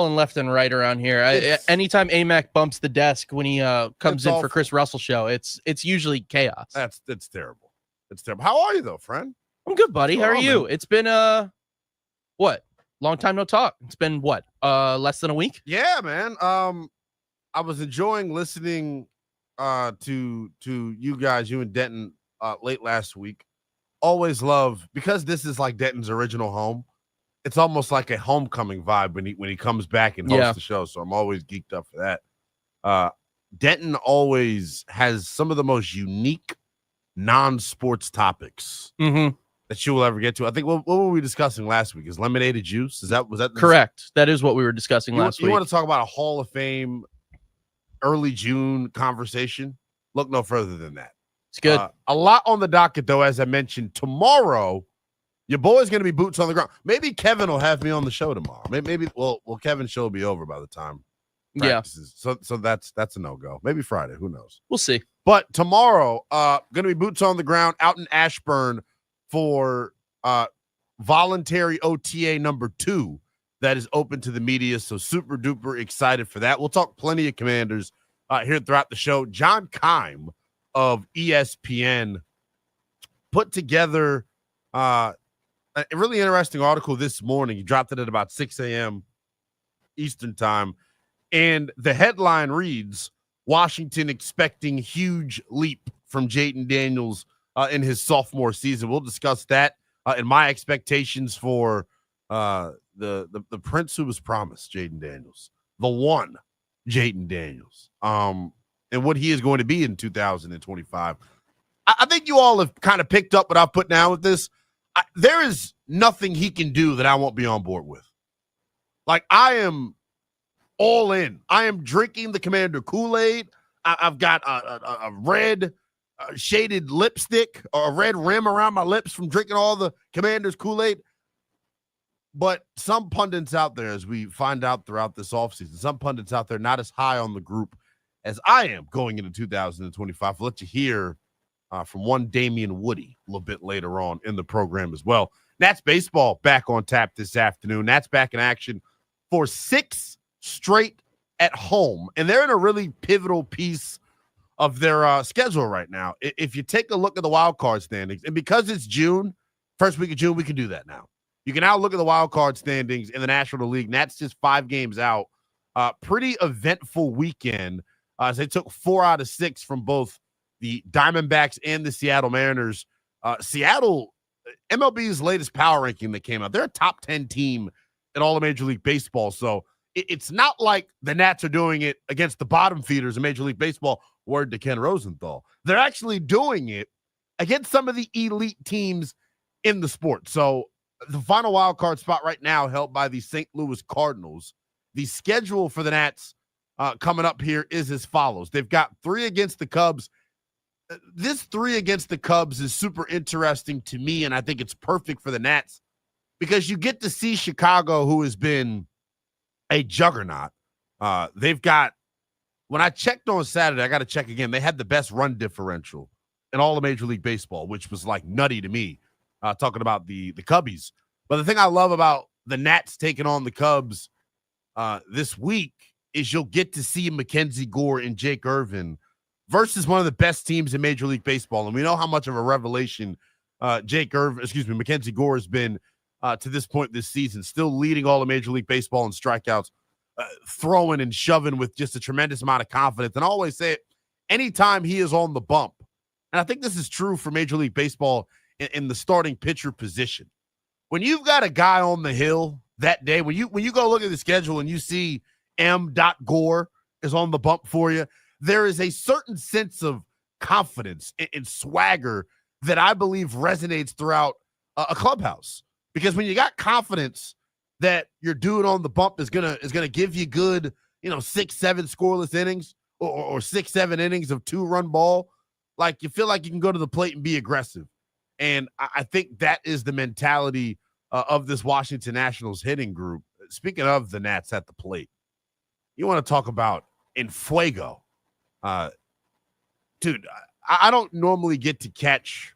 left and right around here. Anytime AMAC bumps the desk when he comes in awful. For Chris Russell show, it's usually chaos. That's terrible. It's terrible. How are you though, friend? I'm good, buddy. How are you? Man? It's been what? Long time no talk. It's been what? Less than a week? Yeah, man. I was enjoying listening to you guys, you and Denton, late last week. Always love, because this is like Denton's original home. It's almost like a homecoming vibe when he comes back and hosts the show. So I'm always geeked up for that. Denton always has some of the most unique non-sports topics that you will ever get to. I think what were we discussing last week? Is lemonade juice? Was that correct? That is what we were discussing last week. You want to talk about a Hall of Fame early June conversation? Look no further than that. It's good. A lot on the docket, though, as I mentioned. Tomorrow, your boy's going to be boots on the ground. Maybe Kevin will have me on the show tomorrow. Maybe Kevin's show will be over by the time practices. Yeah. So that's a no-go. Maybe Friday. Who knows? We'll see. But tomorrow, going to be boots on the ground out in Ashburn for voluntary OTA number 2 that is open to the media. So super duper excited for that. We'll talk plenty of Commanders here throughout the show. John Keim of ESPN put together a really interesting article this morning. He dropped it at about 6 a.m. Eastern time. And the headline reads, Washington expecting huge leap from Jayden Daniels in his sophomore season. We'll discuss that and my expectations for the prince who was promised, Jayden Daniels, the one Jayden Daniels, and what he is going to be in 2025. I think you all have kind of picked up what I've put down with this. There is nothing he can do that I won't be on board with. Like, I am all in. I am drinking the Commander Kool-Aid. I've got a red shaded lipstick or a red rim around my lips from drinking all the Commander's Kool-Aid. But some pundits out there, as we find out throughout this offseason, some pundits out there not as high on the group as I am going into 2025. We'll let you hear from one Damian Woody a little bit later on in the program as well. Nats baseball back on tap this afternoon. Nats back in action for 6 straight at home. And they're in a really pivotal piece of their schedule right now. If you take a look at the wild card standings, and because it's June, first week of June, we can do that now. You can now look at the wild card standings in the National League. Nats just 5 games out. Pretty eventful weekend as they took 4 out of 6 from both the Diamondbacks and the Seattle Mariners. Seattle, MLB's latest power ranking that came out, they're a top 10 team in all of Major League Baseball. So it's not like the Nats are doing it against the bottom feeders in Major League Baseball, word to Ken Rosenthal. They're actually doing it against some of the elite teams in the sport. So the final wild card spot right now held by the St. Louis Cardinals. The schedule for the Nats coming up here is as follows. They've got 3 against the Cubs. This 3 against the Cubs is super interesting to me, and I think it's perfect for the Nats because you get to see Chicago, who has been a juggernaut. They've got, when I checked on Saturday, I got to check again, they had the best run differential in all of Major League Baseball, which was like nutty to me, talking about the Cubbies. But the thing I love about the Nats taking on the Cubs this week is you'll get to see Mackenzie Gore and Jake Irvin versus one of the best teams in Major League Baseball. And we know how much of a revelation Mackenzie Gore has been to this point this season, still leading all of Major League Baseball in strikeouts, throwing and shoving with just a tremendous amount of confidence. And I always say it, anytime he is on the bump, and I think this is true for Major League Baseball in the starting pitcher position. When you've got a guy on the hill that day, when you go look at the schedule and you see M. Gore is on the bump for you, there is a certain sense of confidence and swagger that I believe resonates throughout a clubhouse. Because when you got confidence that your dude on the bump is gonna give you good, 6-7 scoreless innings or 6-7 innings of 2-run ball, like you feel like you can go to the plate and be aggressive. And I think that is the mentality of this Washington Nationals hitting group. Speaking of the Nats at the plate, you want to talk about in fuego. Dude, I don't normally get to catch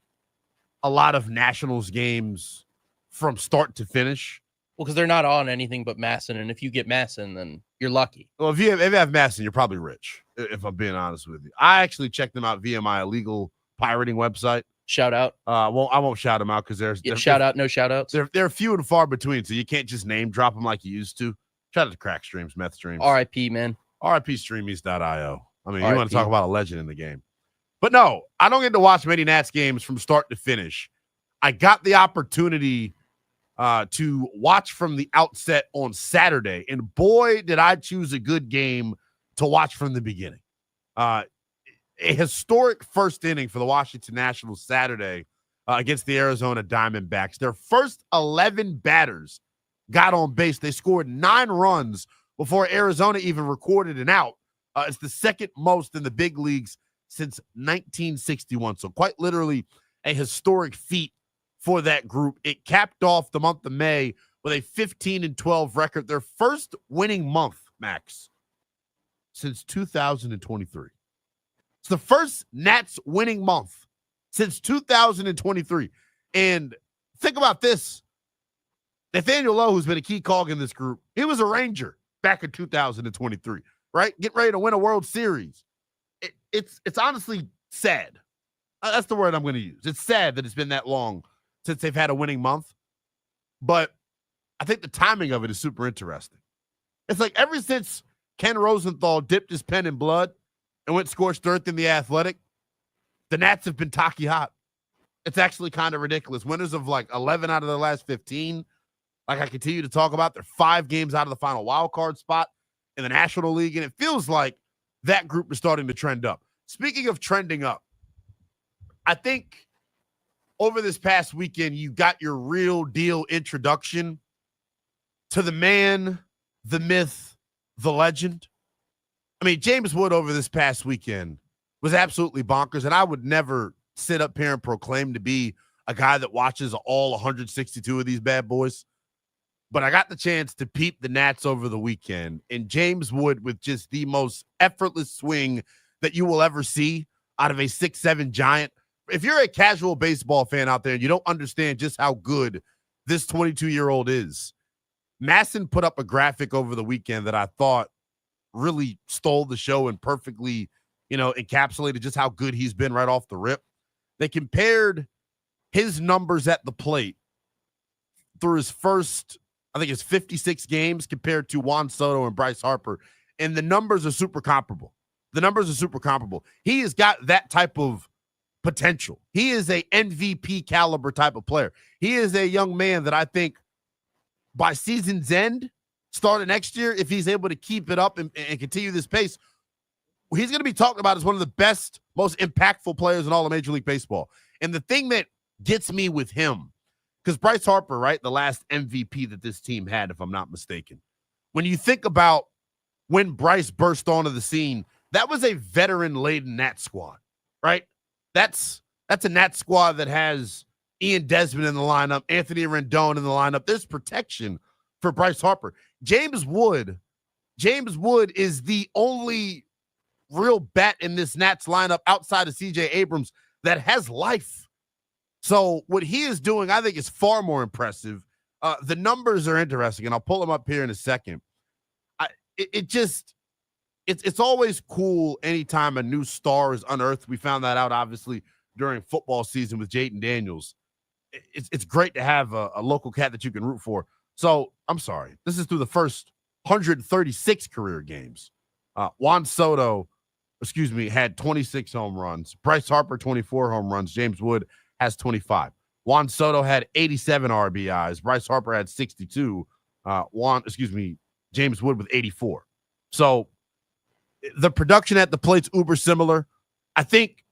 a lot of Nationals games from start to finish Well, because they're not on anything but Masson, and if you get Masson, then you're lucky. Well, if you have Masson, you're probably rich, if I'm being honest with you. I actually checked them out via my illegal pirating website. Shout out. Well, I won't shout them out because shout out, no shout outs. They're few and far between, so you can't just name drop them like you used to. Shout out to Crack Streams, Meth Streams. RIP, man. RIP Streamies.io. I mean, RIP. You want to talk about a legend in the game. But no, I don't get to watch many Nats games from start to finish. I got the opportunity to watch from the outset on Saturday, and boy, did I choose a good game to watch from the beginning. A historic first inning for the Washington Nationals Saturday against the Arizona Diamondbacks. Their first 11 batters got on base. They scored 9 runs before Arizona even recorded an out. It's the second most in the big leagues since 1961. So quite literally a historic feat for that group. It capped off the month of May with a 15-12 record, their first winning month, Max, since 2023. It's the first Nats winning month since 2023. And think about this. Nathaniel Lowe, who's been a key cog in this group, he was a Ranger back in 2023, right? Get ready to win a World Series. It's honestly sad. That's the word I'm going to use. It's sad that it's been that long since they've had a winning month. But I think the timing of it is super interesting. It's like ever since Ken Rosenthal dipped his pen in blood and went scorched earth in The Athletic, the Nats have been tacky hot. It's actually kind of ridiculous. Winners of like 11 out of their last 15. Like I continue to talk about, they're 5 games out of the final wild card spot in the National League, and it feels like that group is starting to trend up. Speaking of trending up, I think over this past weekend, you got your real deal introduction to the man, the myth, the legend. I mean, James Wood over this past weekend was absolutely bonkers, and I would never sit up here and proclaim to be a guy that watches all 162 of these bad boys. But I got the chance to peep the Nats over the weekend, and James Wood with just the most effortless swing that you will ever see out of a 6'7" giant. If you're a casual baseball fan out there and you don't understand just how good this 22-year-old is, Masson put up a graphic over the weekend that I thought really stole the show and perfectly, encapsulated just how good he's been right off the rip. They compared his numbers at the plate through his first, I think it's 56 games compared to Juan Soto and Bryce Harper. And the numbers are super comparable. He has got that type of potential. He is a MVP caliber type of player. He is a young man that I think by season's end, starting next year, if he's able to keep it up and continue this pace, he's going to be talked about as one of the best, most impactful players in all of Major League Baseball. And the thing that gets me with him, because Bryce Harper, right, the last MVP that this team had, if I'm not mistaken, when you think about when Bryce burst onto the scene, that was a veteran-laden Nats squad, right? That's a Nats squad that has Ian Desmond in the lineup, Anthony Rendon in the lineup. There's protection for Bryce Harper. James Wood is the only real bat in this Nats lineup outside of CJ Abrams that has life. So what he is doing, I think, is far more impressive. The numbers are interesting, and I'll pull them up here in a second. It's always cool anytime a new star is unearthed. We found that out, obviously, during football season with Jaden Daniels. It's great to have a local cat that you can root for. So, I'm sorry. This is through the first 136 career games. Juan Soto, had 26 home runs. Bryce Harper, 24 home runs. James Wood has 25. Juan Soto had 87 RBIs. Bryce Harper had 62. James Wood with 84. So, the production at the plate's uber similar. I think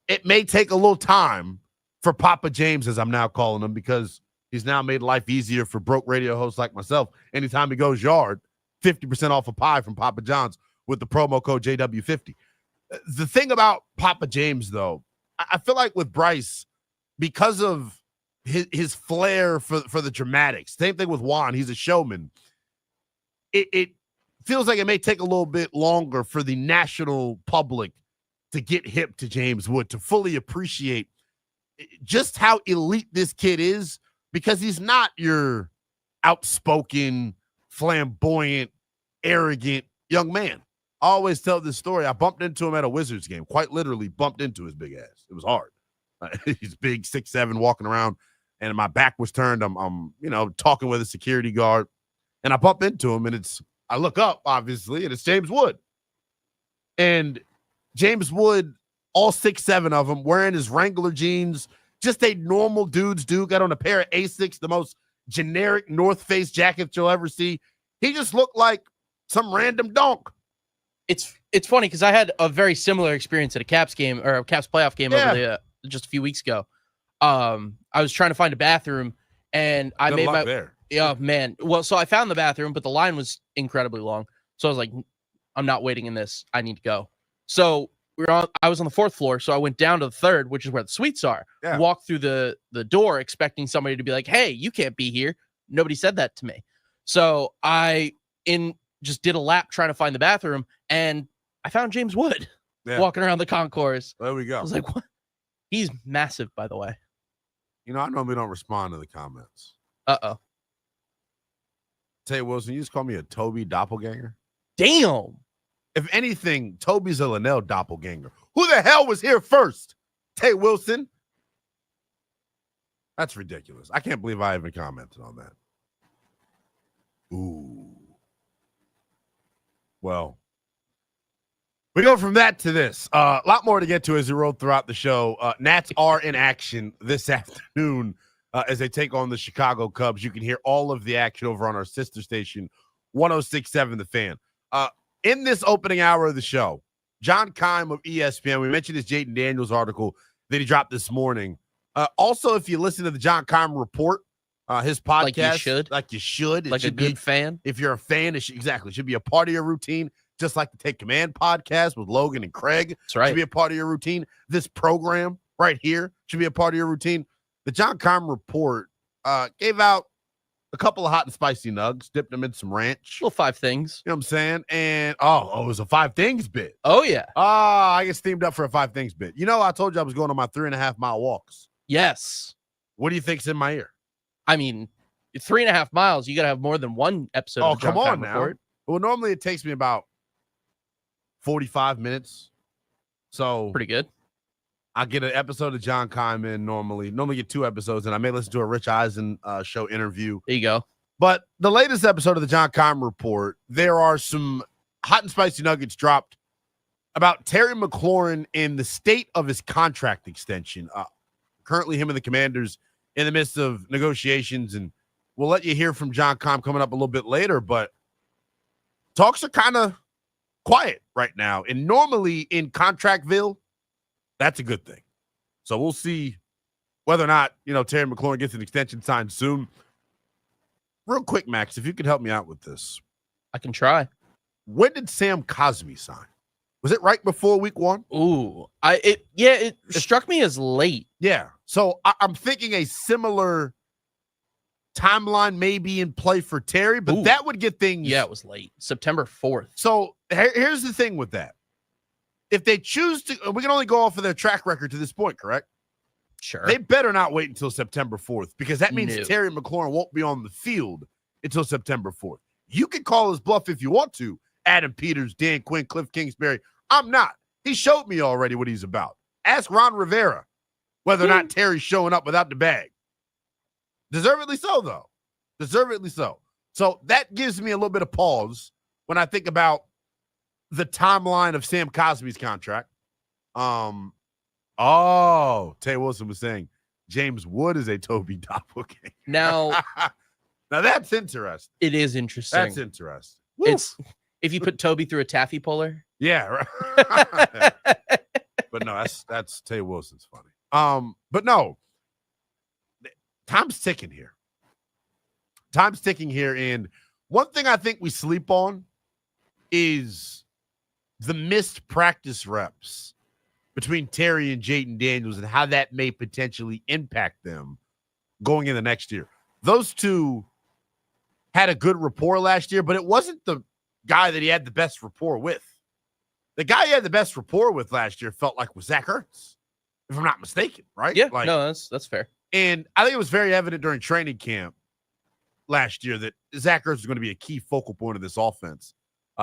it may take a little time for Papa James, as I'm now calling him, because he's now made life easier for broke radio hosts like myself. Anytime he goes yard, 50% off a pie from Papa John's with the promo code JW50. The thing about Papa James, though, I feel like with Bryce, because of his flair for the dramatics, same thing with Juan, he's a showman. It feels like it may take a little bit longer for the national public to get hip to James Wood, to fully appreciate just how elite this kid is, because he's not your outspoken, flamboyant, arrogant young man. I always tell this story. I bumped into him at a Wizards game, quite literally bumped into his big ass. It was hard. He's big, 6'7", walking around, and my back was turned. I'm talking with a security guard, and I bump into him, and I look up, obviously, and it's James Wood. And James Wood, all 6'7" of them, wearing his Wrangler jeans, just a normal dude's dude, got on a pair of Asics, the most generic North Face jacket you'll ever see. He just looked like some random donk. It's funny because I had a very similar experience at a Caps game or a Caps playoff game over just a few weeks ago. I was trying to find a bathroom, and I made my there. Yeah, man. Well, so I found the bathroom, but the line was incredibly long. So I was like, I'm not waiting in this. I need to go. So I was on the 4th floor, so I went down to the 3rd, which is where the suites are. Yeah. Walked through the door expecting somebody to be like, hey, you can't be here. Nobody said that to me. So I just did a lap trying to find the bathroom, and I found James Wood walking around the concourse. There we go. I was like, what? He's massive, by the way. I normally don't respond to the comments. Uh-oh. Tell you, Wilson, you just call me a Toby doppelganger? Damn. If anything, Toby's a Lynnell doppelganger. Who the hell was here first? Tay Wilson? That's ridiculous. I can't believe I even commented on that. Ooh. Well, we go from that to this. A lot more to get to as we roll throughout the show. Nats are in action this afternoon as they take on the Chicago Cubs. You can hear all of the action over on our sister station, 106.7 The Fan. In this opening hour of the show, John Keim of ESPN, we mentioned his Jaden Daniels article that he dropped this morning. Also, if you listen to the John Keim Report, his podcast, like you should, like a good fan. If you're a fan, it should be a part of your routine. Just like the Take Command podcast with Logan and Craig. That's right. Should be a part of your routine. This program right here should be a part of your routine. The John Keim Report gave out a couple of hot and spicy nugs, dipped them in some ranch. Little 5 things. You know what I'm saying? And, it was a 5 things bit. Oh, yeah. I get steamed up for a 5 things bit. I told you I was going on my 3.5 mile walks. Yes. What do you think's in my ear? I mean, 3.5 miles, you got to have more than one episode of the John Keim Report. Well, normally it takes me about 45 minutes. So pretty good. I get an episode of John Keim in normally get 2 episodes, and I may listen to a Rich Eisen show interview. There you go. But the latest episode of the John Keim Report, there are some hot and spicy nuggets dropped about Terry McLaurin and the state of his contract extension. Currently, him and the Commanders in the midst of negotiations, and we'll let you hear from John Keim coming up a little bit later, but talks are kind of quiet right now. And normally in Contractville, that's a good thing. So we'll see whether or not, Terry McLaurin gets an extension signed soon. Real quick, Max, if you could help me out with this. I can try. When did Sam Cosmi sign? Was it right before week 1? Ooh, it struck me as late. Yeah. So I'm thinking a similar timeline may be in play for Terry, but that would get things. Yeah, it was late. September 4th. So here's the thing with that. If they choose to, we can only go off of their track record to this point, correct? Sure. They better not wait until September 4th because that means Terry McLaurin won't be on the field until September 4th. You can call his bluff if you want to. Adam Peters, Dan Quinn, Cliff Kingsbury. I'm not. He showed me already what he's about. Ask Ron Rivera whether or not Terry's showing up without the bag. Deservedly so, though. Deservedly so. So that gives me a little bit of pause when I think about the timeline of Sam Cosmi's contract. Tay Wilson was saying James Wood is a Toby doppelganger. Now that's interesting. It is interesting. That's interesting. It's if you put Toby through a taffy puller. Yeah, right. But no, that's Tay Wilson's funny. But no, time's ticking here. Time's ticking here, and one thing I think we sleep on is the missed practice reps between Terry and Jaden Daniels and how that may potentially impact them going into next year. Those two had a good rapport last year, but it wasn't the guy that he had the best rapport with. The guy he had the best rapport with last year felt like was Zach Ertz, if I'm not mistaken, right? Yeah, no, that's fair. And I think it was very evident during training camp. last year that Zach Ertz was going to be a key focal point of this offense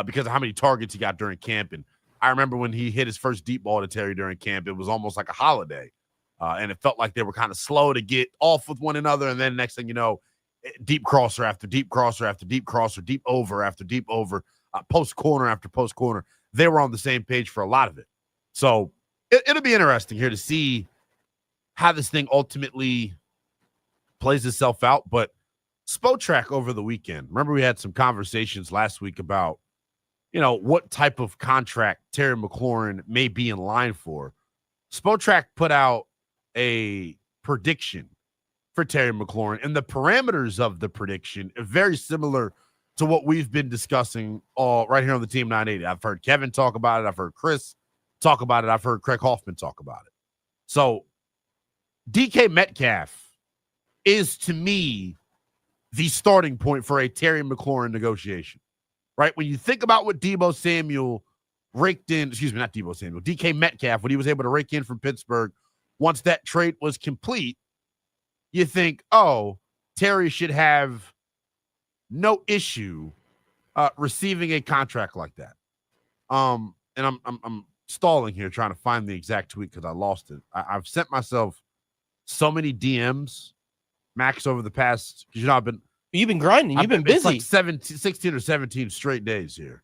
because of how many targets he got during camp. And I remember when he hit his first deep ball to Terry during camp, it was almost like a holiday. And it felt like they were kind of slow to get off with one another. And then next thing you know, deep crosser after deep crosser after deep crosser, deep over after deep over, post corner after post corner. They were on the same page for a lot of it. So it'll be interesting here to see how this thing ultimately plays itself out. But Spotrac over the weekend, remember we had some conversations last week about, what type of contract Terry McLaurin may be in line for. Spotrac put out a prediction for Terry McLaurin, and the parameters of the prediction are very similar to what we've been discussing right here on the Team 980. I've heard Kevin talk about it. I've heard Chris talk about it. I've heard Craig Hoffman talk about it. So DK Metcalf is, to me, the starting point for a Terry McLaurin negotiation, right? When you think about what DK Metcalf, what he was able to rake in from Pittsburgh once that trade was complete, you think, oh, Terry should have no issue receiving a contract like that. And I'm stalling here trying to find the exact tweet because I lost it. I've sent myself so many DMs, Max, over the past, because you've been grinding. You've been busy. It's like 16 or 17 straight days here.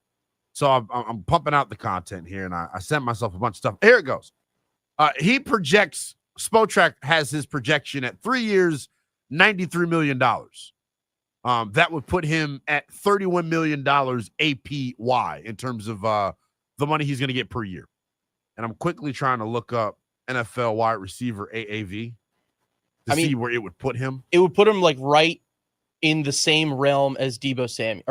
So I'm pumping out the content here, and I sent myself a bunch of stuff. Here it goes. He projects, Spotrac has his projection at 3 years, $93 million. That would put him at $31 million APY in terms of the money he's going to get per year. And I'm quickly trying to look up NFL wide receiver AAV to see where it would put him. It would put him like right in the same realm as DK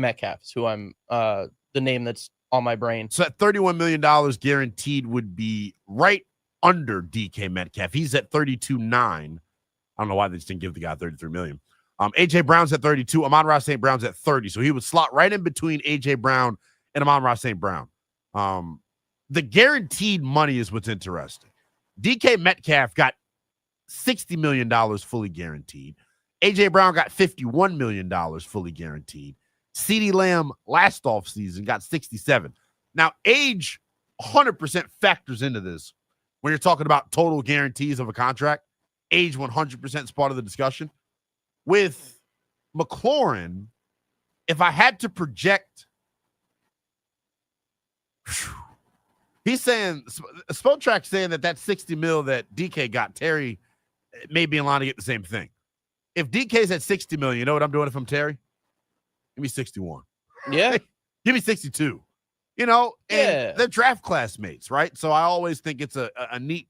Metcalf, who I'm the name that's on my brain. So at $31 million guaranteed would be right under DK Metcalf. He's at 32.9. I don't know why they just didn't give the guy $33 million. AJ Brown's at 32. Amon-Ra St. Brown's at 30. So he would slot right in between AJ Brown and Amon-Ra St. Brown. The guaranteed money is what's interesting. DK Metcalf got $60 million fully guaranteed. AJ Brown got $51 million fully guaranteed. CeeDee Lamb last offseason got 67. Now, age 100% factors into this when you're talking about total guarantees of a contract. Age 100% is part of the discussion. With McLaurin, if I had to project, he's saying, Spotrac saying that 60 mil that DK got, Terry may be in line to get the same thing. If DK's at 60 million, you know what I'm doing if I'm Terry? Give me 61. Yeah. Give me 62. And they're draft classmates, right? So I always think it's a neat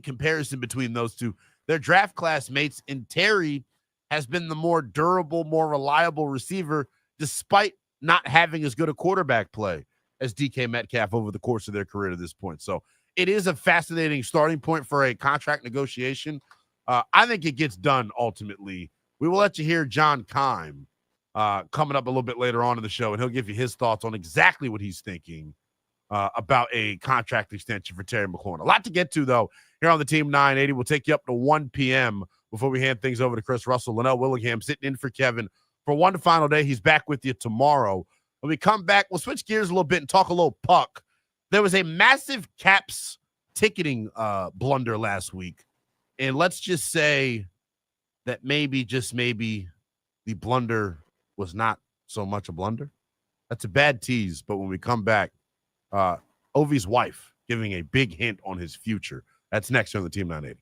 comparison between those two. They're draft classmates, and Terry has been the more durable, more reliable receiver, despite not having as good a quarterback play as DK Metcalf over the course of their career to this point. So it is a fascinating starting point for a contract negotiation. I think it gets done ultimately. We will let you hear John Keim coming up a little bit later on in the show, and he'll give you his thoughts on exactly what he's thinking about a contract extension for Terry McLaurin. A lot to get to, though, here on the Team 980. We'll take you up to 1 p.m. before we hand things over to Chris Russell. Lynnell Willingham sitting in for Kevin for one final day. He's back with you tomorrow. When we come back, we'll switch gears a little bit and talk a little puck. There was a massive Caps ticketing blunder last week. And let's just say that maybe, just maybe, the blunder was not so much a blunder. That's a bad tease, but when we come back, Ovi's wife giving a big hint on his future. That's next on the Team 980.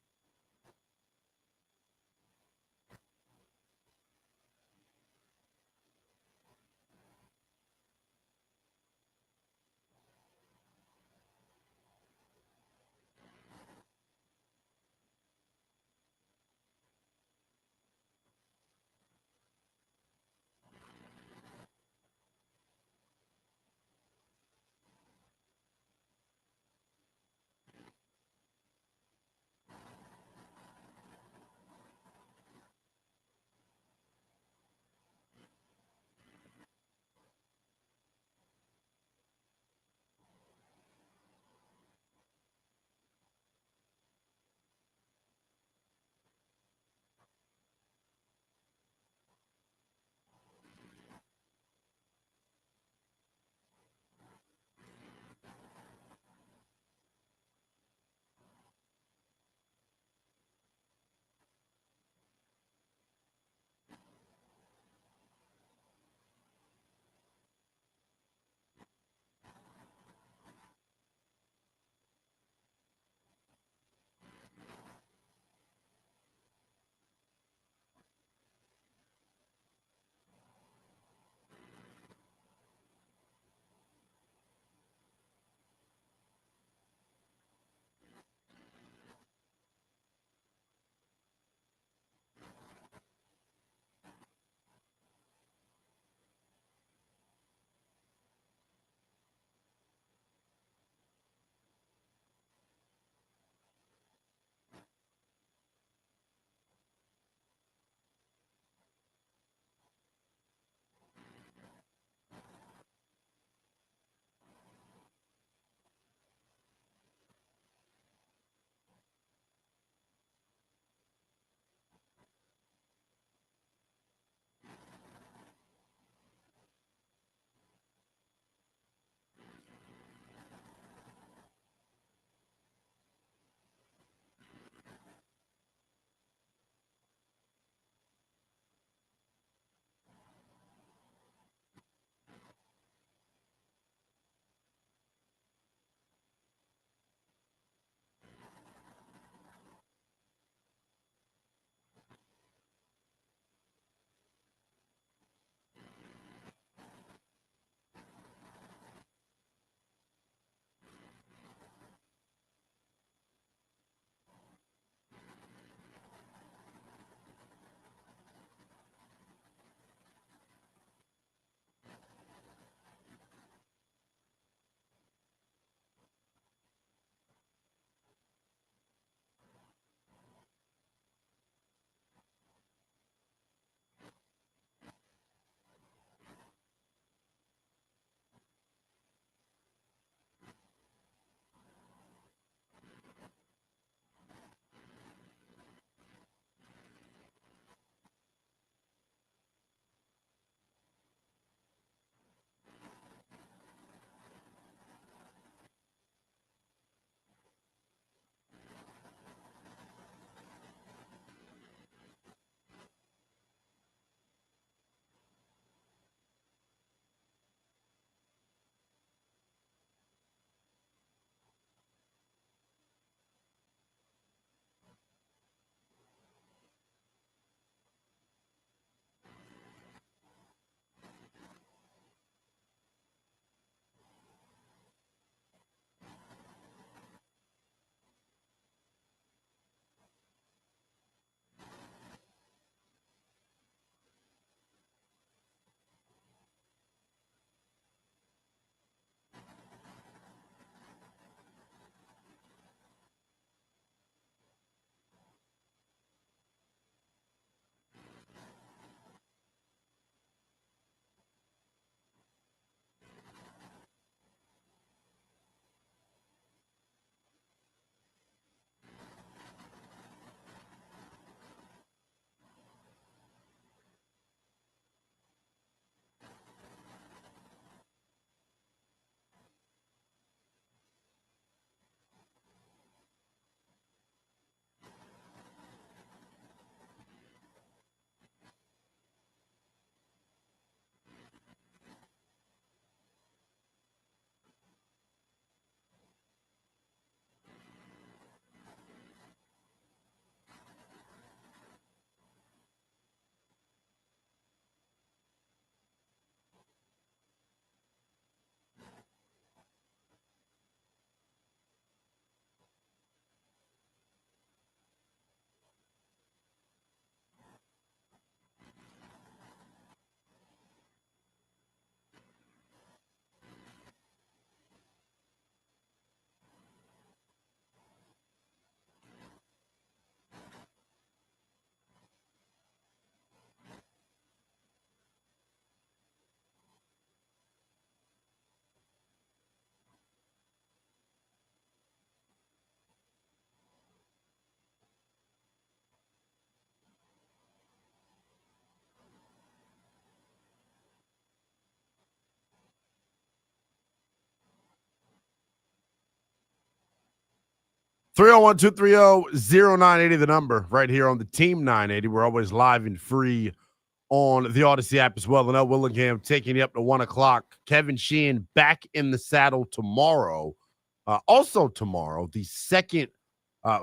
301-230-0980, the number right here on the Team 980. We're always live and free on the Odyssey app as well. Lynnell Willingham taking you up to 1 o'clock. Kevin Sheehan back in the saddle tomorrow. Also tomorrow, the second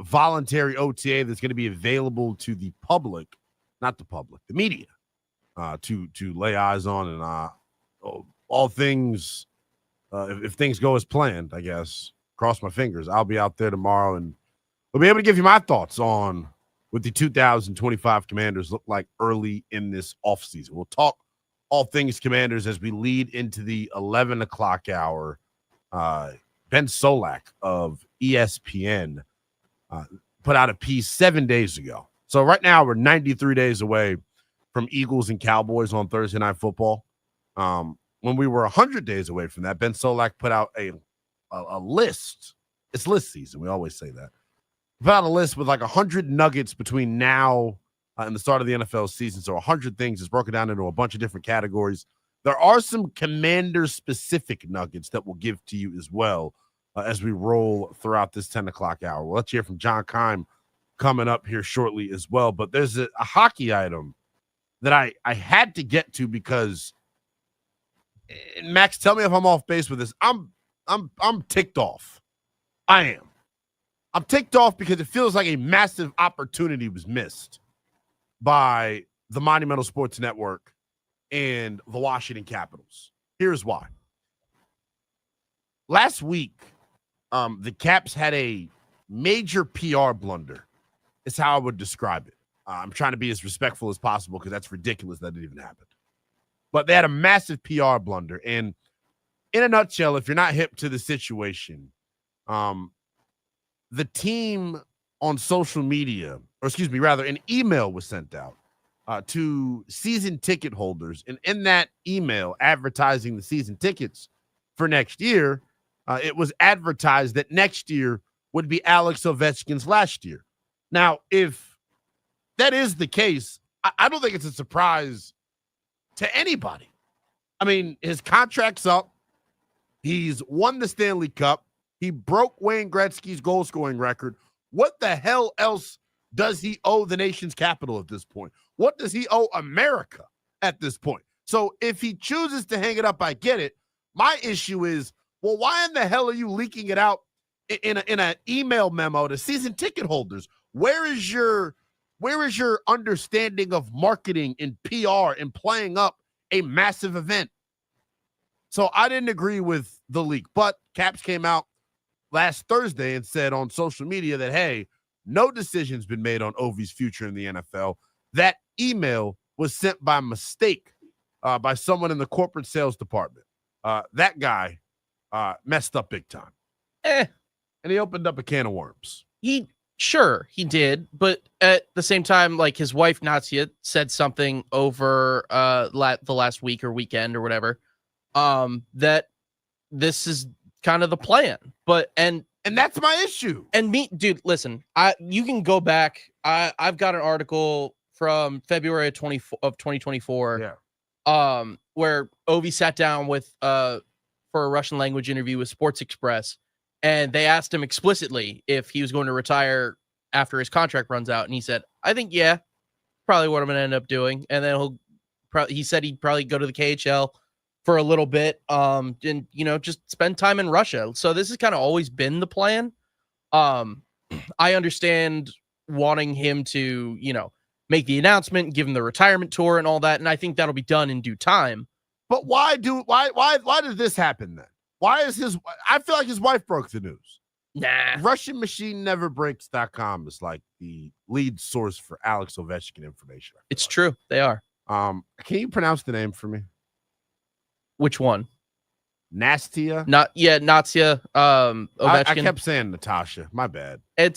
voluntary OTA that's going to be available to the public, not the public, the media, to lay eyes on and all things, if things go as planned, I guess. Cross my fingers. I'll be out there tomorrow, and we'll be able to give you my thoughts on what the 2025 Commanders look like early in this offseason. We'll talk all things Commanders as we lead into the 11 o'clock hour. Ben Solak of ESPN put out a piece 7 days ago. So right now we're 93 days away from Eagles and Cowboys on Thursday Night Football. When we were 100 days away from that, Ben Solak put out a list. It's list season. We always say that. Put out a list with like 100 nuggets between now and the start of the NFL season. So 100 things is broken down into a bunch of different categories. There are some Commander-specific nuggets that we'll give to you as well as we roll throughout this 10 o'clock hour. Well, let's hear from John Keim coming up here shortly as well. But there's a hockey item that I had to get to because, Max, tell me if I'm off base with this. I'm ticked off. I am. I'm ticked off because it feels like a massive opportunity was missed by the Monumental Sports Network and the Washington Capitals. Here's why. Last week, the Caps had a major PR blunder. Is how I would describe it. I'm trying to be as respectful as possible because that's ridiculous that it even happened. But they had a massive PR blunder. And in a nutshell, if you're not hip to the situation, the team on social media, or excuse me, rather, an email was sent out to season ticket holders. And in that email advertising the season tickets for next year, it was advertised that next year would be Alex Ovechkin's last year. Now, if that is the case, I don't think it's a surprise to anybody. I mean, his contract's up. He's won the Stanley Cup. He broke Wayne Gretzky's goal-scoring record. What the hell else does he owe the nation's capital at this point? What does he owe America at this point? So if he chooses to hang it up, I get it. My issue is, well, why in the hell are you leaking it out in an email memo to season ticket holders? Where is your understanding of marketing and PR and playing up a massive event? So I didn't agree with the leak, but Caps came out last Thursday and said on social media that, hey, no decision's been made on Ovi's future in the NFL. That email was sent by mistake by someone in the corporate sales department. That guy messed up big time. And he opened up a can of worms. Sure, he did, but at the same time, like his wife Natsia said something over the last week or weekend or whatever, that this is kind of the plan. But and that's my issue. And me, dude, listen, you can go back. I've got an article from February of 2024, where Ovi sat down with for a Russian language interview with Sports Express. And they asked him explicitly if he was going to retire after his contract runs out. And he said, I think, yeah, probably what I'm going to end up doing. And then he said he'd probably go to the KHL for a little bit and, just spend time in Russia. So this has kind of always been the plan. I understand wanting him to, make the announcement, give him the retirement tour and all that. And I think that'll be done in due time. But why did this happen then? Why is I feel like his wife broke the news. Nah. RussianMachineNeverBreaks.com is like the lead source for Alex Ovechkin information. It's true. They are. Can you pronounce the name for me? Which one? Natsia? Natsia Ovechkin. I kept saying Natasha. My bad. I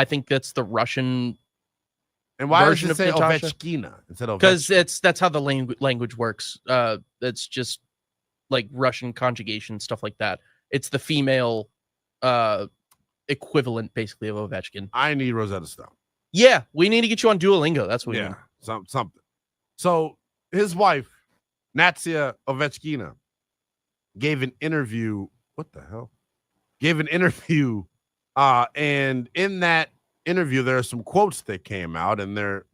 think that's the Russian and why version does it say of Natasha? Ovechkina instead of because that's how the language works. It's just like Russian conjugation, stuff like that. It's the female equivalent, basically, of Ovechkin. I need Rosetta Stone. Yeah, we need to get you on Duolingo. That's what we need. Something. So his wife, Natsia Ovechkina, gave an interview. What the hell? Gave an interview And in that interview, there are some quotes that came out, and they're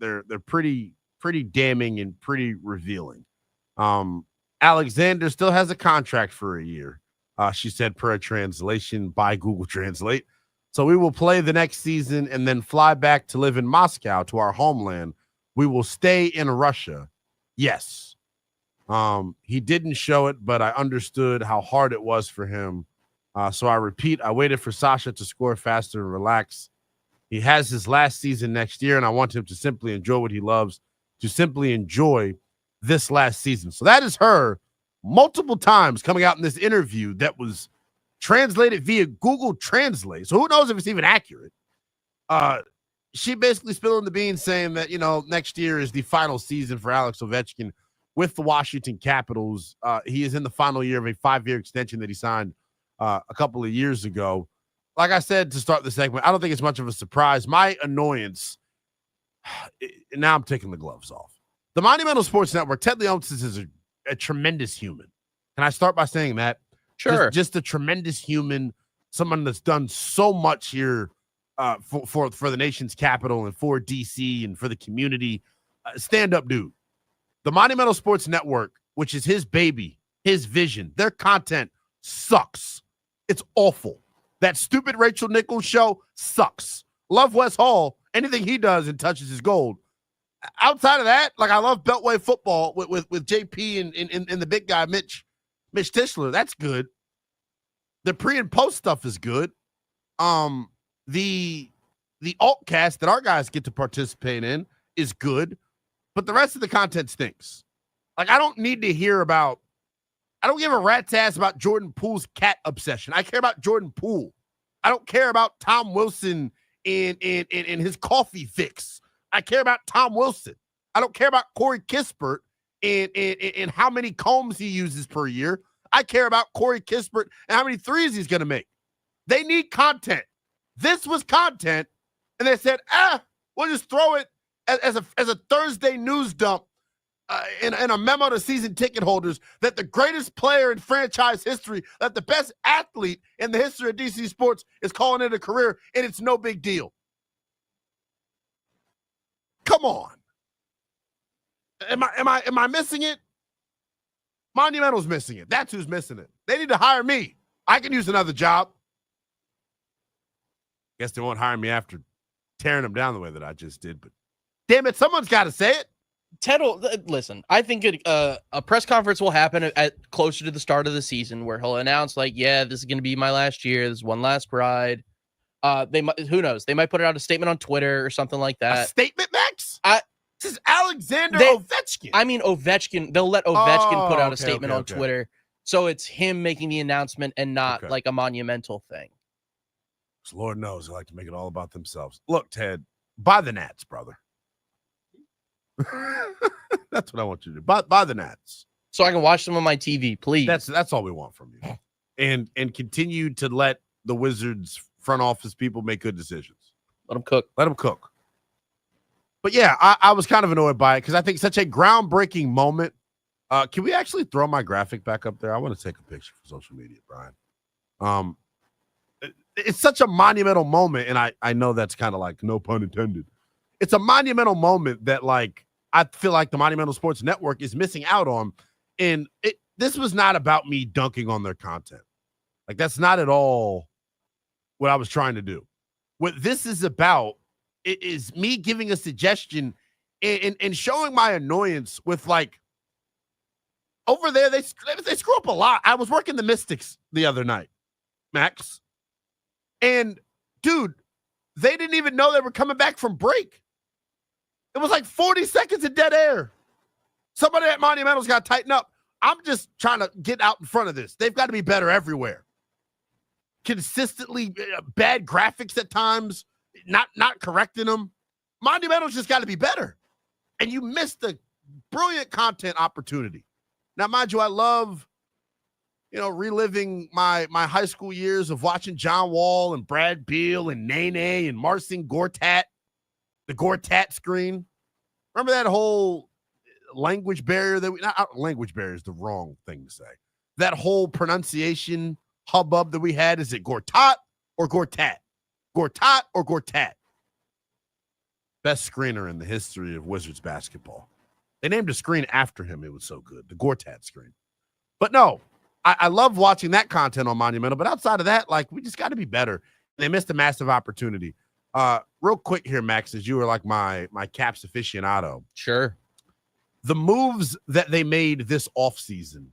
pretty damning and pretty revealing. Alexander still has a contract for a year, she said, per a translation by Google Translate. So we will play the next season and then fly back to live in Moscow, to our homeland. We will stay in Russia. Yes. He didn't show it, but I understood how hard it was for him. So I repeat, I waited for Sasha to score faster and relax. He has his last season next year, and I want him to simply enjoy what he loves, to simply enjoy this last season. So that is her multiple times coming out in this interview that was translated via Google Translate. So who knows if it's even accurate. She basically spilling the beans saying that, next year is the final season for Alex Ovechkin with the Washington Capitals. He is in the final year of a 5-year extension that he signed a couple of years ago. Like I said to start the segment, I don't think it's much of a surprise. My annoyance, now I'm taking the gloves off. The Monumental Sports Network, Ted Leonsis is a tremendous human. Can I start by saying that? Sure. Just a tremendous human, someone that's done so much here for the nation's capital and for DC and for the community. Stand-up dude. The Monumental Sports Network, which is his baby, his vision, their content sucks. It's awful. That stupid Rachel Nichols show sucks. Love Wes Hall. Anything he does and touches is gold. Outside of that, I love Beltway football with JP and the big guy, Mitch Tischler. That's good. The pre and post stuff is good. The altcast that our guys get to participate in is good, but the rest of the content stinks. I don't need to hear about. I don't give a rat's ass about Jordan Poole's cat obsession. I care about Jordan Poole. I don't care about Tom Wilson and his coffee fix. I care about Tom Wilson. I don't care about Corey Kispert and how many combs he uses per year. I care about Corey Kispert and how many threes he's going to make. They need content. This was content, and they said, we'll just throw it as a Thursday news dump in a memo to season ticket holders that the greatest player in franchise history, that the best athlete in the history of DC sports is calling it a career, and it's no big deal. Come on. Am I missing it? Monumental's missing it. That's who's missing it. They need to hire me. I can use another job. Guess they won't hire me after tearing them down the way that I just did, but damn it, someone's got to say it. Ted, listen, I think a press conference will happen at closer to the start of the season where he'll announce, this is going to be my last year. This is one last ride. Who knows? They might put out a statement on Twitter or something like that. A statement, Max? This is Alexander Ovechkin. I mean, Ovechkin. They'll let Ovechkin put out a statement on Twitter. So it's him making the announcement and not like a Monumental thing. Lord knows they like to make it all about themselves. Look, Ted, buy the Nats, brother. That's what I want you to do. Buy the Nats. So I can watch them on my TV, please. That's all we want from you. And continue to let the Wizards front office people make good decisions. Let them cook. But yeah, I was kind of annoyed by it because I think such a groundbreaking moment. Can we actually throw my graphic back up there? I want to take a picture for social media, Brian. It's such a monumental moment, and I know that's kind of like no pun intended. It's a monumental moment that I feel like the Monumental Sports Network is missing out on. And this was not about me dunking on their content. That's not at all what I was trying to do. What this is about is me giving a suggestion and showing my annoyance with over there, they screw up a lot. I was working the Mystics the other night, Max. And dude, they didn't even know they were coming back from break. It was 40 seconds of dead air. Somebody at Monumental's got to tighten up. I'm just trying to get out in front of this. They've got to be better everywhere. Consistently bad graphics at times, not correcting them. Monumental's just got to be better. And you missed a brilliant content opportunity. Now, mind you, I love, reliving my high school years of watching John Wall and Brad Beal and Nene and Marcin Gortat, the Gortat screen. Remember that whole language barrier language barrier is the wrong thing to say. That whole pronunciation hubbub that we had, is it Gortat or Gortat? Gortat or Gortat? Best screener in the history of Wizards basketball. They named a screen after him. It was so good. The Gortat screen. But no, I love watching that content on Monumental. But outside of that, like, we just got to be better. They missed a massive opportunity. Real quick here, Max, as you were like my Caps aficionado. Sure. The moves that they made this offseason,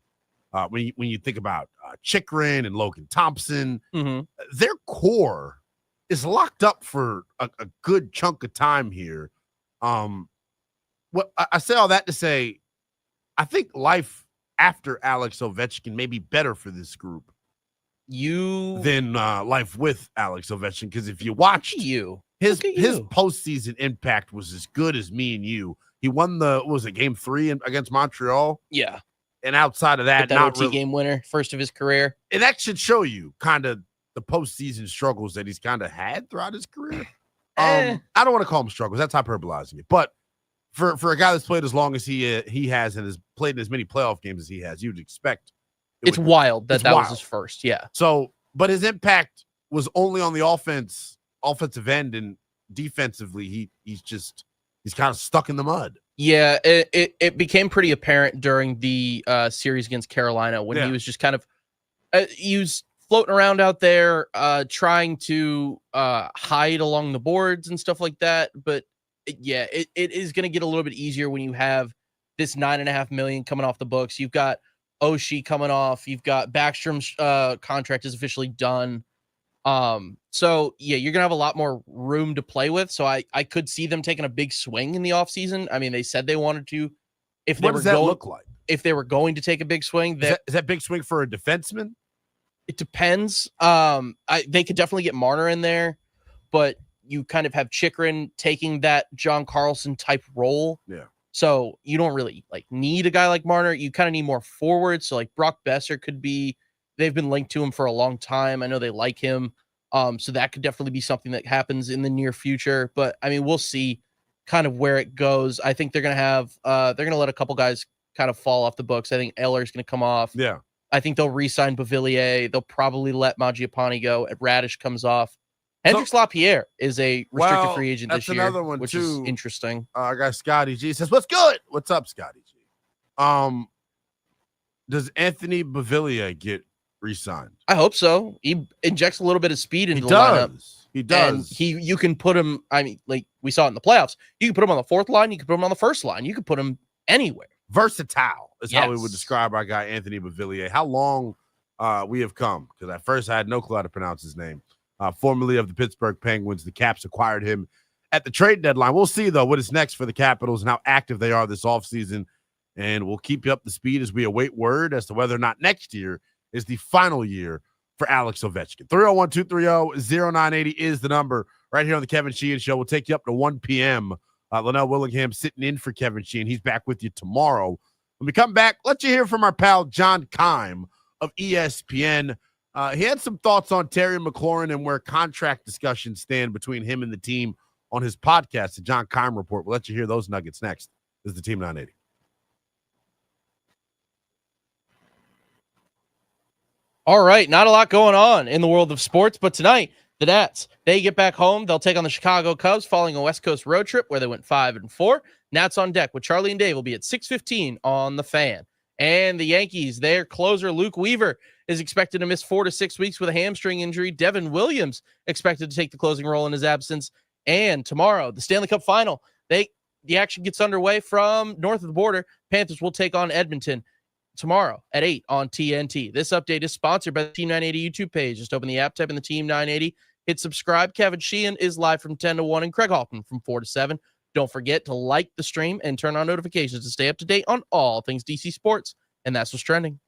when you think about Chikrin and Logan Thompson, their core is locked up for a good chunk of time here. What I say all that to say, I think life after Alex Ovechkin may be better for this group than life with Alex Ovechkin. Because if you watched his postseason impact was as good as me and you. He won game 3 against Montreal? Yeah. And outside of that, not OT game winner, first of his career. And that should show you kind of the postseason struggles that he's kind of had throughout his career. I don't want to call them struggles. That's hyperbolizing it. But for a guy that's played as long as he has and has played in as many playoff games as he has, you'd expect. It's wild that was his first. Yeah. So, but his impact was only on the offensive end, and defensively, he's kind of stuck in the mud. Yeah, it became pretty apparent during the series against Carolina when he was just kind of he was floating around out there trying to hide along the boards and stuff like that. But it is going to get a little bit easier when you have this $9.5 million coming off the books. You've got Oshie coming off. You've got Backstrom's contract is officially done. So yeah, you're gonna have a lot more room to play with. So I could see them taking a big swing in the offseason. I mean, they said they wanted to. What does that look like? If they were going to take a big swing, is that big swing for a defenseman? It depends. They could definitely get Marner in there, but you kind of have Chikrin taking that John Carlson type role. Yeah. So you don't really need a guy like Marner. You kind of need more forwards. So like Brock Besser could be. They've been linked to him for a long time. I know they like him. So that could definitely be something that happens in the near future. But I mean, we'll see kind of where it goes. I think they're going to have, they're going to let a couple guys kind of fall off the books. I think Eller's going to come off. Yeah. I think they'll re-sign Bavillier. They'll probably let Mangiapane go. Radish comes off. Hendrix Lapierre is a restricted free agent this year. That's another one, which is interesting. Our guy Scotty G says, "What's good? What's up, Scotty G?" Does Anthony Bavillier get re-signed? I hope so. He injects a little bit of speed into the lineup. He does. And you can put him, I mean, like we saw it in the playoffs. You can put him on the fourth line. You can put him on the first line. You can put him anywhere. Versatile is how we would describe our guy, Anthony Bavillier. How long we have come. Because at first I had no clue how to pronounce his name. Formerly of the Pittsburgh Penguins, the Caps acquired him at the trade deadline. We'll see, though, what is next for the Capitals and how active they are this offseason. And we'll keep you up to speed as we await word as to whether or not next year is the final year for Alex Ovechkin. 301-230-0980 is the number right here on the Kevin Sheehan Show. We'll take you up to 1 p.m. Lynnell Willingham sitting in for Kevin Sheehan. He's back with you tomorrow. When we come back, let you hear from our pal John Keim of ESPN. He had some thoughts on Terry McLaurin and where contract discussions stand between him and the team on his podcast, the John Keim Report. We'll let you hear those nuggets next. This is the Team 980. All right, not a lot going on in the world of sports, but tonight, the Nats, they get back home. They'll take on the Chicago Cubs following a West Coast road trip where they went 5-4. Nats on deck with Charlie and Dave will be at 6:15 on the Fan. And the Yankees, their closer, Luke Weaver, is expected to miss 4 to 6 weeks with a hamstring injury. Devin Williams expected to take the closing role in his absence. And tomorrow, the Stanley Cup Final, the action gets underway from north of the border. Panthers will take on Edmonton tomorrow at 8 on TNT. This update is sponsored by the Team 980 YouTube page. Just open the app, type in the Team 980, hit subscribe. Kevin Sheehan is live from 10 to 1 and Craig Halton from 4 to 7. Don't forget to like the stream and turn on notifications to stay up to date on all things DC sports. And that's what's trending.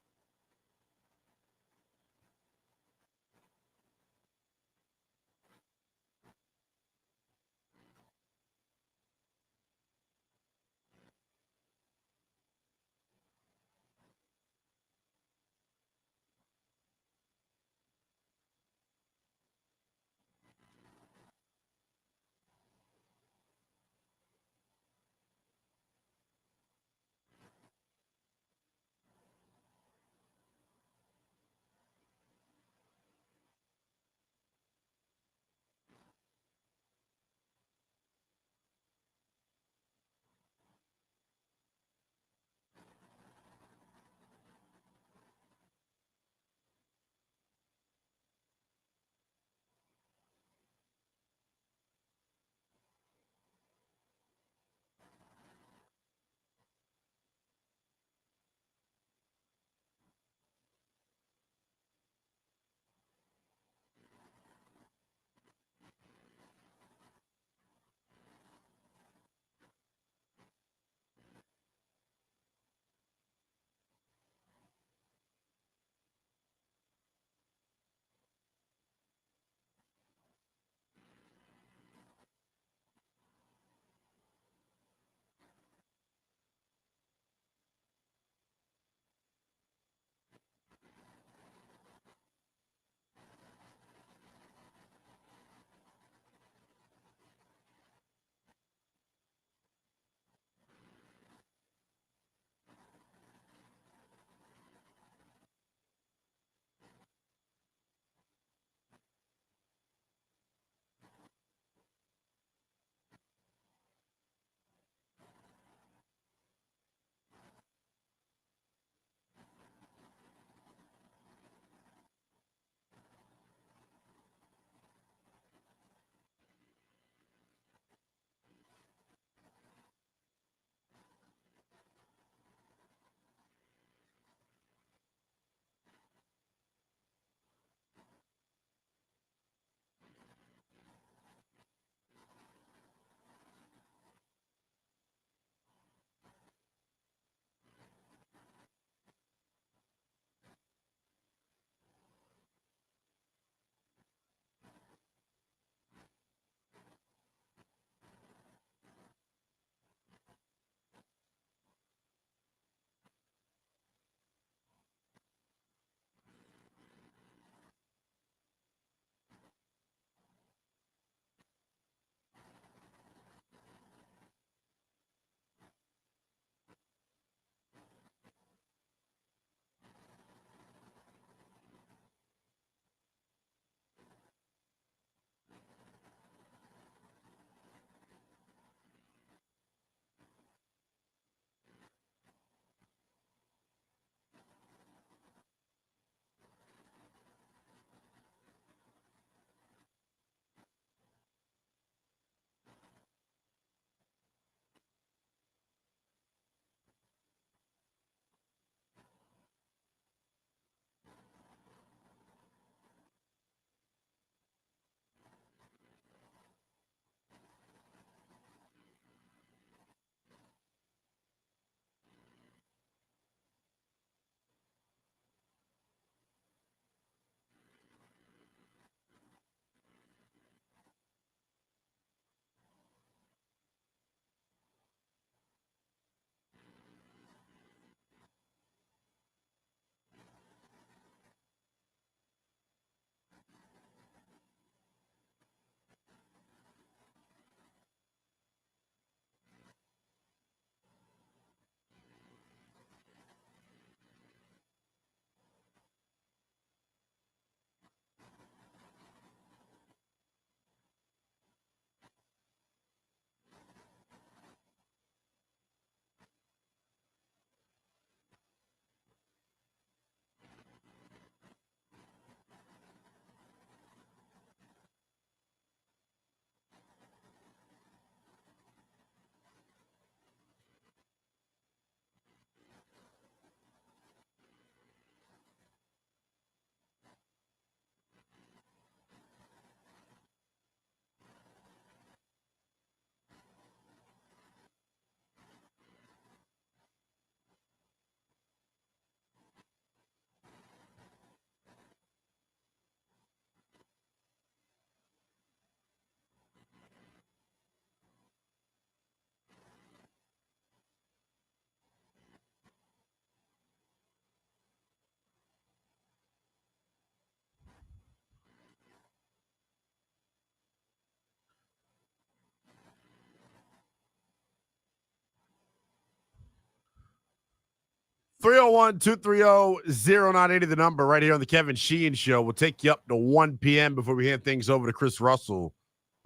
301-230-0980, the number right here on the Kevin Sheehan Show. We'll take you up to 1 p.m. before we hand things over to Chris Russell.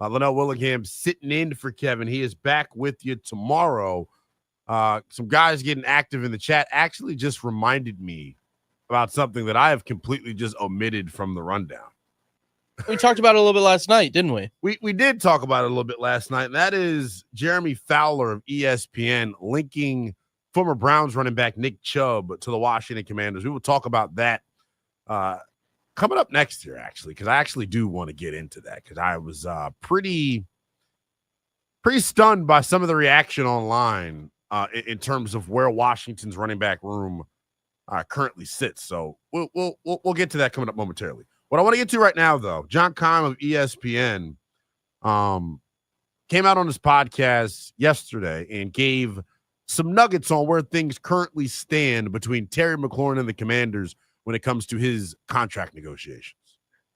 Lynnell Willingham sitting in for Kevin. He is back with you tomorrow. Some guys getting active in the chat actually just reminded me about something that I have completely just omitted from the rundown. We talked about it a little bit last night, didn't we? We did talk about it a little bit last night, and that is Jeremy Fowler of ESPN linking former Browns running back Nick Chubb to the Washington Commanders. We will talk about that coming up next year, actually, because I actually do want to get into that because I was pretty stunned by some of the reaction online in terms of where Washington's running back room currently sits. So we'll get to that coming up momentarily. What I want to get to right now, though, John Keim of ESPN came out on his podcast yesterday and gave some nuggets on where things currently stand between Terry McLaurin and the Commanders when it comes to his contract negotiations.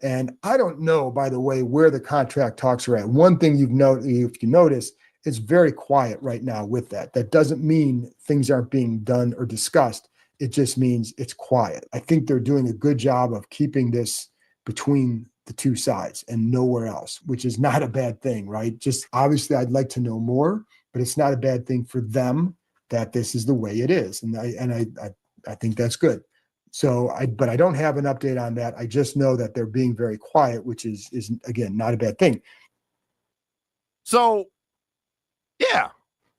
And I don't know, by the way, where the contract talks are at. One thing if you notice, it's very quiet right now with that. That doesn't mean things aren't being done or discussed. It just means it's quiet. I think they're doing a good job of keeping this between the two sides and nowhere else, which is not a bad thing, right? Just obviously I'd like to know more, but it's not a bad thing for them that this is the way it is. And I think that's good. So but I don't have an update on that. I just know that they're being very quiet, which is again, not a bad thing. So yeah,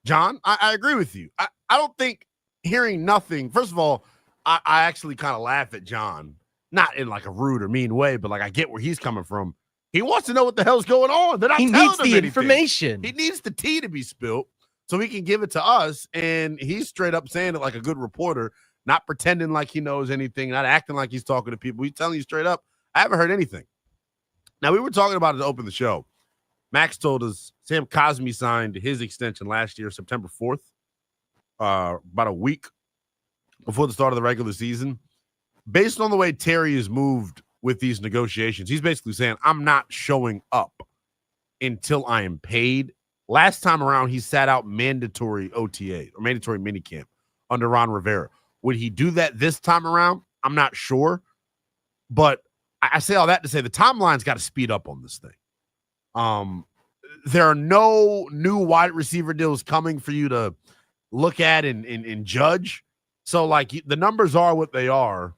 John, I agree with you. I don't think hearing nothing, first of all, I actually kind of laugh at John. Not in like a rude or mean way, but like I get where he's coming from. He wants to know what the hell's going on. They're not telling him anything. He needs the information. He needs the tea to be spilled so he can give it to us. And he's straight up saying it like a good reporter, not pretending like he knows anything, not acting like he's talking to people. He's telling you straight up, I haven't heard anything. Now, we were talking about it to open the show. Max told us Sam Cosmi signed his extension last year, September 4th, about a week before the start of the regular season. Based on the way Terry has moved with these negotiations, he's basically saying, I'm not showing up until I am paid. Last time around, he sat out mandatory OTA or mandatory minicamp under Ron Rivera. Would he do that this time around? I'm not sure. But I say all that to say the timeline's got to speed up on this thing. There are no new wide receiver deals coming for you to look at and judge. So, like, the numbers are what they are.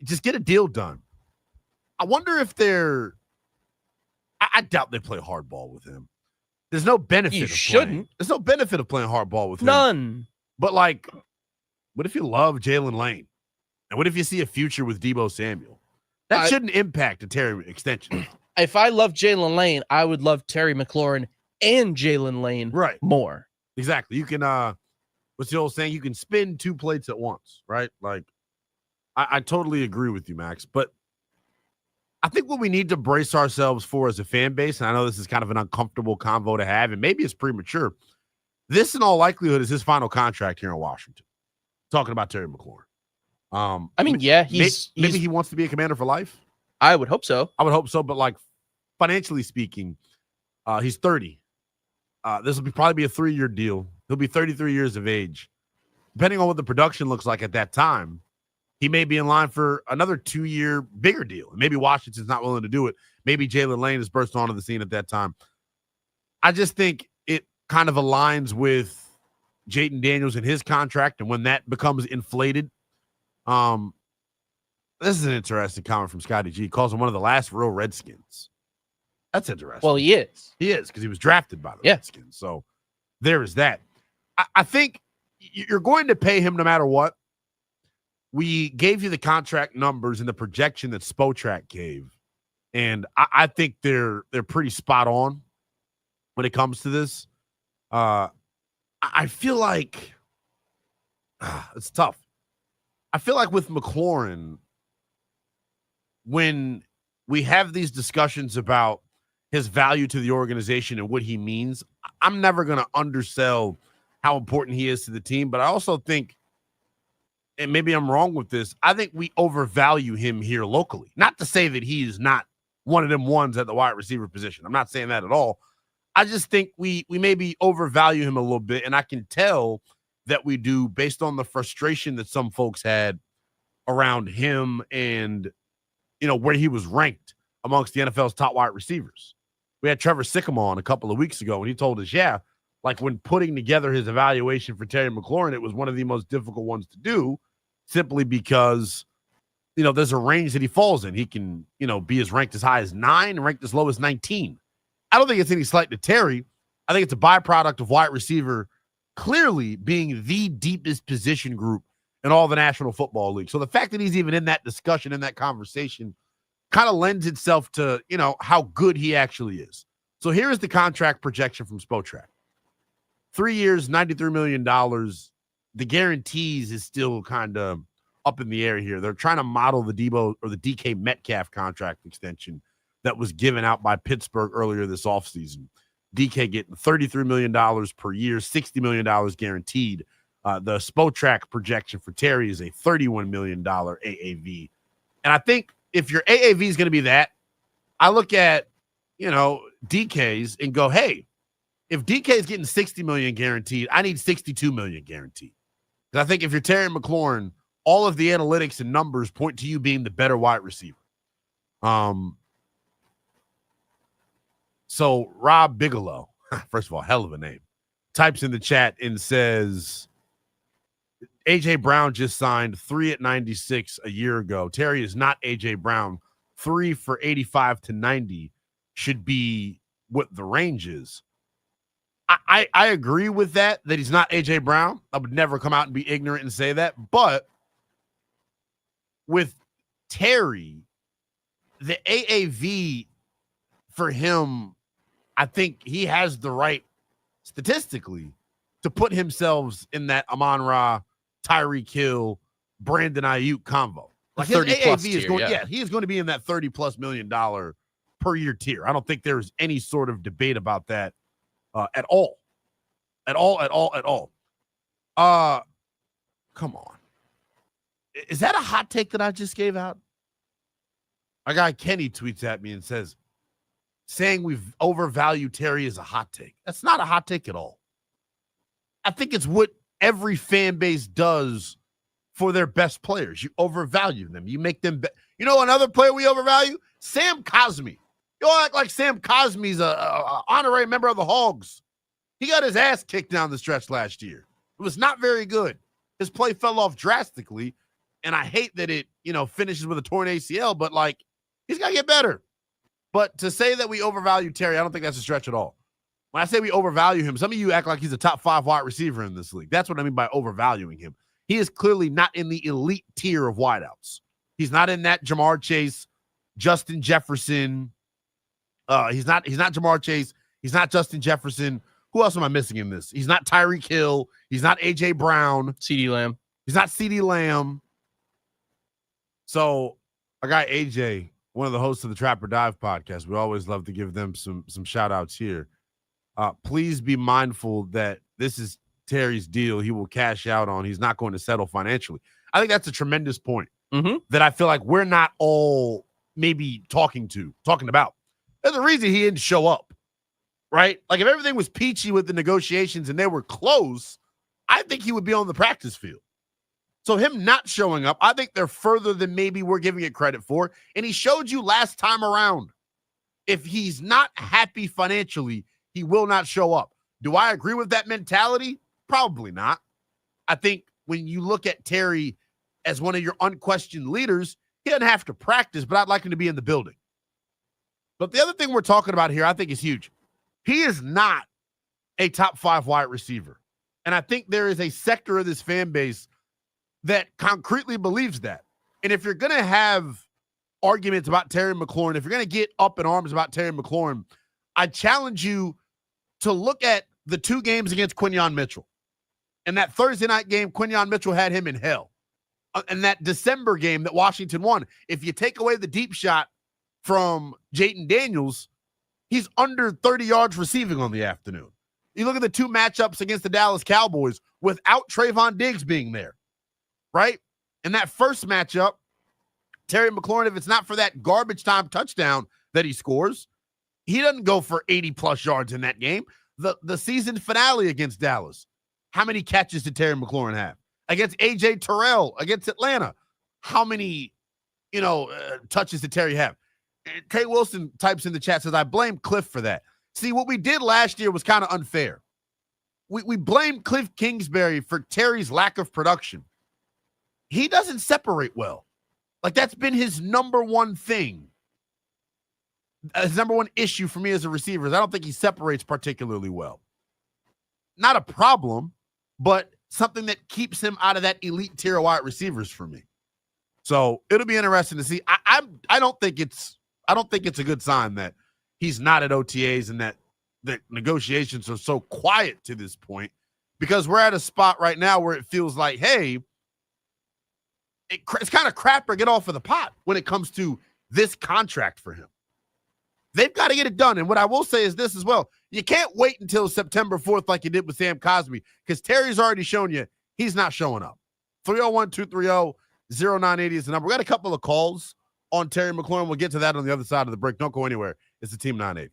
Just get a deal done. I wonder if they're – I doubt they play hardball with him. There's no benefit of playing. There's no benefit of playing hardball with him. None. But, like, what if you love Jalen Lane? And what if you see a future with Deebo Samuel? That shouldn't impact a Terry extension. If I love Jalen Lane, I would love Terry McLaurin and Jalen Lane more. Exactly. You can what's the old saying? You can spin two plates at once, right? Like, I totally agree with you, Max. But I think what we need to brace ourselves for as a fan base, and I know this is kind of an uncomfortable convo to have, and maybe it's premature. This, in all likelihood, is his final contract here in Washington. Talking about Terry McLaurin. I mean, yeah, maybe he wants to be a Commander for life. I would hope so. But like financially speaking, he's 30. This will probably be a 3-year deal. He'll be 33 years of age. Depending on what the production looks like at that time, he may be in line for another 2-year bigger deal. Maybe Washington's not willing to do it. Maybe Jalen Lane has burst onto the scene at that time. I just think it kind of aligns with Jayden Daniels and his contract, and when that becomes inflated, this is an interesting comment from Scotty G. He calls him one of the last real Redskins. That's interesting. Well, he is. He is, because he was drafted by the Redskins. So there is that. I think you're going to pay him no matter what. We gave you the contract numbers and the projection that Spotrac gave, and I think they're pretty spot on when it comes to this. I feel like it's tough. I feel like with McLaurin, when we have these discussions about his value to the organization and what he means, I'm never going to undersell how important he is to the team. But I also think, and maybe I'm wrong with this, I think we overvalue him here locally. Not to say that he's not one of them ones at the wide receiver position. I'm not saying that at all. I just think we maybe overvalue him a little bit, and I can tell that we do based on the frustration that some folks had around him and, where he was ranked amongst the NFL's top wide receivers. We had Trevor Sycamore on a couple of weeks ago, and he told us, like when putting together his evaluation for Terry McLaurin, it was one of the most difficult ones to do simply because, there's a range that he falls in. He can, be as ranked as high as 9 and ranked as low as 19. I don't think it's any slight to Terry. I think it's a byproduct of wide receiver clearly being the deepest position group in all the National Football League. So the fact that he's even in that discussion, in that conversation, kind of lends itself to, how good he actually is. So here is the contract projection from Spotrac. 3 years, $93 million. The guarantees is still kind of up in the air here. They're trying to model the Debo or the DK Metcalf contract extension that was given out by Pittsburgh earlier this offseason. DK getting $33 million per year, $60 million guaranteed. The Spotrac projection for Terry is a $31 million AAV. And I think if your AAV is going to be that, I look at, DK's and go, hey, if DK is getting $60 million guaranteed, I need $62 million guaranteed. Because I think if you're Terry McLaurin, all of the analytics and numbers point to you being the better wide receiver. So Rob Bigelow, first of all, hell of a name, types in the chat and says, A.J. Brown just signed 3 at 96 a year ago. Terry is not A.J. Brown. 3 for 85 to 90 should be what the range is. I agree with that he's not A.J. Brown. I would never come out and be ignorant and say that. But with Terry, the AAV for him, I think he has the right statistically to put himself in that Amon-Ra, Tyreek Hill, Brandon Ayuk combo. Like his AAV is going, he is going to be in that $30+ million per year tier. I don't think there's any sort of debate about that at all. Come on. Is that a hot take that I just gave out? Our guy Kenny tweets at me and says, saying we've overvalued Terry is a hot take. That's not a hot take at all. I think it's what every fan base does for their best players. You overvalue them. You make them another player we overvalue? Sam Cosmi. You all act like Sam Cosmi's a honorary member of the Hogs. He got his ass kicked down the stretch last year. It was not very good. His play fell off drastically, and I hate that it, finishes with a torn ACL, but, he's got to get better. But to say that we overvalue Terry, I don't think that's a stretch at all. When I say we overvalue him, some of you act like he's a top 5 wide receiver in this league. That's what I mean by overvaluing him. He is clearly not in the elite tier of wideouts. He's not in that Jamar Chase, Justin Jefferson. He's not Jamar Chase. He's not Justin Jefferson. Who else am I missing in this? He's not Tyreek Hill. He's not A.J. Brown. CeeDee Lamb. He's not CeeDee Lamb. So our guy A.J., one of the hosts of the Trap or Dive podcast, we always love to give them some shout outs here. Please be mindful that this is Terry's deal. He will cash out on. He's not going to settle financially. I think that's a tremendous point that I feel like we're not all maybe talking about. There's a reason he didn't show up, right? Like if everything was peachy with the negotiations and they were close, I think he would be on the practice field. So him not showing up, I think they're further than maybe we're giving it credit for. And he showed you last time around, if he's not happy financially, he will not show up. Do I agree with that mentality? Probably not. I think when you look at Terry as one of your unquestioned leaders, he doesn't have to practice, but I'd like him to be in the building. But the other thing we're talking about here, I think is huge. He is not a top 5 wide receiver. And I think there is a sector of this fan base that concretely believes that. And if you're going to have arguments about Terry McLaurin, if you're going to get up in arms about Terry McLaurin, I challenge you to look at the 2 games against Quinyon Mitchell. And that Thursday night game, Quinyon Mitchell had him in hell. And that December game that Washington won, if you take away the deep shot from Jayden Daniels, he's under 30 yards receiving on the afternoon. You look at the 2 matchups against the Dallas Cowboys without Trayvon Diggs being there, right? In that first matchup, Terry McLaurin, if it's not for that garbage time touchdown that he scores, he doesn't go for 80+ yards in that game. The season finale against Dallas, How many catches did Terry McLaurin have? Against A.J. Terrell, against Atlanta, how many, touches did Terry have? Kay Wilson types in the chat, says, I blame Cliff for that. See, what we did last year was kind of unfair. We blamed Cliff Kingsbury for Terry's lack of production. He doesn't separate well. Like, that's been his number one thing. His number one issue for me as a receiver is I don't think he separates particularly well. Not a problem, but something that keeps him out of that elite tier of wide receivers for me. So it'll be interesting to see. I don't think it's a good sign that he's not at OTAs and that the negotiations are so quiet to this point, because we're at a spot right now where it feels like, hey, it's kind of crap or get off of the pot when it comes to this contract for him. They've got to get it done. And what I will say is this as well. You can't wait until September 4th like you did with Sam Cosmi, because Terry's already shown you he's not showing up. 301-230-0980 is the number. We got a couple of calls on Terry McLaurin. We'll get to that on the other side of the break. Don't go anywhere. It's the Team 980.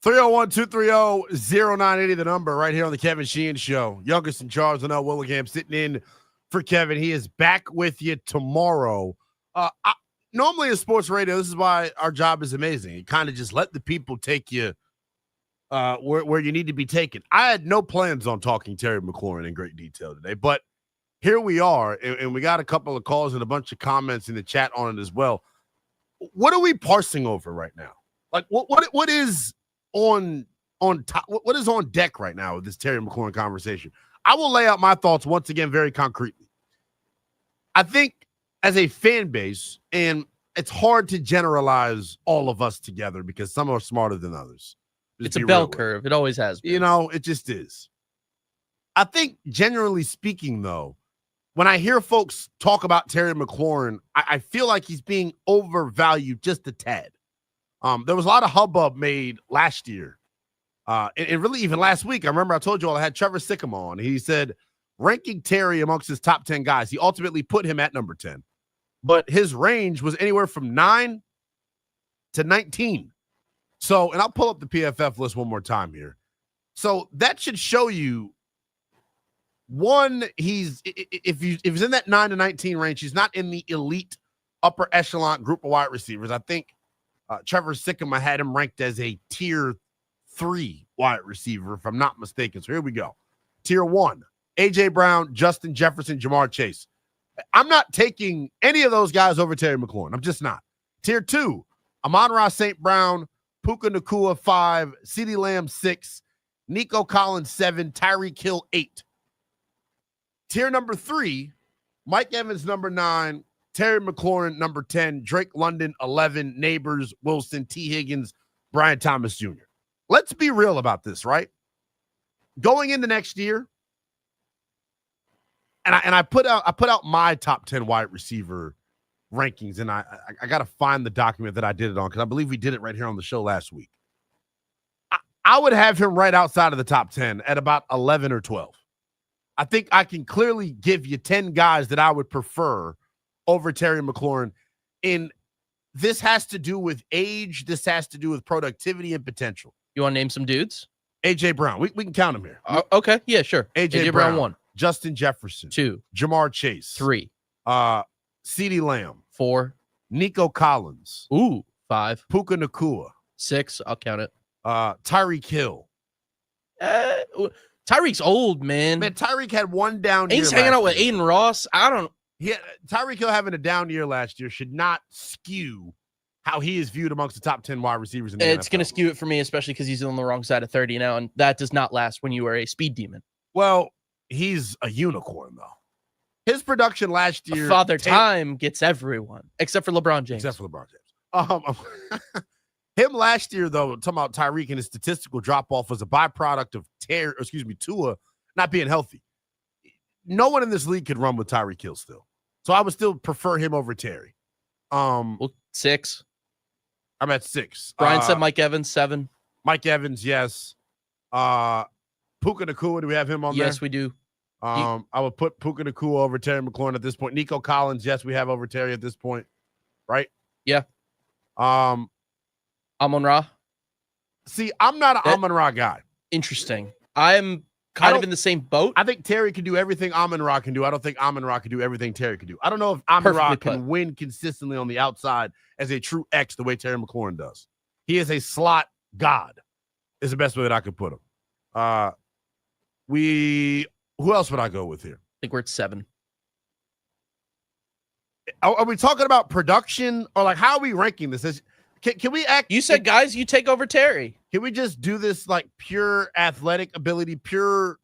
301-230-0980, the number right here on the Kevin Sheehan Show. Youngest in charge, Lynnell Willingham, sitting in for Kevin. He is back with you tomorrow. Normally in sports radio, this is why our job is amazing. You kind of just let the people take you where you need to be taken. I had no plans on talking Terry McLaurin in great detail today, but here we are, and we got a couple of calls and a bunch of comments in the chat on it as well. What are we parsing over right now? Like, what is on top? What is on deck right now with this Terry McLaurin conversation? I will lay out my thoughts once again very concretely. I think as a fan base, and it's hard to generalize all of us together because some are smarter than others. It's a bell curve. It always has been. You know, it just is. I think generally speaking, though, when I hear folks talk about Terry McLaurin, I feel like he's being overvalued just a tad. There was a lot of hubbub made last year. And really even last week, I remember I told you all I had Trevor Sikkema on. He said, ranking Terry amongst his top 10 guys, he ultimately put him at number 10. But his range was anywhere from 9 to 19. So, and I'll pull up the PFF list one more time here. So that should show you, one, if he's in that 9 to 19 range, he's not in the elite upper echelon group of wide receivers. I think Trevor Sikkema had him ranked as a tier 3 wide receiver, if I'm not mistaken. So here we go. Tier 1, A.J. Brown, Justin Jefferson, Jamar Chase. I'm not taking any of those guys over Terry McLaurin. I'm just not. Tier 2, Amon-Ra St. Brown, Puka Nacua 5, CeeDee Lamb 6, Nico Collins 7, Tyreek Hill 8. Tier number 3, Mike Evans number 9, Terry McLaurin number 10, Drake London 11, Neighbors, Wilson, T. Higgins, Brian Thomas Jr. Let's be real about this, right? Going into next year, and I put out my top 10 wide receiver rankings, and I got to find the document that I did it on because I believe we did it right here on the show last week. I would have him right outside of the top 10 at about 11 or 12. I think I can clearly give you 10 guys that I would prefer over Terry McLaurin. And this has to do with age. This has to do with productivity and potential. You want to name some dudes? A.J. Brown. We can count him here. Okay. Yeah, sure. A.J. Brown 1. Justin Jefferson 2. Jamar Chase 3. CeeDee Lamb 4. Nico Collins 5. Puka Nacua 6. I'll count it. Tyreek Hill. Tyreek's old, man. Man, Tyreek had one down year. He's hanging out with Aiden Ross. Tyreek Hill having a down year last year should not skew how he is viewed amongst the top 10 wide receivers in the NFL. It's going to skew it for me, especially because he's on the wrong side of 30 now, and that does not last when you are a speed demon. Well, he's a unicorn, though. His production last year. Father Time gets everyone, except for LeBron James. Him last year, though, talking about Tyreek and his statistical drop-off was a byproduct of Tua not being healthy. No one in this league could run with Tyreek Hill still. So I would still prefer him over Terry. 6. I'm at 6. Brian said Mike Evans, 7. Mike Evans, yes. Puka Nacua, do we have him on there? Yes, we do. I would put Puka Nacua over Terry McLaurin at this point. Nico Collins, yes, we have over Terry at this point. Right? Yeah. Amon-Ra. See, I'm not an Amon-Ra guy. Interesting. I'm kind of in the same boat. I think Terry can do everything Amon-Ra can do. I don't think Amon-Ra can do everything Terry can do. I don't know if Amon-Ra can win consistently on the outside as a true X the way Terry McLaurin does. He is a slot god, is the best way that I could put him. Who else would I go with here? I think we're at 7. Are we talking about production or like how are we ranking this? Can we act? You said guys, you take over Terry. Can we just do this like pure athletic ability, pure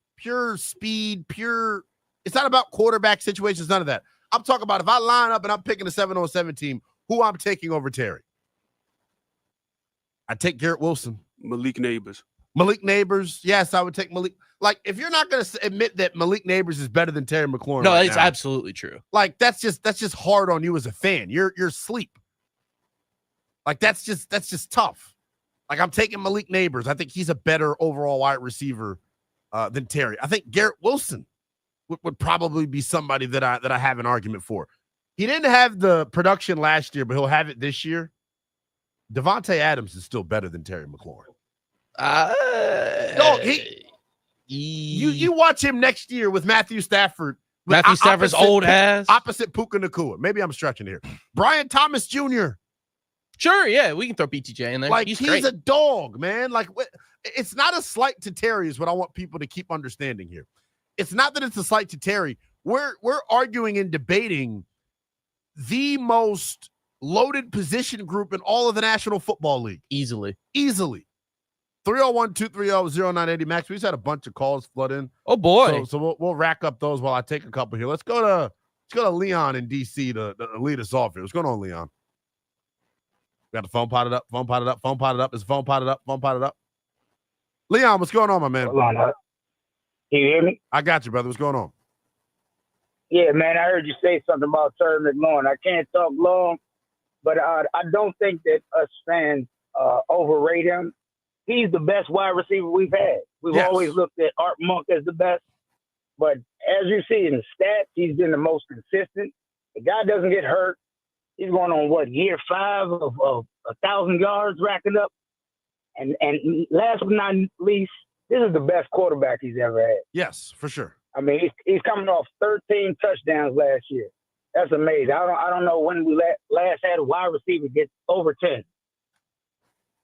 speed, pure? It's not about quarterback situations, none of that. I'm talking about if I line up and I'm picking a 7-on-7 team, who I'm taking over Terry. I take Garrett Wilson. Malik Neighbors. Yes, I would take Malik. Like, if you're not going to admit that Malik Neighbors is better than Terry McLaurin, no, it's absolutely true. Like, that's just hard on you as a fan. You're asleep. Like, that's just tough. Like, I'm taking Malik Neighbors. I think he's a better overall wide receiver than Terry. I think Garrett Wilson would probably be somebody that I have an argument for. He didn't have the production last year, but he'll have it this year. Devontae Adams is still better than Terry McLaurin. Dog, you watch him next year with Matthew Stafford. Matthew Stafford's old ass. Opposite Puka Nacua. Maybe I'm stretching here. Brian Thomas Jr. Sure, yeah, we can throw BTJ in there. Like, he's a dog, man. Like, it's not a slight to Terry is what I want people to keep understanding here. It's not that it's a slight to Terry. We're arguing and debating the most loaded position group in all of the National Football League. Easily. 301-230-0980. Max, we just had a bunch of calls flood in. Oh boy. So we'll rack up those while I take a couple here. Let's go to Leon in DC to lead us off here. What's going on, Leon? Got the phone potted up. Is the phone potted up? Leon, what's going on, my man? Hold on. Can you hear me? I got you, brother. What's going on? Yeah, man, I heard you say something about Terry McLaurin. I can't talk long, but I don't think that us fans overrate him. He's the best wide receiver we've had. We've always looked at Art Monk as the best, but as you see in the stats, he's been the most consistent. The guy doesn't get hurt. He's going on, year 5 of 1,000 yards racking up. And last but not least, this is the best quarterback he's ever had. Yes, for sure. I mean, he's coming off 13 touchdowns last year. That's amazing. I don't know when we last had a wide receiver get over 10.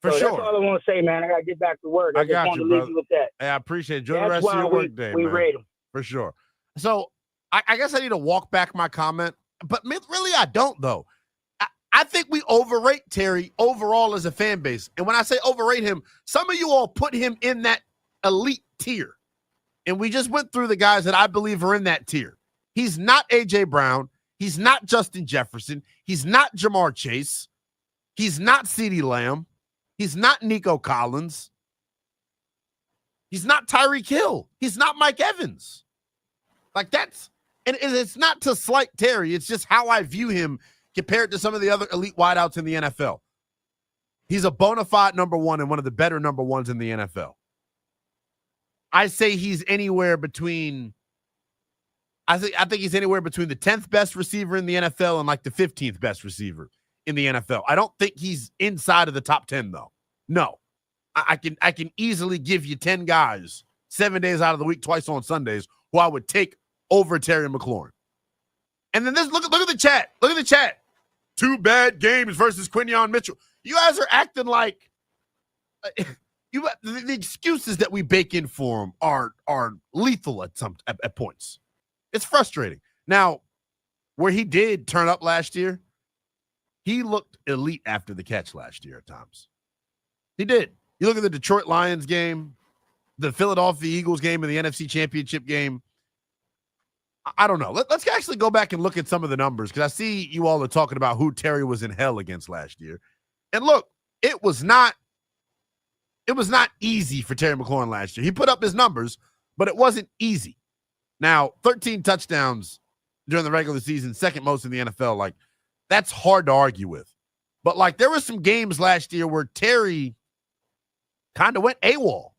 For sure. That's all I want to say, man. I got to get back to work. I got just want you, to brother. leave you with that. Hey, I appreciate it. Enjoy the rest of your work day, we man. rate him. For sure. So I guess I need to walk back my comment, but really I don't, though. I think we overrate Terry overall as a fan base. And when I say overrate him, some of you all put him in that elite tier. And we just went through the guys that I believe are in that tier. He's not A.J. Brown. He's not Justin Jefferson. He's not Jamar Chase. He's not CeeDee Lamb. He's not Nico Collins. He's not Tyreek Hill. He's not Mike Evans. Like, that's, and it's not to slight Terry. It's just how I view him compared to some of the other elite wideouts in the NFL. He's a bona fide number one and one of the better number ones in the NFL. I say he's anywhere between, I think he's anywhere between the 10th best receiver in the NFL and like the 15th best receiver in the NFL. I don't think he's inside of the top 10, though. No. I can easily give you 10 guys 7 days out of the week, twice on Sundays, who I would take over Terry McLaurin. And then look at the chat. Look at the chat. 2 bad games versus Quinyon Mitchell. You guys are acting like the excuses that we bake in for him are lethal at points. It's frustrating. Now, where he did turn up last year, he looked elite after the catch last year at times. He did. You look at the Detroit Lions game, the Philadelphia Eagles game, and the NFC Championship game. I don't know. Let's actually go back and look at some of the numbers, because I see you all are talking about who Terry was in hell against last year. And look, it was not easy for Terry McLaurin last year. He put up his numbers, but it wasn't easy. Now, 13 touchdowns during the regular season, second most in the NFL. Like, that's hard to argue with. But, like, there were some games last year where Terry kind of went AWOL,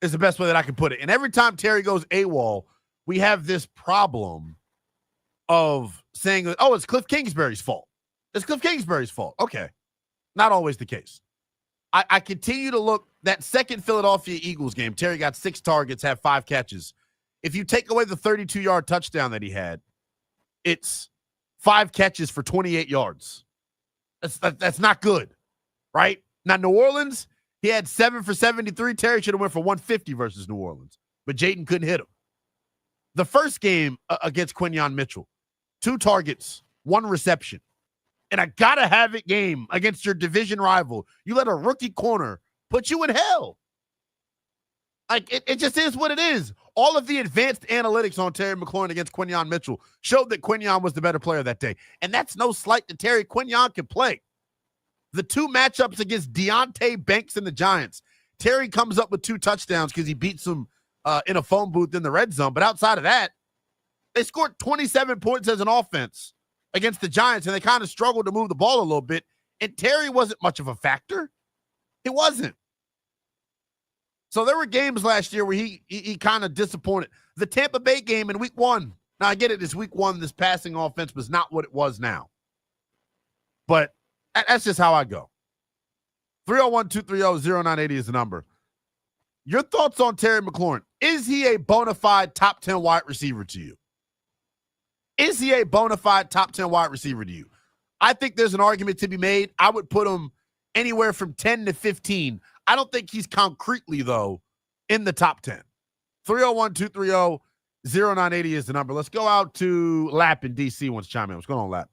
is the best way that I can put it. And every time Terry goes AWOL, we have this problem of saying, oh, it's Cliff Kingsbury's fault. It's Cliff Kingsbury's fault. Okay. Not always the case. I continue to look, that second Philadelphia Eagles game, Terry got 6 targets, had 5 catches. If you take away the 32-yard touchdown that he had, it's 5 catches for 28 yards. That's not good, right? Now, New Orleans, he had 7 for 73. Terry should have went for 150 versus New Orleans, but Jayden couldn't hit him. The first game against Quinyon Mitchell, 2 targets, 1 reception. And a gotta-have-it game against your division rival. You let a rookie corner put you in hell. Like, it just is what it is. All of the advanced analytics on Terry McLaurin against Quinyon Mitchell showed that Quinyon was the better player that day. And that's no slight to Terry. Quinyon can play. The 2 matchups against Deontay Banks and the Giants, Terry comes up with 2 touchdowns because he beats them in a phone booth in the red zone. But outside of that, they scored 27 points as an offense against the Giants, and they kind of struggled to move the ball a little bit. And Terry wasn't much of a factor. He wasn't. So there were games last year where he kind of disappointed. The Tampa Bay game in week 1. Now, I get it. It's week 1. This passing offense was not what it was now. But that's just how I go. 301-230-0980 is the number. your thoughts on Terry McLaurin. Is he a bona fide top 10 wide receiver to you? Is he a bona fide top 10 wide receiver to you? I think there's an argument to be made. I would put him anywhere from 10 to 15. I don't think he's concretely, though, in the top 10. 301-230-0980 is the number. Let's go out to Lap in D.C. wants to chime in. What's going on, Lap?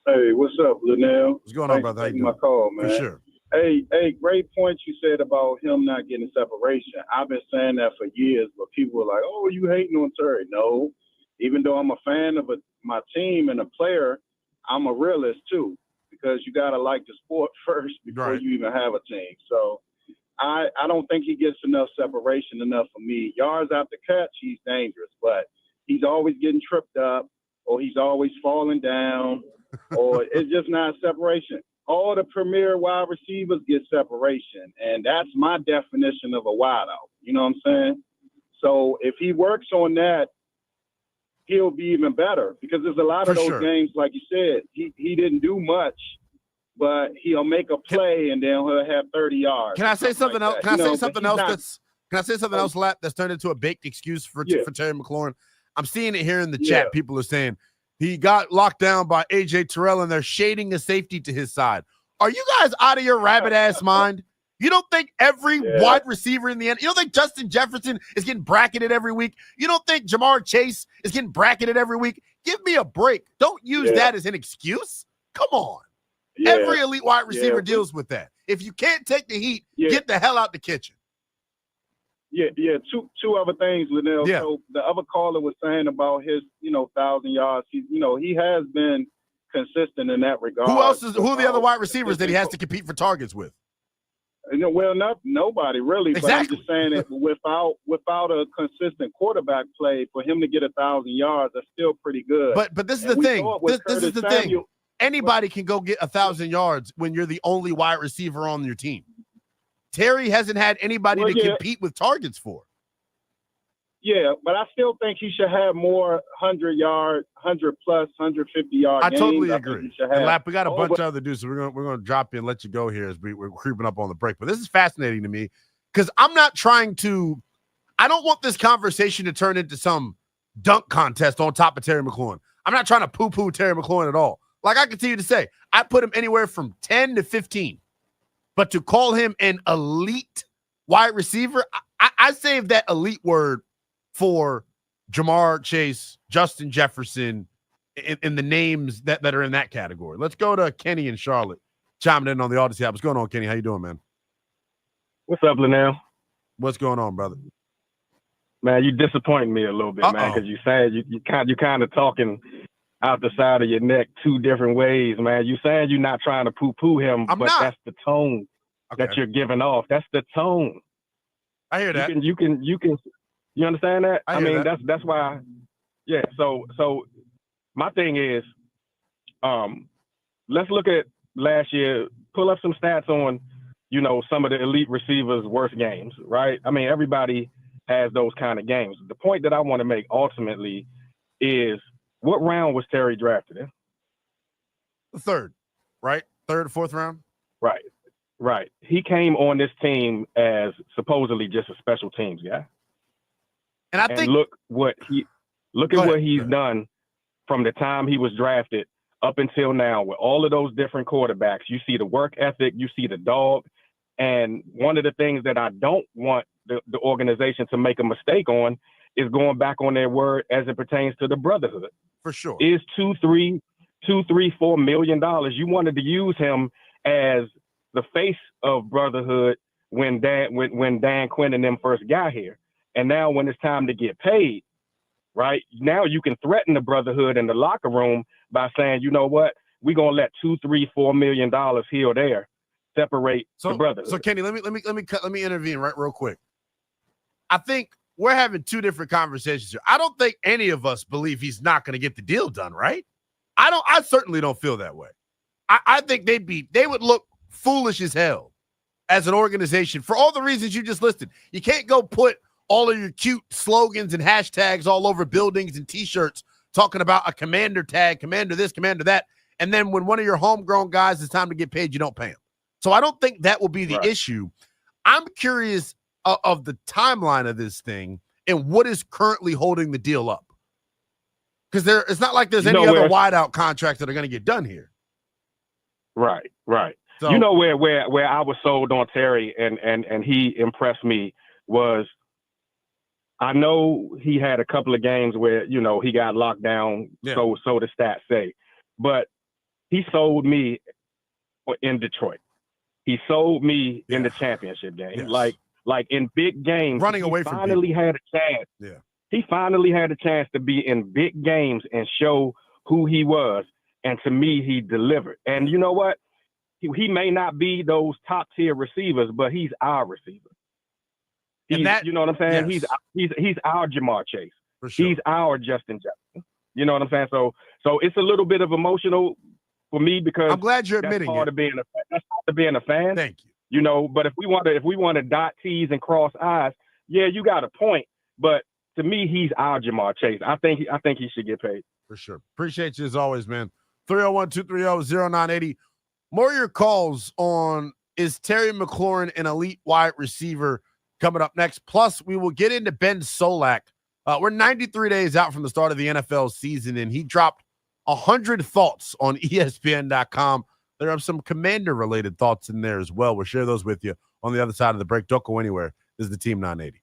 Hey, what's up, Lynnell? What's going on, brother? How you doing? My call, man. For sure. Hey, great point you said about him not getting separation. I've been saying that for years, but people were like, oh, you hating on Terry. No, even though I'm a fan of my team and a player, I'm a realist too, because you got to like the sport first before you even have a team. So I don't think he gets enough separation enough for me. Yards after catch, he's dangerous, but he's always getting tripped up, or he's always falling down, or it's just not separation. All the premier wide receivers get separation, and that's my definition of a wideout. You know what I'm saying? So if he works on that, he'll be even better, because there's a lot of those games, like you said, he didn't do much, but he'll make a play and then he'll have 30 yards. Can I say something else? Can I say something else Lap, that's turned into a baked excuse for Terry McLaurin? I'm seeing it here in the chat. People are saying he got locked down by A.J. Terrell and they're shading a safety to his side. Are you guys out of your rabbit-ass mind? You don't think every wide receiver in the end, you don't think Justin Jefferson is getting bracketed every week? You don't think Jamar Chase is getting bracketed every week? Give me a break. Don't use that as an excuse. Come on. Every elite wide receiver deals with that. If you can't take the heat, get the hell out the kitchen. Two other things, Lynnell. So the other caller was saying about his, 1,000 yards. He has been consistent in that regard. Who are the other wide receivers that he has to compete for targets with? Well, nobody really. Exactly. But I'm just saying it without a consistent quarterback play, for him to get 1,000 yards, that's still pretty good. But this is the thing. This is the thing. Anybody can go get 1,000 yards when you're the only wide receiver on your team. Terry hasn't had anybody to compete with targets for. Yeah, but I still think he should have more 100-yard, 100-plus, 150-yard I games. totally agree. And Lap, we got a bunch of other dudes, so we're gonna drop you and let you go here as we're creeping up on the break. But this is fascinating to me, because I don't want this conversation to turn into some dunk contest on top of Terry McLaurin. I'm not trying to poo-poo Terry McLaurin at all. Like I continue to say, I put him anywhere from 10 to 15. But to call him an elite wide receiver, I saved that elite word for Jamar Chase, Justin Jefferson, in the names that are in that category. Let's go to Kenny in Charlotte, chiming in on the Odyssey app. What's going on, Kenny? How you doing, man? What's up, Lynnell? What's going on, brother? Man, you disappointing me a little bit, man, because you said you kind of talking out the side of your neck two different ways, man. You saying you're not trying to poo-poo him, but that's the tone that you're giving off. That's the tone. I hear that. You understand that? I mean, that's why. Yeah. So my thing is, let's look at last year. Pull up some stats on, some of the elite receivers' worst games, right? I mean, everybody has those kind of games. The point that I want to make ultimately is, what round was Terry drafted in? The third, right? Third, fourth round? Right. He came on this team as supposedly just a special teams guy. And I think look what he's done from the time he was drafted up until now with all of those different quarterbacks. You see the work ethic, you see the dog. And one of the things that I don't want the organization to make a mistake on is going back on their word as it pertains to the brotherhood. For sure. Is $4 million. You wanted to use him as the face of brotherhood when Dan Quinn and them first got here. And now when it's time to get paid, right? Now you can threaten the brotherhood in the locker room by saying, you know what? We're gonna let $4 million here or there separate the brotherhood. So Kenny, let me intervene real quick. I think we're having two different conversations here. I don't think any of us believe he's not going to get the deal done, right? I certainly don't feel that way. I think they would look foolish as hell as an organization for all the reasons you just listed. You can't go put all of your cute slogans and hashtags all over buildings and T-shirts talking about a commander tag, commander this, commander that, and then when one of your homegrown guys is time to get paid, you don't pay him. So I don't think that will be the issue. I'm curious of the timeline of this thing and what is currently holding the deal up. Because it's not like there's any other wideout contracts that are going to get done here. Right. So, you know where I was sold on Terry and he impressed me was, I know he had a couple of games where, he got locked down, so the stats say. But he sold me in Detroit. He sold me in the championship game. Yes. Like in big games, running away from finally had a chance. Yeah. He finally had a chance to be in big games and show who he was. And to me, he delivered. And you know what? He may not be those top tier receivers, but he's our receiver. You know what I'm saying? Yes. He's our Jamar Chase. For sure. He's our Justin Jefferson. You know what I'm saying? So it's a little bit of emotional for me because I'm glad you're admitting that's part of being a fan. Thank you. But if we want to dot T's and cross I's, yeah, you got a point. But to me, he's our Jamar Chase. I think he should get paid. For sure. Appreciate you as always, man. 301-230-0980. More of your calls on, is Terry McLaurin an elite wide receiver, coming up next. Plus, we will get into Ben Solak. We're 93 days out from the start of the NFL season, and he dropped 100 thoughts on ESPN.com. There are some Commander-related thoughts in there as well. We'll share those with you on the other side of the break. Don't go anywhere. This is the Team 980.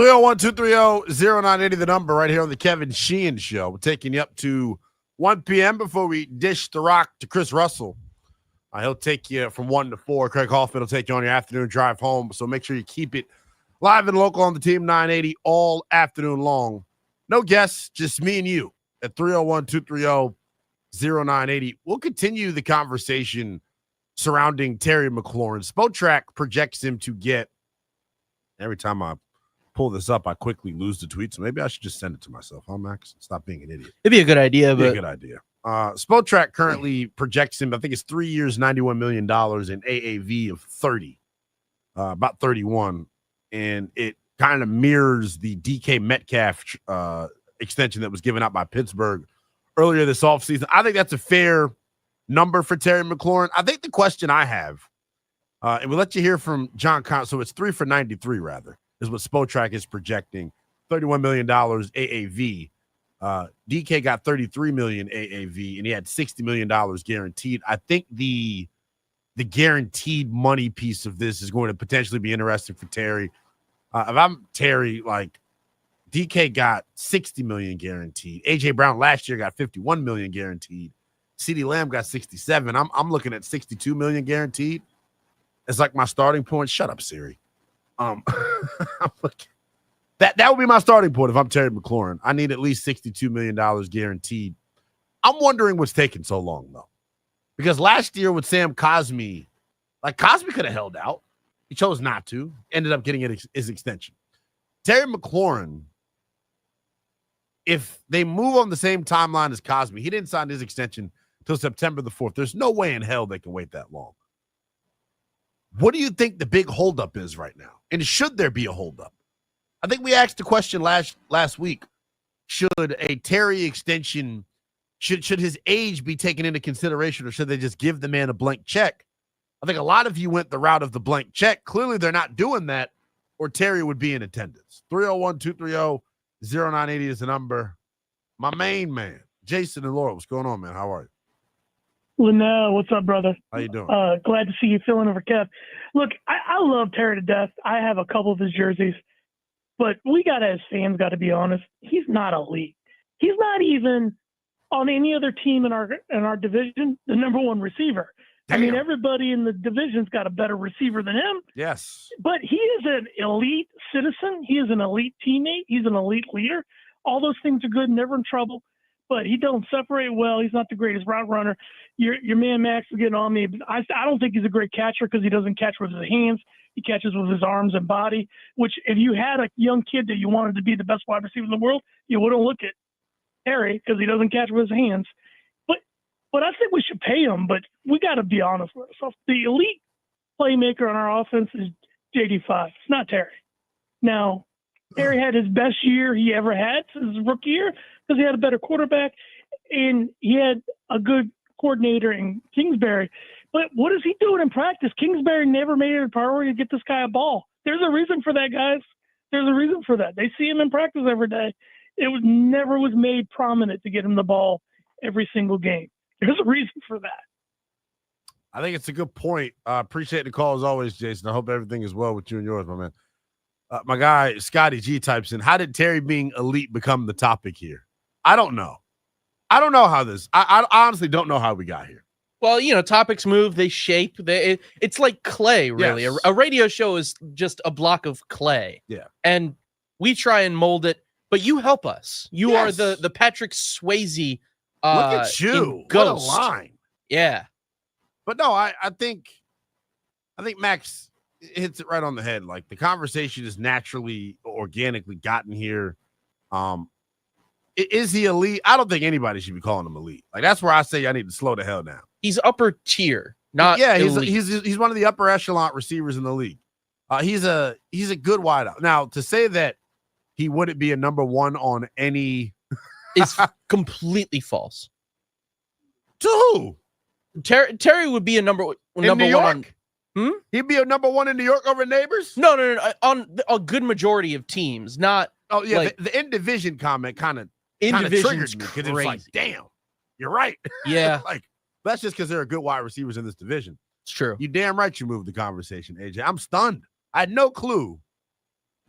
301-230-0980, the number right here on the Kevin Sheehan Show. We're taking you up to 1 p.m. before we dish the rock to Chris Russell. He'll take you from 1 to 4. Craig Hoffman will take you on your afternoon drive home. So make sure you keep it live and local on the Team 980 all afternoon long. No guests, just me and you at 301-230-0980. We'll continue the conversation surrounding Terry McLaurin. Spotrac projects him to get, every time I pull this up, I quickly lose the tweet. So maybe I should just send it to myself, huh, Max? Stop being an idiot. It'd be a good idea, but a good idea. Spotrac currently projects him, I think it's 3 years, $91 million in AAV of 30, about 31. And it kind of mirrors the DK Metcalf extension that was given out by Pittsburgh earlier this offseason. I think that's a fair number for Terry McLaurin. I think the question I have, and we'll let you hear from John Con. So it's 3 for 93, rather, is what Spotrac is projecting. $31 million AAV. DK got $33 million AAV, and he had $60 million guaranteed. I think the guaranteed money piece of this is going to potentially be interesting for Terry. If I'm Terry, like, DK got $60 million guaranteed. AJ Brown last year got $51 million guaranteed. CeeDee Lamb got $67. I'm looking at $62 million guaranteed. It's like my starting point. Shut up, Siri. I'm looking. That would be my starting point if I'm Terry McLaurin. I need at least $62 million guaranteed. I'm wondering what's taking so long, though. Because last year with Sam Cosmi, like, Cosmi could have held out. He chose not to. Ended up getting his extension. Terry McLaurin, if they move on the same timeline as Cosmi, he didn't sign his extension until September the 4th. There's no way in hell they can wait that long. What do you think the big holdup is right now? And should there be a holdup? I think we asked the question last week. Should a Terry extension, should his age be taken into consideration, or should they just give the man a blank check? I think a lot of you went the route of the blank check. Clearly they're not doing that, or Terry would be in attendance. 301-230-0980 is the number. My main man, Jason and Laura, what's going on, man? How are you? Lynnell, what's up, brother? How you doing? Glad to see you filling over Kev. Look, I love Terry to death. I have a couple of his jerseys. But we got to, as fans, got to be honest. He's not elite. He's not even on any other team in our division the number one receiver. Damn. I mean, everybody in the division's got a better receiver than him. Yes. But he is an elite citizen. He is an elite teammate. He's an elite leader. All those things are good, never in trouble. But he don't separate well. He's not the greatest route runner. Your man Max is getting on me. I don't think he's a great catcher because he doesn't catch with his hands. He catches with his arms and body, which if you had a young kid that you wanted to be the best wide receiver in the world, you wouldn't look at Terry because he doesn't catch with his hands. But I think we should pay him, but we got to be honest with ourselves. The elite playmaker on our offense is JD5. It's not Terry. Now, Terry had his best year he ever had since his rookie year because he had a better quarterback and he had a good coordinator in Kingsbury. But what is he doing in practice? Kingsbury never made it a priority to get this guy a ball. There's a reason for that, guys. There's a reason for that. They see him in practice every day. It never was made prominent to get him the ball every single game. There's a reason for that. I think it's a good point. Appreciate the call as always, Jason. I hope everything is well with you and yours, my man. My guy, Scotty G, types in, how did Terry being elite become the topic here? I don't know. I don't know how this – I honestly don't know how we got here. Well, you know, topics move, they shape. It's like clay, really. Yes. A radio show is just a block of clay. Yeah. And we try and mold it, but you help us. You are the Patrick Swayze. Look at you. Ghost. What a line. Yeah. But no, I think Max hits it right on the head. Like, the conversation is naturally, organically gotten here. Is he elite? I don't think anybody should be calling him elite. Like, that's where I say I need to slow the hell down. He's upper tier, not elite. He's one of the upper echelon receivers in the league. He's a good wideout. Now, to say that he wouldn't be a number one on any is completely false. To who? Terry would be a number one on. He'd be a number one in New York over Neighbors? No. On a good majority of teams, not. Oh yeah, like, the in division comment kind of triggered me because it was like, damn, you're right. Yeah, like that's just because there are good wide receivers in this division. It's true. You damn right you moved the conversation, AJ. I'm stunned. I had no clue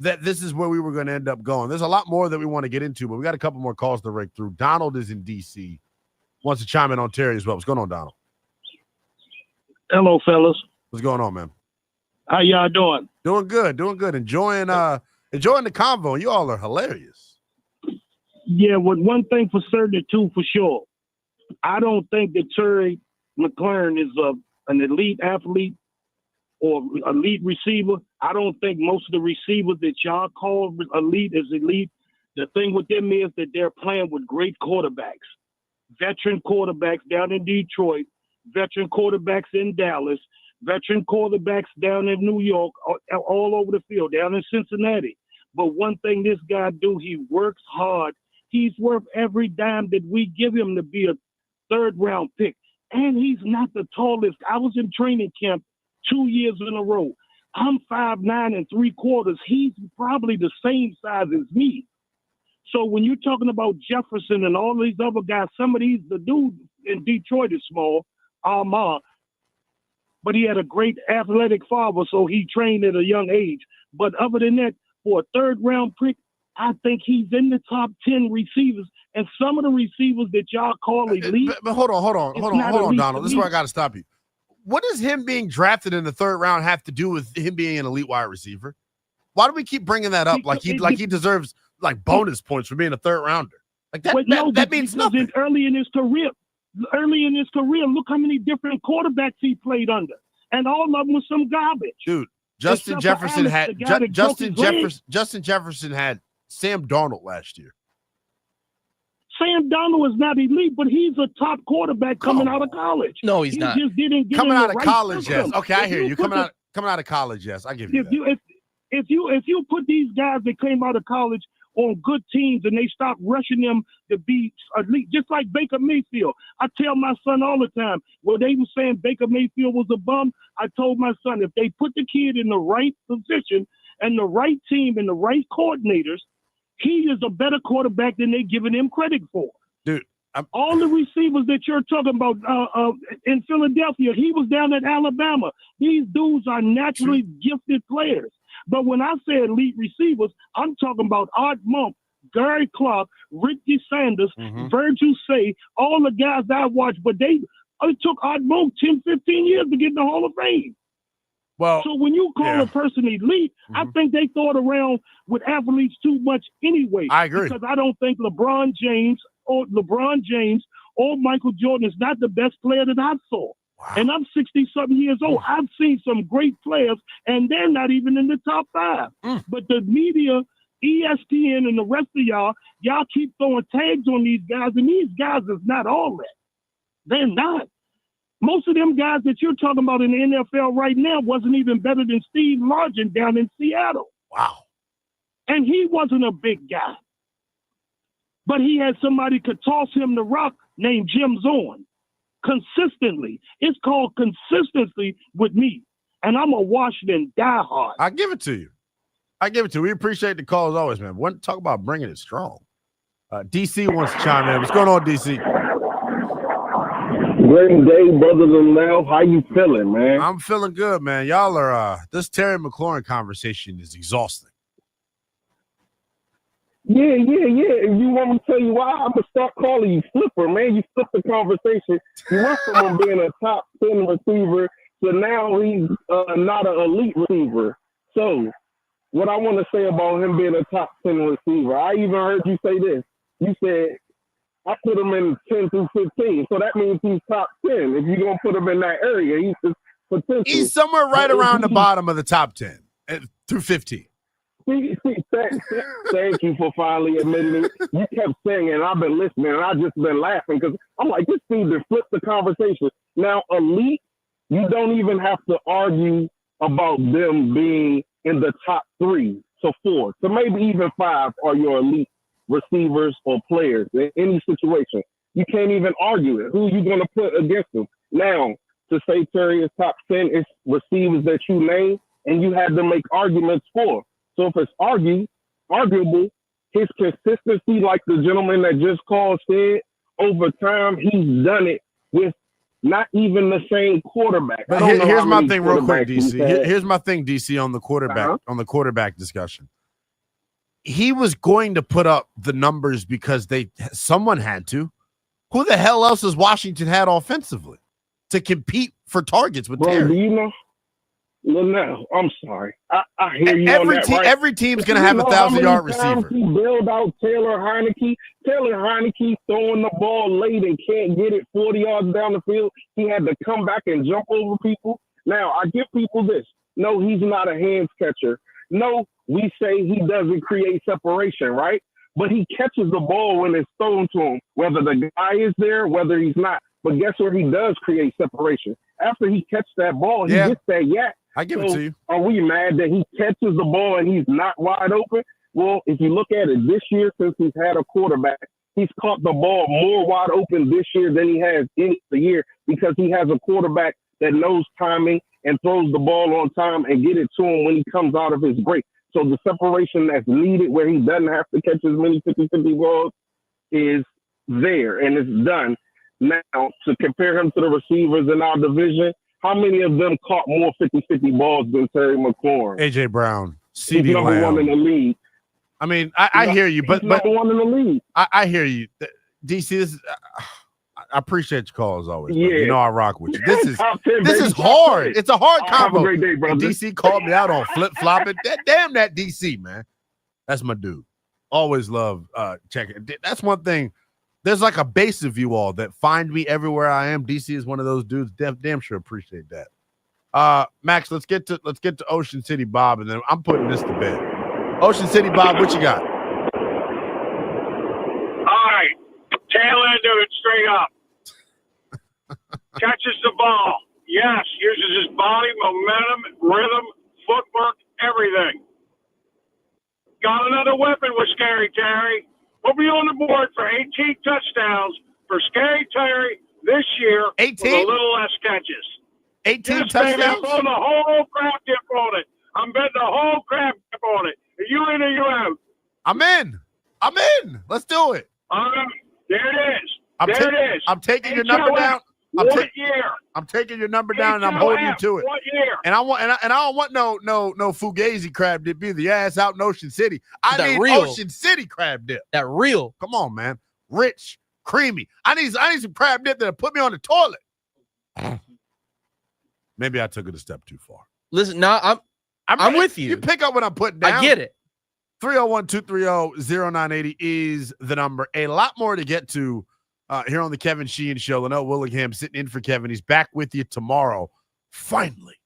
that this is where we were going to end up going. There's a lot more that we want to get into, but we got a couple more calls to rake through. Donald is in D.C., wants to chime in on Terry as well. What's going on, Donald? Hello, fellas. What's going on, man? How y'all doing? Doing good. Enjoying the convo. You all are hilarious. Yeah, with one thing for certain, too, for sure. I don't think that Terry McLaurin is an elite athlete or elite receiver. I don't think most of the receivers that y'all call elite is elite. The thing with them is that they're playing with great quarterbacks, veteran quarterbacks down in Detroit, veteran quarterbacks in Dallas, veteran quarterbacks down in New York, all over the field, down in Cincinnati. But one thing this guy do, he works hard. He's worth every dime that we give him to be a third-round pick. And he's not the tallest. I was in training camp 2 years in a row. I'm 5'9 3/4. He's probably the same size as me. So when you're talking about Jefferson and all these other guys, the dude in Detroit is small, but he had a great athletic father, so he trained at a young age. But other than that, for a third-round pick, I think he's in the top 10 receivers. And some of the receivers that y'all call elite. But hold on, Donald. This is where I got to stop you. What does him being drafted in the third round have to do with him being an elite wide receiver? Why do we keep bringing that up like he deserves like bonus points for being a third rounder? Like that means nothing. Early in his career, look how many different quarterbacks he played under, and all of them was some garbage. Dude, Justin Jefferson had Sam Darnold last year. Sam Darnold is not elite, but he's a top quarterback coming out of college. No, he's not. Just didn't get coming in out the of right college, system. yes. Okay, I hear you. Coming out of college, yes. I give you that. If you put these guys that came out of college on good teams and they stop rushing them to be elite, just like Baker Mayfield. I tell my son all the time, when they were saying Baker Mayfield was a bum, I told my son, if they put the kid in the right position and the right team and the right coordinators, he is a better quarterback than they're giving him credit for. Dude, all the receivers that you're talking about in Philadelphia, he was down at Alabama. These dudes are naturally gifted players. But when I say elite receivers, I'm talking about Art Monk, Gary Clark, Ricky Sanders, Virgil Say, all the guys I watched. But it took Art Monk 10, 15 years to get in the Hall of Fame. Well, so when you call a person elite, I think they throw it around with athletes too much anyway. I agree. Because I don't think LeBron James or Michael Jordan is not the best player that I saw. Wow. And I'm 60-something years old. I've seen some great players, and they're not even in the top 5. But the media, ESPN, and the rest of y'all keep throwing tags on these guys, and these guys is not all that. They're not. Most of them guys that you're talking about in the NFL right now wasn't even better than Steve Largent down in Seattle. Wow. And he wasn't a big guy. But he had somebody could toss him the rock named Jim Zorn. Consistently. It's called consistency with me. And I'm a Washington diehard. I give it to you. We appreciate the call as always, man. Talk about bringing it strong. DC wants to chime in. What's going on, DC? Great day, brother Lynnell. How you feeling, man? I'm feeling good, man. Y'all are this Terry McLaurin conversation is exhausting. Yeah. And you want me to tell you why? I'm gonna start calling you Flipper, man. You flipped the conversation. You went from him being a top 10 receiver to now he's not an elite receiver. So, what I want to say about him being a top 10 receiver, I even heard you say this. You said I put him in 10 through 15, so that means he's top 10. If you're gonna put him in that area, he's potential. He's somewhere right around the bottom of the top 10 through 15. Thank you for finally admitting it. You kept saying it, and I've been listening, and I've just been laughing because I'm like, this dude just flipped the conversation. Now, elite, you don't even have to argue about them being in the top 3 to 4 to maybe even 5 are your elite receivers or players in any situation. You can't even argue it. Who are you going to put against them? Now, to say Terry is top 10, it's receivers that you name, and you had to make arguments for. So if it's arguable, his consistency, like the gentleman that just called said, over time, he's done it with not even the same quarterback. But here's my thing real quick, DC. Here's my thing, DC, on the quarterback, on the quarterback discussion. he was going to put up the numbers because someone had to. Who the hell else has Washington had offensively to compete for targets with Terry? Do you know? Lynnell, I'm sorry. I hear you on that, right? Every team's going to have a 1,000-yard receiver. He bailed out Taylor Heineke. Taylor Heineke throwing the ball late and can't get it 40 yards down the field. He had to come back and jump over people. Now, I give people this. No, he's not a hands catcher. No, we say he doesn't create separation, right? But he catches the ball when it's thrown to him, whether the guy is there, whether he's not. But guess where he does create separation? After he catches that ball, he gets that yak. I give it to you. Are we mad that he catches the ball and he's not wide open? Well, if you look at it this year, since he's had a quarterback, he's caught the ball more wide open this year than he has in the year because he has a quarterback that knows timing and throws the ball on time and get it to him when he comes out of his break. So the separation that's needed where he doesn't have to catch as many 50-50 balls is there and it's done. Now, to compare him to the receivers in our division, how many of them caught more 50-50 balls than Terry McLaurin? A.J. Brown, C.D. Lamb. Number one in the league. I mean, I hear you, but number one in the league. I hear you. DC, this is, I appreciate your call as always. Yeah. You know I rock with you. This is 10, this is hard. It's a hard combo. Have a great day, brother. DC called me out on flip-flopping. Damn that DC, man. That's my dude. Always love checking. That's one thing. There's like a base of you all that find me everywhere I am. DC is one of those dudes. Damn sure appreciate that. Max, let's get to Ocean City Bob, and then I'm putting this to bed. Ocean City Bob, what you got? All right, tail end of it straight up. Catches the ball. Yes, uses his body, momentum, rhythm, footwork, everything. Got another weapon with Scary Terry. We'll be on the board for 18 touchdowns for Scary Terry this year 18? with a little less catches. 18 touchdowns? Baby, I'm throwing the whole crab dip on it. I'm betting the whole crab dip on it. Are you in or you out? I'm in. Let's do it. There it is. I'm taking your number down. I'm taking your number down, and I'm holding you to it. What year? And I don't want no Fugazi crab dip either. Your ass out in Ocean City. I need Ocean City crab dip. That real. Come on, man. Rich, creamy. I need some crab dip that'll put me on the toilet. Maybe I took it a step too far. Listen, no, I'm with you. You pick up what I'm putting down. I get it. 301-230-0980 is the number. A lot more to get to here on the Kevin Sheehan Show. Lynnell Willingham sitting in for Kevin. He's back with you tomorrow. Finally,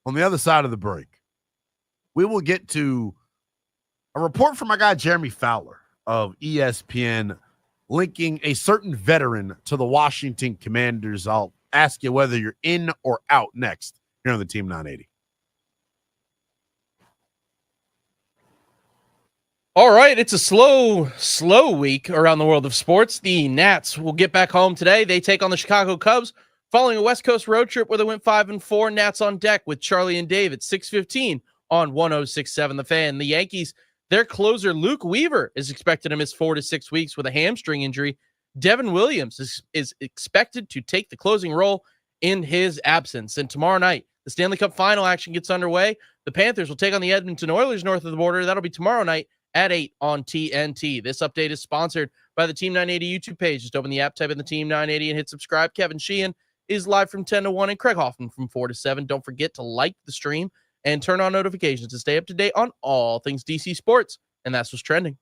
on the other side of the break, we will get to a report from my guy Jeremy Fowler of ESPN linking a certain veteran to the Washington Commanders. I'll ask you whether you're in or out next here on the Team 980. All right, it's a slow week around the world of sports. The Nats will get back home today. They take on the Chicago Cubs following a West Coast road trip where they went 5-4. Nats on deck with Charlie and Dave at 6:15 on 106.7 The Fan. The Yankees, their closer Luke Weaver is expected to miss 4 to 6 weeks with a hamstring injury. Devin Williams is expected to take the closing role in his absence. And tomorrow night, the Stanley Cup final action gets underway. The Panthers will take on the Edmonton Oilers north of the border. That'll be tomorrow night at 8 on TNT. This update is sponsored by the Team 980 YouTube page. Just open the app, type in the Team 980, and hit subscribe. Kevin Sheehan is live from 10 to 1, and Craig Hoffman from 4 to 7. Don't forget to like the stream and turn on notifications to stay up to date on all things DC sports. And that's what's trending.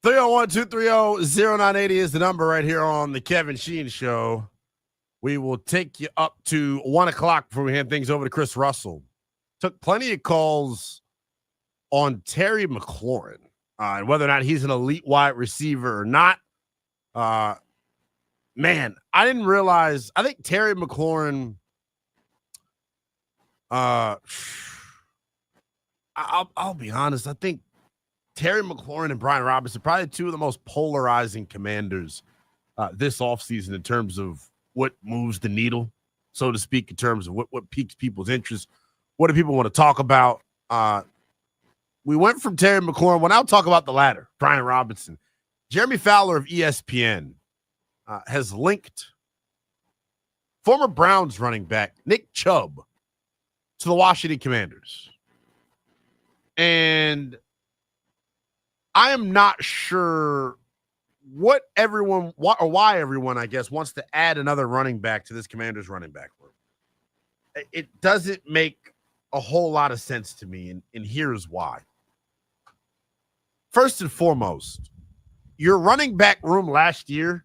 301-230-0980 is the number right here on the Kevin Sheehan Show. We will take you up to 1 o'clock before we hand things over to Chris Russell. Took plenty of calls on Terry McLaurin and whether or not he's an elite wide receiver or not. Man, I didn't realize. I think Terry McLaurin. I'll be honest. I think Terry McLaurin and Brian Robinson probably two of the most polarizing commanders this offseason in terms of what moves the needle, so to speak, in terms of what piques people's interest. What do people want to talk about? We went from Terry McLaurin. Well, now talk about the latter, Brian Robinson. Jeremy Fowler of ESPN has linked former Browns running back Nick Chubb to the Washington Commanders. And I am not sure why everyone, I guess, wants to add another running back to this Commanders running back room. It doesn't make a whole lot of sense to me, and here's why. First and foremost, your running back room last year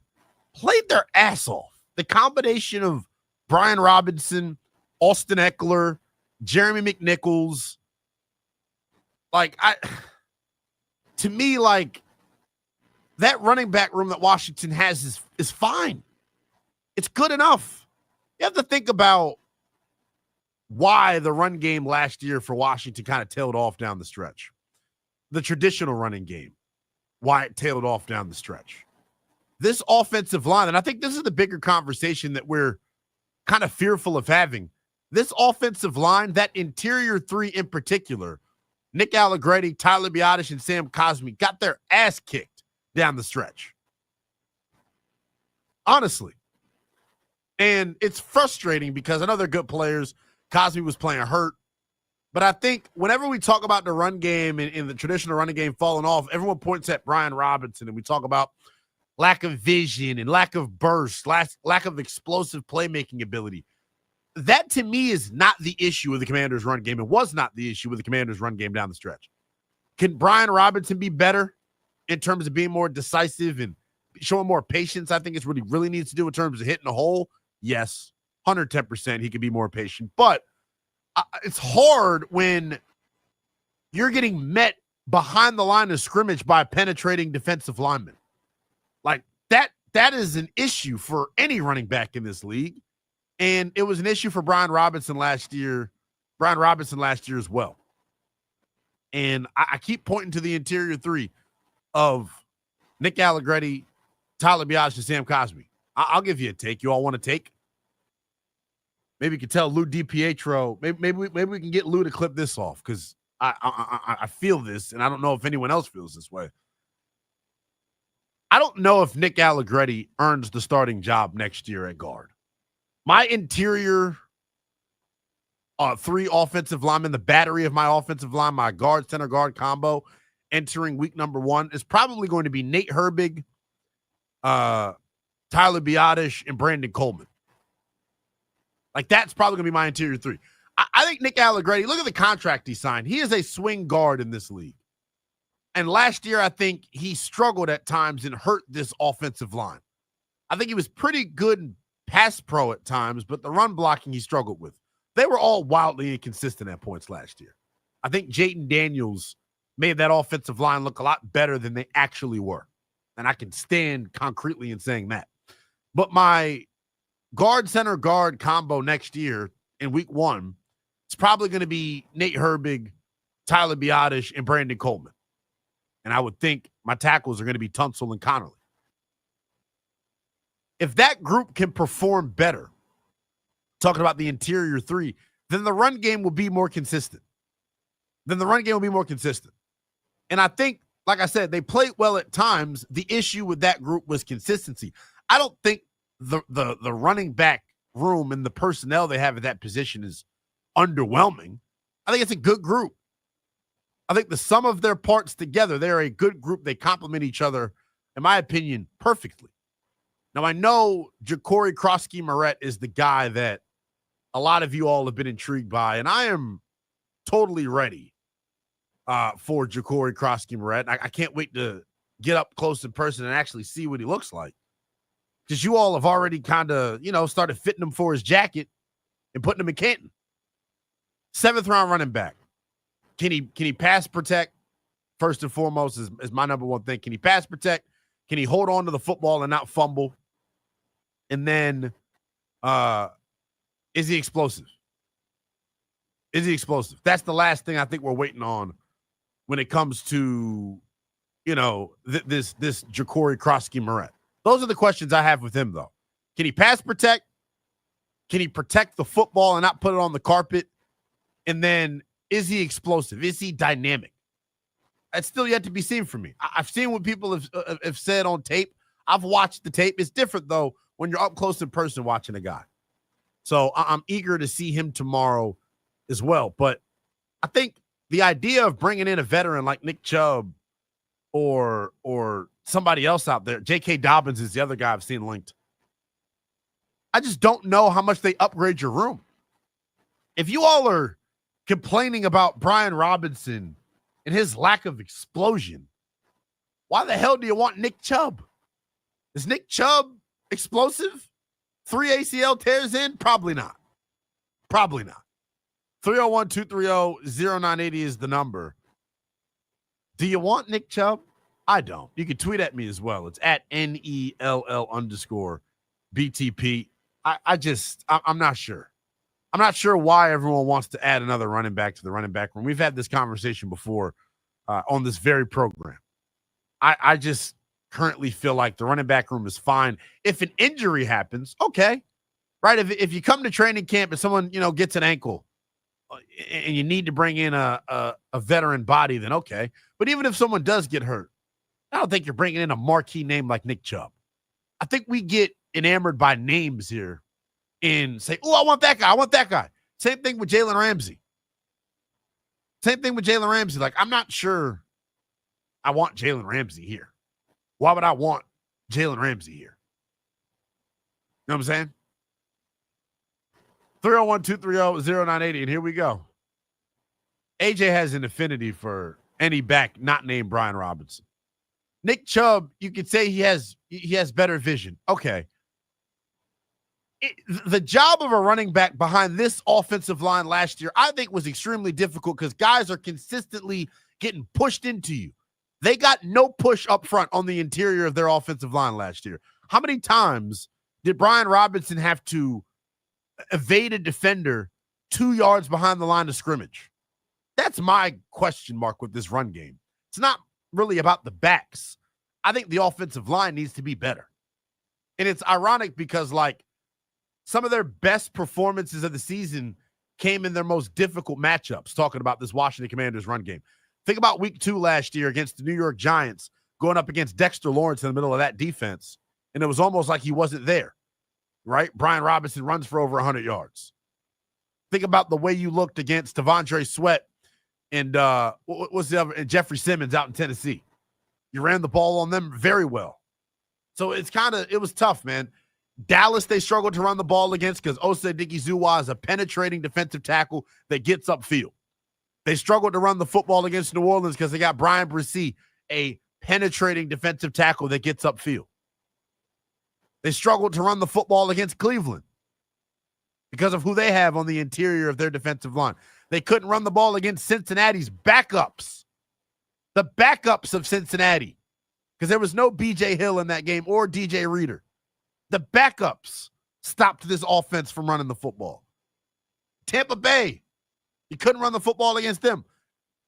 played their ass off. The combination of Brian Robinson, Austin Eckler, Jeremy McNichols, to me, that running back room that Washington has is fine. It's good enough. You have to think about why the run game last year for Washington kind of tailed off down the stretch. The traditional running game, why it tailed off down the stretch. This offensive line, and I think this is the bigger conversation that we're kind of fearful of having. This offensive line, that interior three in particular, Nick Allegretti, Tyler Biadasz, and Sam Cosmi, got their ass kicked down the stretch. Honestly. And it's frustrating because I know they're good players. Cosmi was playing hurt. But I think whenever we talk about the run game and the traditional running game falling off, everyone points at Brian Robinson, and we talk about lack of vision and lack of burst, lack of explosive playmaking ability. That, to me, is not the issue with the Commanders' run game. It was not the issue with the Commanders' run game down the stretch. Can Brian Robinson be better in terms of being more decisive and showing more patience? I think it's what he really needs to do in terms of hitting a hole. Yes, 110% he could be more patient. But it's hard when you're getting met behind the line of scrimmage by penetrating defensive linemen. That is an issue for any running back in this league. And it was an issue for Brian Robinson last year as well. And I keep pointing to the interior three of Nick Allegretti, Tyler Biadasz, and Sam Cosmi. I'll give you a take. You all want to take? Maybe you can tell Lou DiPietro. Maybe we can get Lou to clip this off because I feel this, and I don't know if anyone else feels this way. I don't know if Nick Allegretti earns the starting job next year at guard. My interior three offensive linemen, the battery of my offensive line, my guard, center guard combo entering week number 1 is probably going to be Nate Herbig, Tyler Biadasz, and Brandon Coleman. That's probably going to be my interior three. I think Nick Allegretti, look at the contract he signed. He is a swing guard in this league. And last year, I think he struggled at times and hurt this offensive line. I think he was pretty good in pass pro at times, but the run blocking he struggled with. They were all wildly inconsistent at points last year. I think Jaden Daniels made that offensive line look a lot better than they actually were. And I can stand concretely in saying that. But my guard, center, guard combo next year in week 1, it's probably going to be Nate Herbig, Tyler Biadasz, and Brandon Coleman. And I would think my tackles are going to be Tunsil and Connolly. If that group can perform better, talking about the interior three, then the run game will be more consistent. And I think, like I said, they played well at times. The issue with that group was consistency. I don't think the running back room and the personnel they have at that position is underwhelming. I think it's a good group. I think the sum of their parts together, they're a good group. They complement each other, in my opinion, perfectly. Now, I know Ja'Cory Krosky-Moret is the guy that a lot of you all have been intrigued by, and I am totally ready for Ja'Cory Krosky-Moret. I can't wait to get up close in person and actually see what he looks like. Because you all have already kind of, started fitting him for his jacket and putting him in Canton. 7th round running back. Can he pass protect? First and foremost is my number one thing. Can he pass protect? Can he hold on to the football and not fumble? And then is he explosive? Is he explosive? That's the last thing I think we're waiting on when it comes to, this Ja'Cory Krosky-Moret. Those are the questions I have with him, though. Can he pass protect? Can he protect the football and not put it on the carpet? And then is he explosive? Is he dynamic? That's still yet to be seen for me. I've seen what people have said on tape. I've watched the tape. It's different, though, when you're up close in person watching a guy. So I'm eager to see him tomorrow as well. But I think the idea of bringing in a veteran like Nick Chubb or somebody else out there, J.K. Dobbins is the other guy I've seen linked. I just don't know how much they upgrade your room. If you all are complaining about Brian Robinson and his lack of explosion, why the hell do you want Nick Chubb? Is Nick Chubb explosive? 3 ACL tears in? Probably not. Probably not. 301-230-0980 is the number. Do you want Nick Chubb? I don't. You can tweet at me as well. It's at NELL_BTP. I'm not sure. I'm not sure why everyone wants to add another running back to the running back room. We've had this conversation before on this very program. I just currently feel like the running back room is fine. If an injury happens, okay. Right? If you come to training camp and someone, gets an ankle and you need to bring in a veteran body, then okay. But even if someone does get hurt, I don't think you're bringing in a marquee name like Nick Chubb. I think we get enamored by names here and say, oh, I want that guy. I want that guy. Same thing with Jalen Ramsey. Like, I'm not sure I want Jalen Ramsey here. Why would I want Jalen Ramsey here? You know what I'm saying? 301-230-0980, and here we go. AJ has an affinity for any back not named Brian Robinson. Nick Chubb, you could say he has better vision. Okay. The job of a running back behind this offensive line last year, I think, was extremely difficult because guys are consistently getting pushed into you. They got no push up front on the interior of their offensive line last year. How many times did Brian Robinson have to evade a defender 2 yards behind the line of scrimmage? That's my question mark with this run game. It's not really about the backs. I think the offensive line needs to be better. And it's ironic because, like, some of their best performances of the season came in their most difficult matchups, talking about this Washington Commanders run game. Think about week 2 last year against the New York Giants, going up against Dexter Lawrence in the middle of that defense, and it was almost like he wasn't there, right? Brian Robinson runs for over 100 yards. Think about the way you looked against Devondre Sweat and what's the other, and Jeffrey Simmons out in Tennessee. You ran the ball on them very well. So it was tough, man. Dallas, they struggled to run the ball against because Osei Dikizuwa is a penetrating defensive tackle that gets upfield. They struggled to run the football against New Orleans because they got Brian Bresee, a penetrating defensive tackle that gets upfield. They struggled to run the football against Cleveland because of who they have on the interior of their defensive line. They couldn't run the ball against Cincinnati's backups, the backups of Cincinnati, because there was no B.J. Hill in that game or DJ Reader. The backups stopped this offense from running the football. Tampa Bay, you couldn't run the football against them.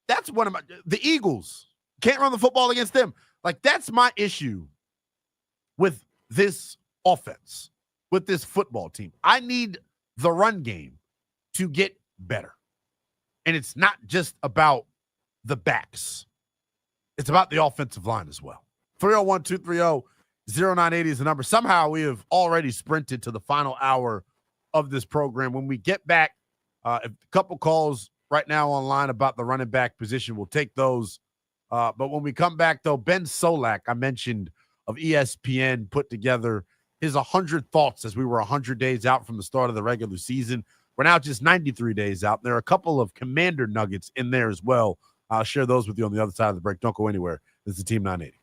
That's the Eagles, can't run the football against them. Like, that's my issue with this offense, with this football team. I need the run game to get better. And it's not just about the backs. It's about the offensive line as well. 301-230-0980 is the number. Somehow we have already sprinted to the final hour of this program. When we get back, a couple calls right now online about the running back position. We'll take those. But when we come back, though, Ben Solak, I mentioned, of ESPN, put together his 100 thoughts as we were 100 days out from the start of the regular season. We're now just 93 days out. There are a couple of Commander nuggets in there as well. I'll share those with you on the other side of the break. Don't go anywhere. This is Team 980.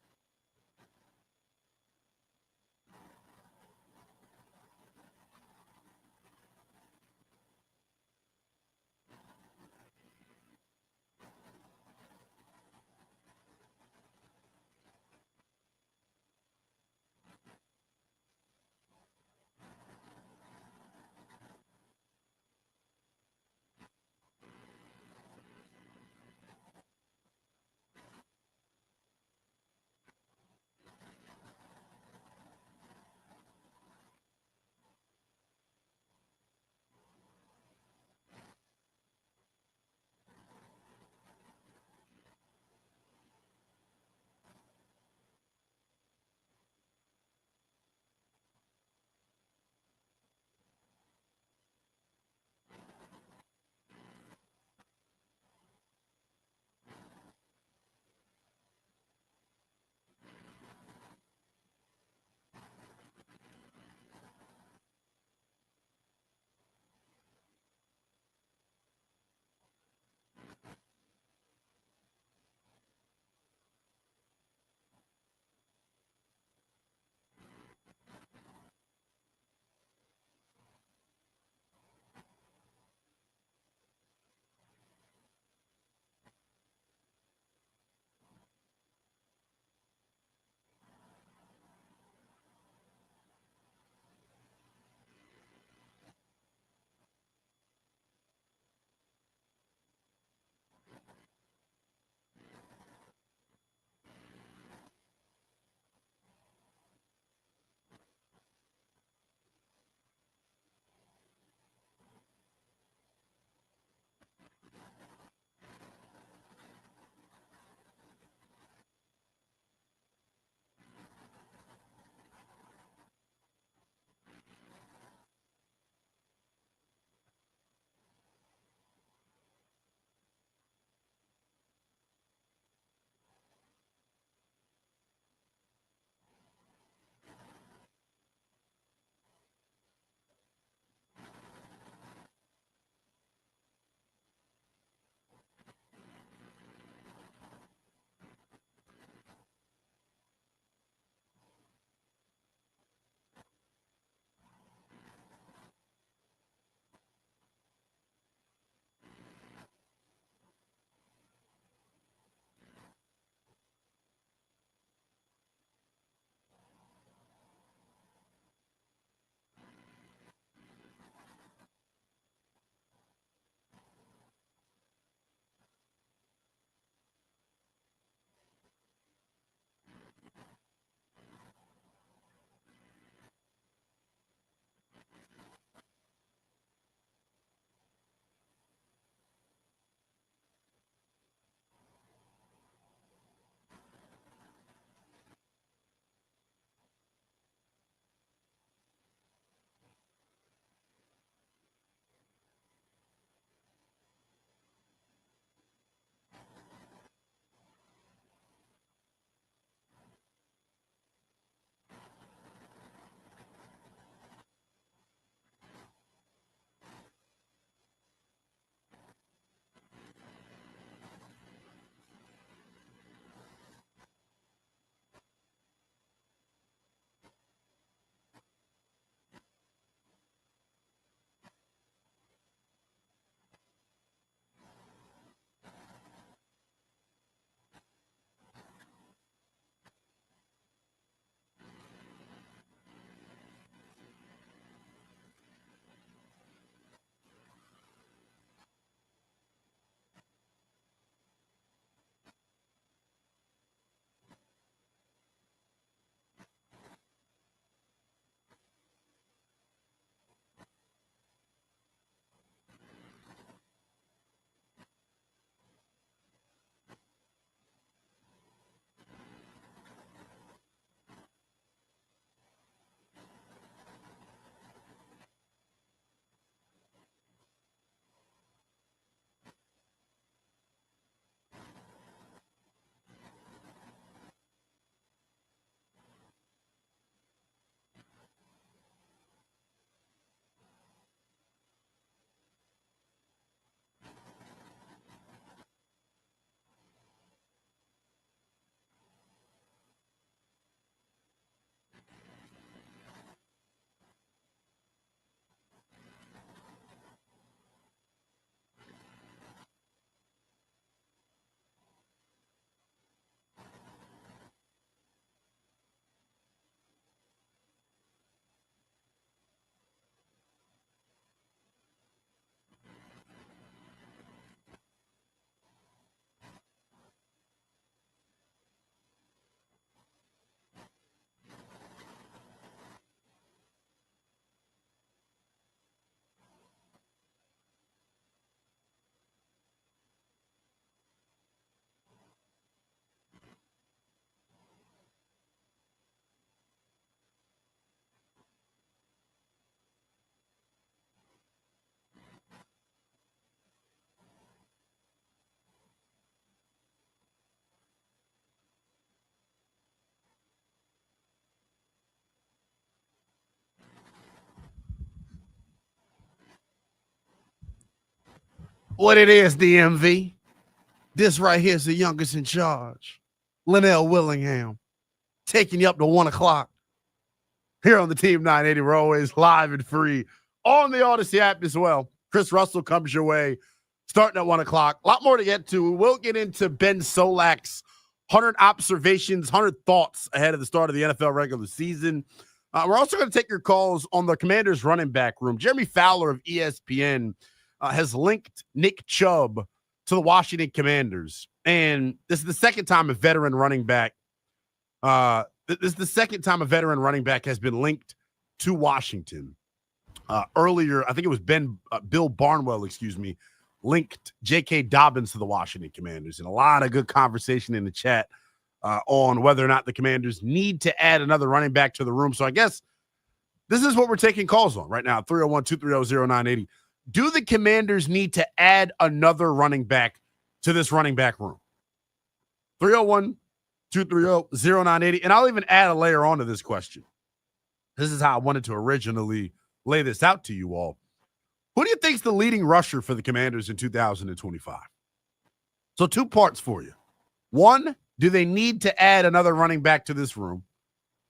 What it is, DMV. This right here is the youngest in charge. Lynnell Willingham. Taking you up to 1 o'clock. Here on the Team 980, we're always live and free on the Odyssey app as well. Chris Russell comes your way starting at 1 o'clock. A lot more to get to. We'll get into Ben Solak's 100 observations, 100 thoughts ahead of the start of the NFL regular season. We're also going to take your calls on the Commanders running back room. Jeremy Fowler of ESPN has linked Nick Chubb to the Washington Commanders. And this is the second time a veteran running back has been linked to Washington. Earlier, I think it was Bill Barnwell, linked J.K. Dobbins to the Washington Commanders. And a lot of good conversation in the chat on whether or not the Commanders need to add another running back to the room. So I guess this is what we're taking calls on right now, 301-230-0980. Do the Commanders need to add another running back to this running back room? 301-230-0980. And I'll even add a layer onto this question. This is how I wanted to originally lay this out to you all. Who do you think is the leading rusher for the Commanders in 2025? So 2 parts for you. 1, do they need to add another running back to this room?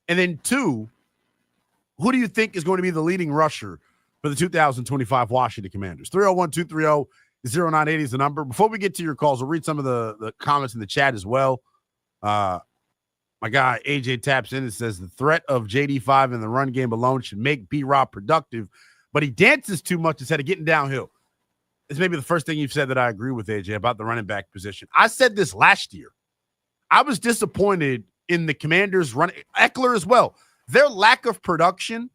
And then 2, who do you think is going to be the leading rusher for the 2025 Washington Commanders? 301-230-0980 is the number. Before we get to your calls, we'll read some of the comments in the chat as well. My guy AJ taps in and says the threat of JD5 in the run game alone should make B-Rob productive, but he dances too much instead of getting downhill. It's maybe the first thing you've said that I agree with, AJ, about the running back position. I said this last year. I was disappointed in the Commanders running, Eckler as well. Their lack of production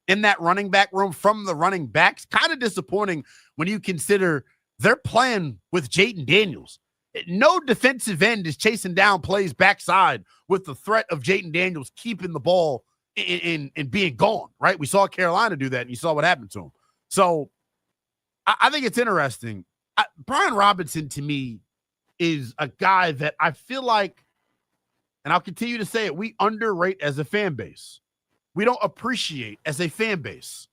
in that running back room from the running backs, kind of disappointing when you consider they're playing with Jaden Daniels. No defensive end is chasing down plays backside with the threat of Jaden Daniels keeping the ball in being gone, right? We saw Carolina do that, and you saw what happened to him. So I think it's interesting. Brian Robinson, to me, is a guy that I feel like, and I'll continue to say it, we underrate as a fan base. We don't appreciate as a fan base.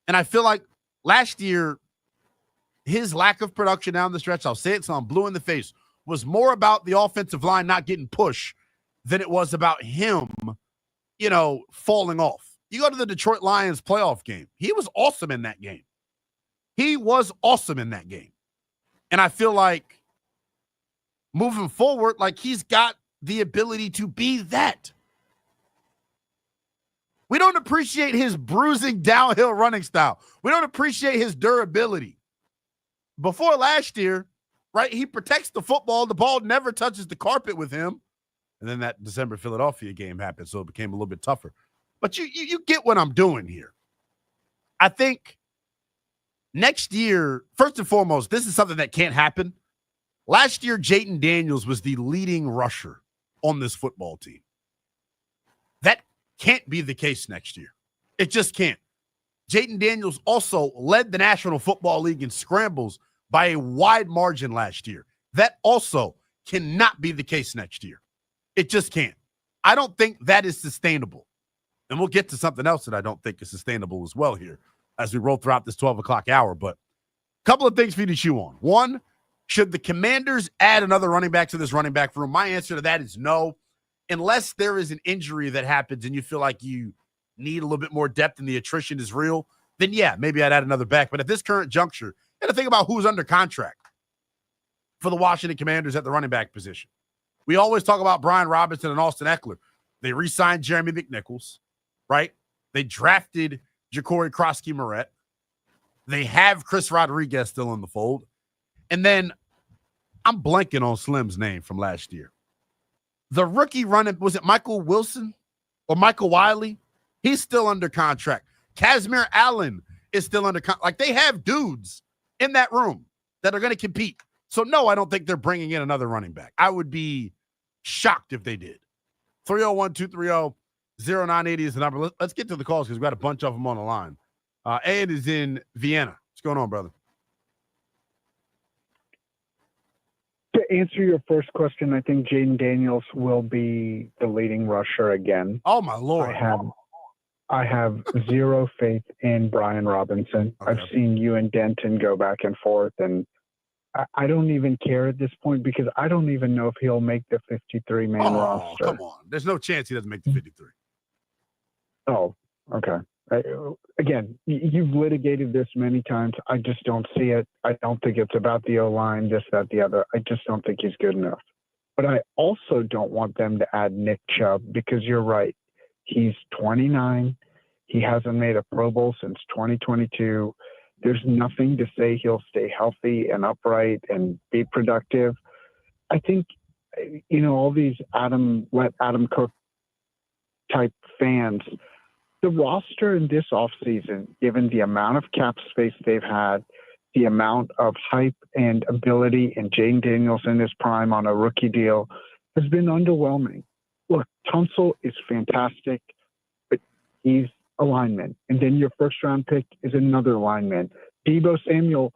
And I feel like last year, his lack of production down the stretch, I'll say it so I'm blue in the face, was more about the offensive line not getting pushed than it was about him, falling off. You go to the Detroit Lions playoff game. He was awesome in that game. And I feel like moving forward, like he's got the ability to be that. We don't appreciate his bruising downhill running style. We don't appreciate his durability. Before last year, right, he protects the football. The ball never touches the carpet with him. And then that December Philadelphia game happened, so it became a little bit tougher. But you get what I'm doing here. I think next year, first and foremost, this is something that can't happen. Last year, Jaden Daniels was the leading rusher on this football team. That can't be the case next year. It just can't. Jaden Daniels also led the National Football League in scrambles by a wide margin last year. That also cannot be the case next year. It just can't. I don't think that is sustainable. And we'll get to something else that I don't think is sustainable as well here as we roll throughout this 12 o'clock hour. But a couple of things for you to chew on. 1, should the Commanders add another running back to this running back room? My answer to that is no. Unless there is an injury that happens and you feel like you need a little bit more depth and the attrition is real, then yeah, maybe I'd add another back. But at this current juncture, you got to think about who's under contract for the Washington Commanders at the running back position. We always talk about Brian Robinson and Austin Eckler. They re-signed Jeremy McNichols, right? They drafted Ja'Cory Krosky-Moret. They have Chris Rodriguez still in the fold. And then I'm blanking on Slim's name from last year. The rookie running, was it Michael Wilson or Michael Wiley? He's still under contract. Kazmir Allen is still under contract. Like, they have dudes in that room that are going to compete. So, no, I don't think they're bringing in another running back. I would be shocked if they did. 301-230-0980 is the number. Let's get to the calls because we've got a bunch of them on the line. Ed is in Vienna. What's going on, brother? To answer your first question, I think Jaden Daniels will be the leading rusher again. Oh, my Lord. I have zero faith in Brian Robinson. Okay. I've seen you and Denton go back and forth, and I don't even care at this point because I don't even know if he'll make the 53-man roster. Come on. There's no chance he doesn't make the 53. Oh, okay. Again, you've litigated this many times. I just don't see it. I don't think it's about the O-line, this, that, the other. I just don't think he's good enough. But I also don't want them to add Nick Chubb because you're right. He's 29. He hasn't made a Pro Bowl since 2022. There's nothing to say he'll stay healthy and upright and be productive. I think, all these let Adam Cook type fans, the roster in this offseason, given the amount of cap space they've had, the amount of hype and ability in Jaden Daniels in his prime on a rookie deal, has been underwhelming. Look, Tunsil is fantastic, but he's a lineman. And then your first-round pick is another lineman. Deebo Samuel,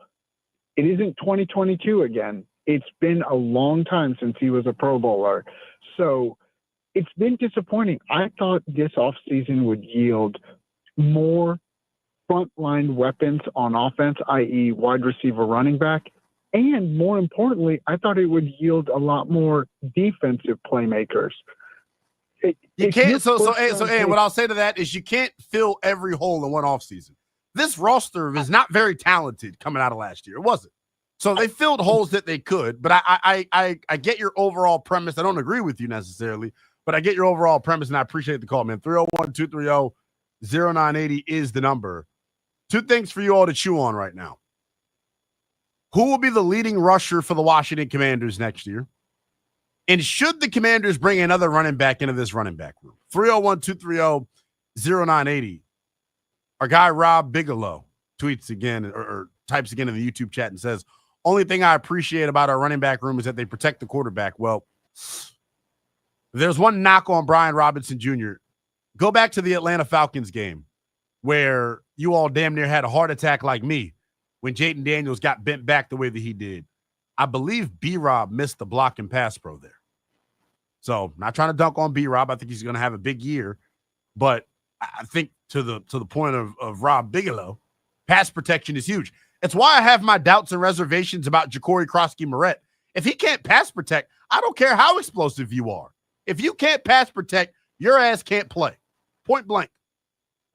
it isn't 2022 again. It's been a long time since he was a Pro Bowler. So it's been disappointing. I thought this offseason would yield more frontline weapons on offense, i.e. wide receiver, running back. And more importantly, I thought it would yield a lot more defensive playmakers. You can't. So, what I'll say to that is you can't fill every hole in one offseason. This roster is not very talented coming out of last year. It wasn't. So they filled holes that they could. But I get your overall premise. I don't agree with you necessarily, but I get your overall premise, and I appreciate the call, man. 301-230-0980 is the number. Two things for you all to chew on right now. Who will be the leading rusher for the Washington Commanders next year? And should the Commanders bring another running back into this running back room? 301-230-0980. Our guy Rob Bigelow tweets again or types again in the YouTube chat and says, only thing I appreciate about our running back room is that they protect the quarterback. Well, there's one knock on Brian Robinson Jr. Go back to the Atlanta Falcons game where you all damn near had a heart attack like me when Jaden Daniels got bent back the way that he did. I believe B-Rob missed the block and pass pro there. So not trying to dunk on B-Rob. I think he's going to have a big year. But I think to the point of Rob Bigelow, pass protection is huge. It's why I have my doubts and reservations about Ja'Cory Krosky-Moret. If he can't pass protect, I don't care how explosive you are. If you can't pass protect, your ass can't play. Point blank.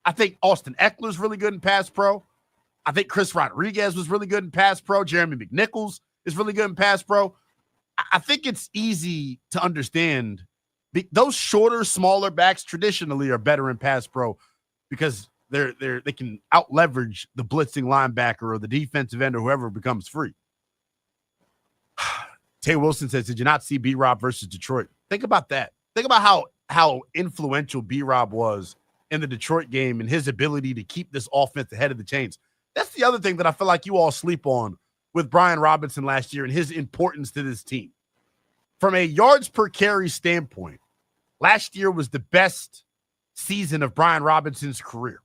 I think Austin Eckler's really good in pass pro. I think Chris Rodriguez was really good in pass pro. Jeremy McNichols is really good in pass pro. I think it's easy to understand. Those shorter, smaller backs traditionally are better in pass pro because they can out leverage the blitzing linebacker or the defensive end or whoever becomes free. Tay Wilson says, did you not see B-Rob versus Detroit? Think about that. Think about how influential B-Rob was in the Detroit game and his ability to keep this offense ahead of the chains. That's the other thing that I feel like you all sleep on with Brian Robinson last year and his importance to this team. From a yards per carry standpoint, last year was the best season of Brian Robinson's career.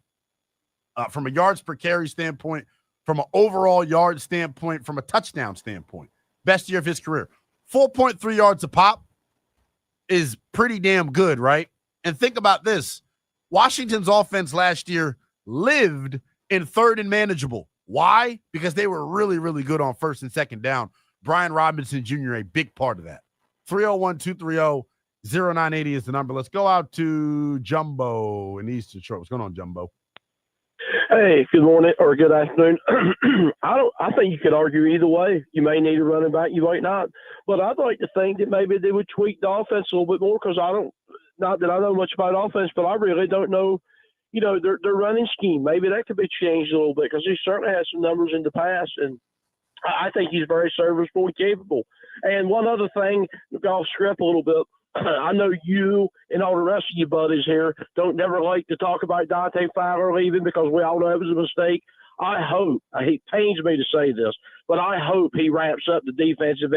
From a yards per carry standpoint, from an overall yard standpoint, from a touchdown standpoint, best year of his career. 4.3 yards a pop is pretty damn good, right? And think about this. Washington's offense last year lived in third and manageable. Why? Because they were really, really good on first and second down. Brian Robinson Jr., a big part of that. 301-230-0980 is the number. Let's go out to Jumbo in East Detroit. What's going on, Jumbo? Hey, good morning or good afternoon. I think you could argue either way. You may need a running back, you might not. But I'd like to think that maybe they would tweak the offense a little bit more because not that I know much about offense, but I really don't know, their running scheme. Maybe that could be changed a little bit because he certainly has some numbers in the past, and I think he's very serviceable and capable. And one other thing, off script a little bit, I know you and all the rest of you buddies here don't never like to talk about Dante Fowler leaving because we all know it was a mistake. I hope, it pains me to say this, but I hope he wraps up the defensive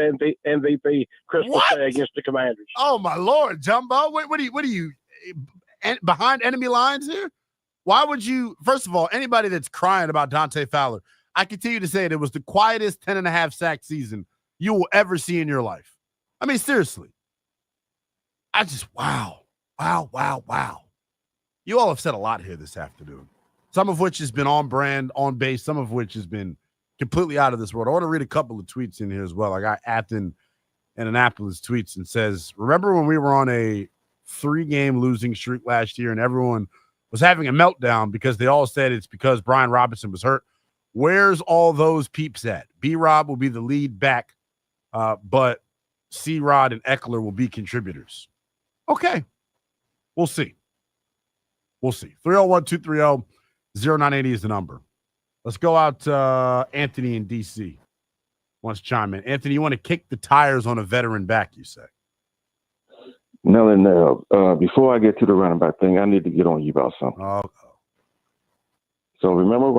MVP Christmas Day against the Commanders. Oh, my Lord, Jumbo. What are you behind enemy lines here? Why would you, first of all, anybody that's crying about Dante Fowler, I continue to say it was the quietest 10.5 sack season you will ever see in your life. I mean, seriously. Wow. You all have said a lot here this afternoon, some of which has been on brand, on base, some of which has been completely out of this world. I want to read a couple of tweets in here as well. I got Athen and Annapolis tweets and says, remember when we were on a 3-game losing streak last year and everyone was having a meltdown because they all said it's because Brian Robinson was hurt? Where's all those peeps at? B-Rob will be the lead back, but C-Rod and Eckler will be contributors. Okay. We'll see. 301-230-0980 is the number. Let's go out to Anthony in D.C. wants to chime in. Anthony, you want to kick the tires on a veteran back, you say? No. Before I get to the running back thing, I need to get on you about something. Oh. So remember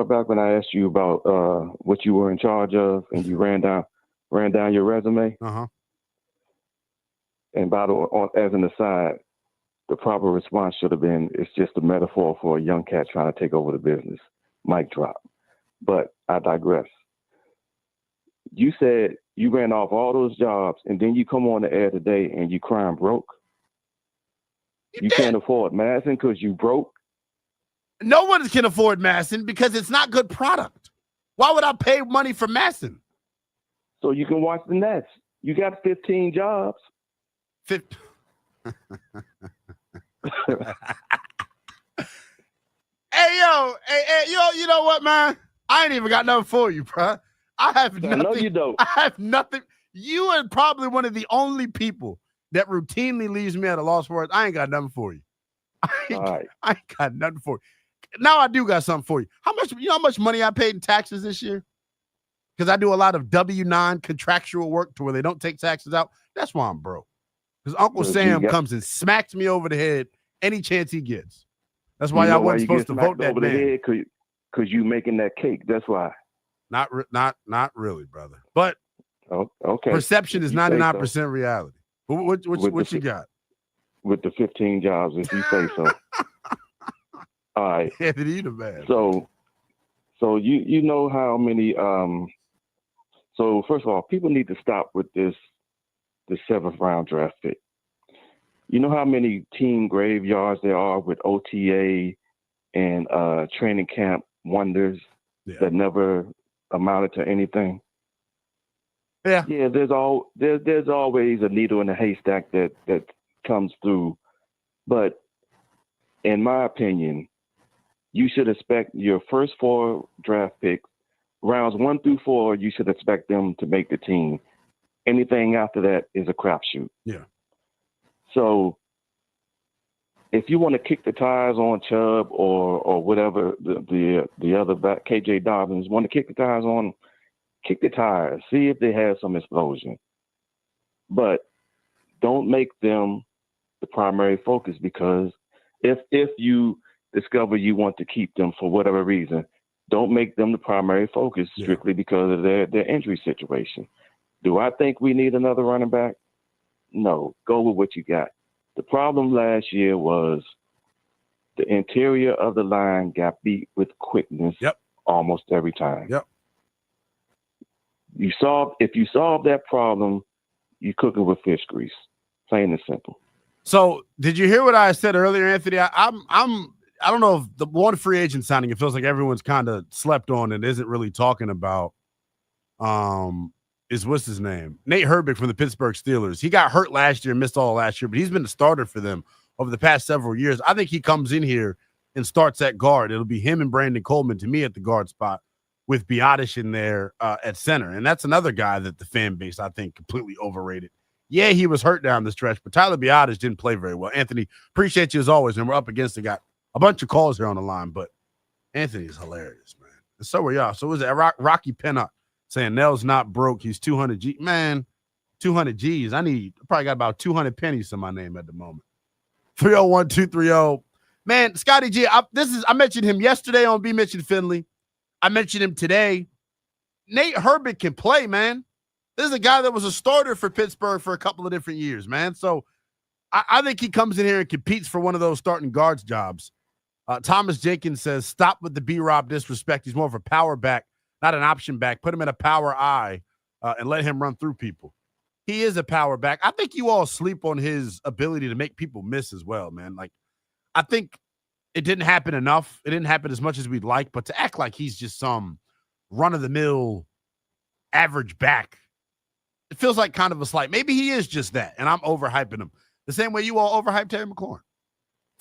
back when I asked you about what you were in charge of, and you ran down your resume. Uh-huh. And as an aside, the proper response should have been, it's just a metaphor for a young cat trying to take over the business. Mic drop. But I digress. You said you ran off all those jobs, and then you come on the air today and you crying broke. You can't afford Madison because you broke. No one can afford Madison because it's not good product. Why would I pay money for Madison? So you can watch the Nets. You got 15 jobs. Hey, you know what, man? I ain't even got nothing for you, bro. I have nothing. No, you don't. I have nothing. You are probably one of the only people that routinely leaves me at a loss for words. I ain't got nothing for you. I ain't got nothing for you. Now I do got something for you. You know how much money I paid in taxes this year? Because I do a lot of W-9 contractual work to where they don't take taxes out. That's why I'm broke. Because Uncle Sam comes and smacks me over the head any chance he gets. That's why I wasn't supposed to vote that man. Because you making that cake. That's why. Not really, brother. But okay. Perception is 99% reality. What you got? With the 15 jobs, if you say so. All right. Anthony, you the man. So you know how many so first of all, people need to stop with the 7th round draft pick. You know how many team graveyards there are with OTA and training camp wonders that never amounted to anything? Yeah. Yeah, there's always a needle in a haystack that comes through. But in my opinion, you should expect your first 4 draft picks, rounds 1 through 4, you should expect them to make the team. Anything after that is a crapshoot. Yeah. So if you want to kick the tires on Chubb or whatever the other back, KJ Dobbins, want to kick the tires on, kick the tires. See if they have some explosion. But don't make them the primary focus, because if you discover you want to keep them for whatever reason, don't make them the primary focus strictly because of their injury situation. Do I think we need another running back? No. Go with what you got. The problem last year was the interior of the line got beat with quickness almost every time. Yep. If you solve that problem, you cook it with fish grease. Plain and simple. So did you hear what I said earlier, Anthony? I don't know if the one free agent signing, it feels like everyone's kind of slept on and isn't really talking about is what's his name? Nate Herbig from the Pittsburgh Steelers. He got hurt last year, missed all last year, but he's been the starter for them over the past several years. I think he comes in here and starts at guard. It'll be him and Brandon Coleman to me at the guard spot with Biotish in there at center. And that's another guy that the fan base, I think, completely overrated. Yeah, he was hurt down the stretch, but Tyler Biotish didn't play very well. Anthony, appreciate you as always, and we're up against it. Got a bunch of calls here on the line, but Anthony is hilarious, man. And so are y'all. So was it Rocky Pennock saying Nell's not broke? He's 200 G. Man, 200 G's. I probably got about 200 pennies in my name at the moment. 301-230. Man, Scotty G, I mentioned him yesterday on B. Mitch and Finley. I mentioned him today. Nate Herbig can play, man. This is a guy that was a starter for Pittsburgh for a couple of different years, man. So I think he comes in here and competes for one of those starting guards jobs. Thomas Jenkins says, stop with the B-Rob disrespect. He's more of a power back, not an option back. Put him in a power eye and let him run through people. He is a power back. I think you all sleep on his ability to make people miss as well, man. Like, I think it didn't happen enough. It didn't happen as much as we'd like, but to act like he's just some run-of-the-mill average back, it feels like kind of a slight. Maybe he is just that, and I'm overhyping him. The same way you all overhyped Terry McLaurin.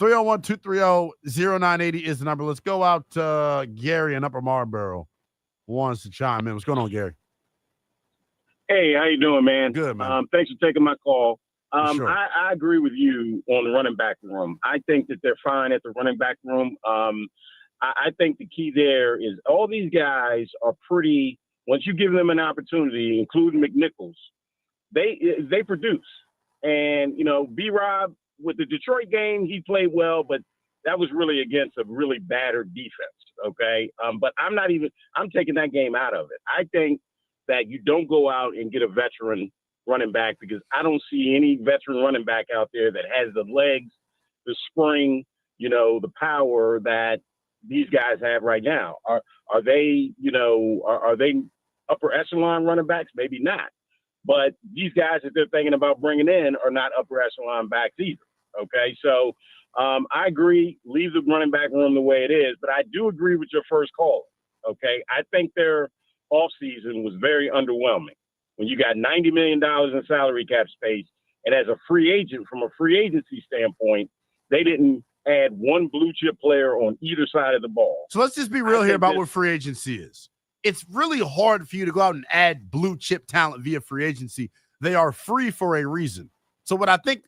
301-230-0980 is the number. Let's go out to Gary in Upper Marlboro. Wants to chime in. What's going on, Gary? Hey, how you doing, man? Good, man. Thanks for taking my call. Sure. I agree with you on the running back room. I think that they're fine at the running back room. I think the key there is all these guys are pretty. Once you give them an opportunity, including McNichols, they produce. And B-Rob with the Detroit game, he played well, but that was really against a really battered defense. Okay, but I'm taking that game out of it. I think that you don't go out and get a veteran running back because I don't see any veteran running back out there that has the legs, the spring, the power that these guys have right now. Are they upper echelon running backs? Maybe not. But these guys that they're thinking about bringing in are not upper echelon backs either. Okay, so I agree. Leave the running back room the way it is, but I do agree with your first call. Okay, I think their offseason was very underwhelming. When you got $90 million in salary cap space, and as a free agent, from a free agency standpoint, they didn't add one blue chip player on either side of the ball. So let's just be real here about what free agency is. It's really hard for you to go out and add blue chip talent via free agency. They are free for a reason. So what I think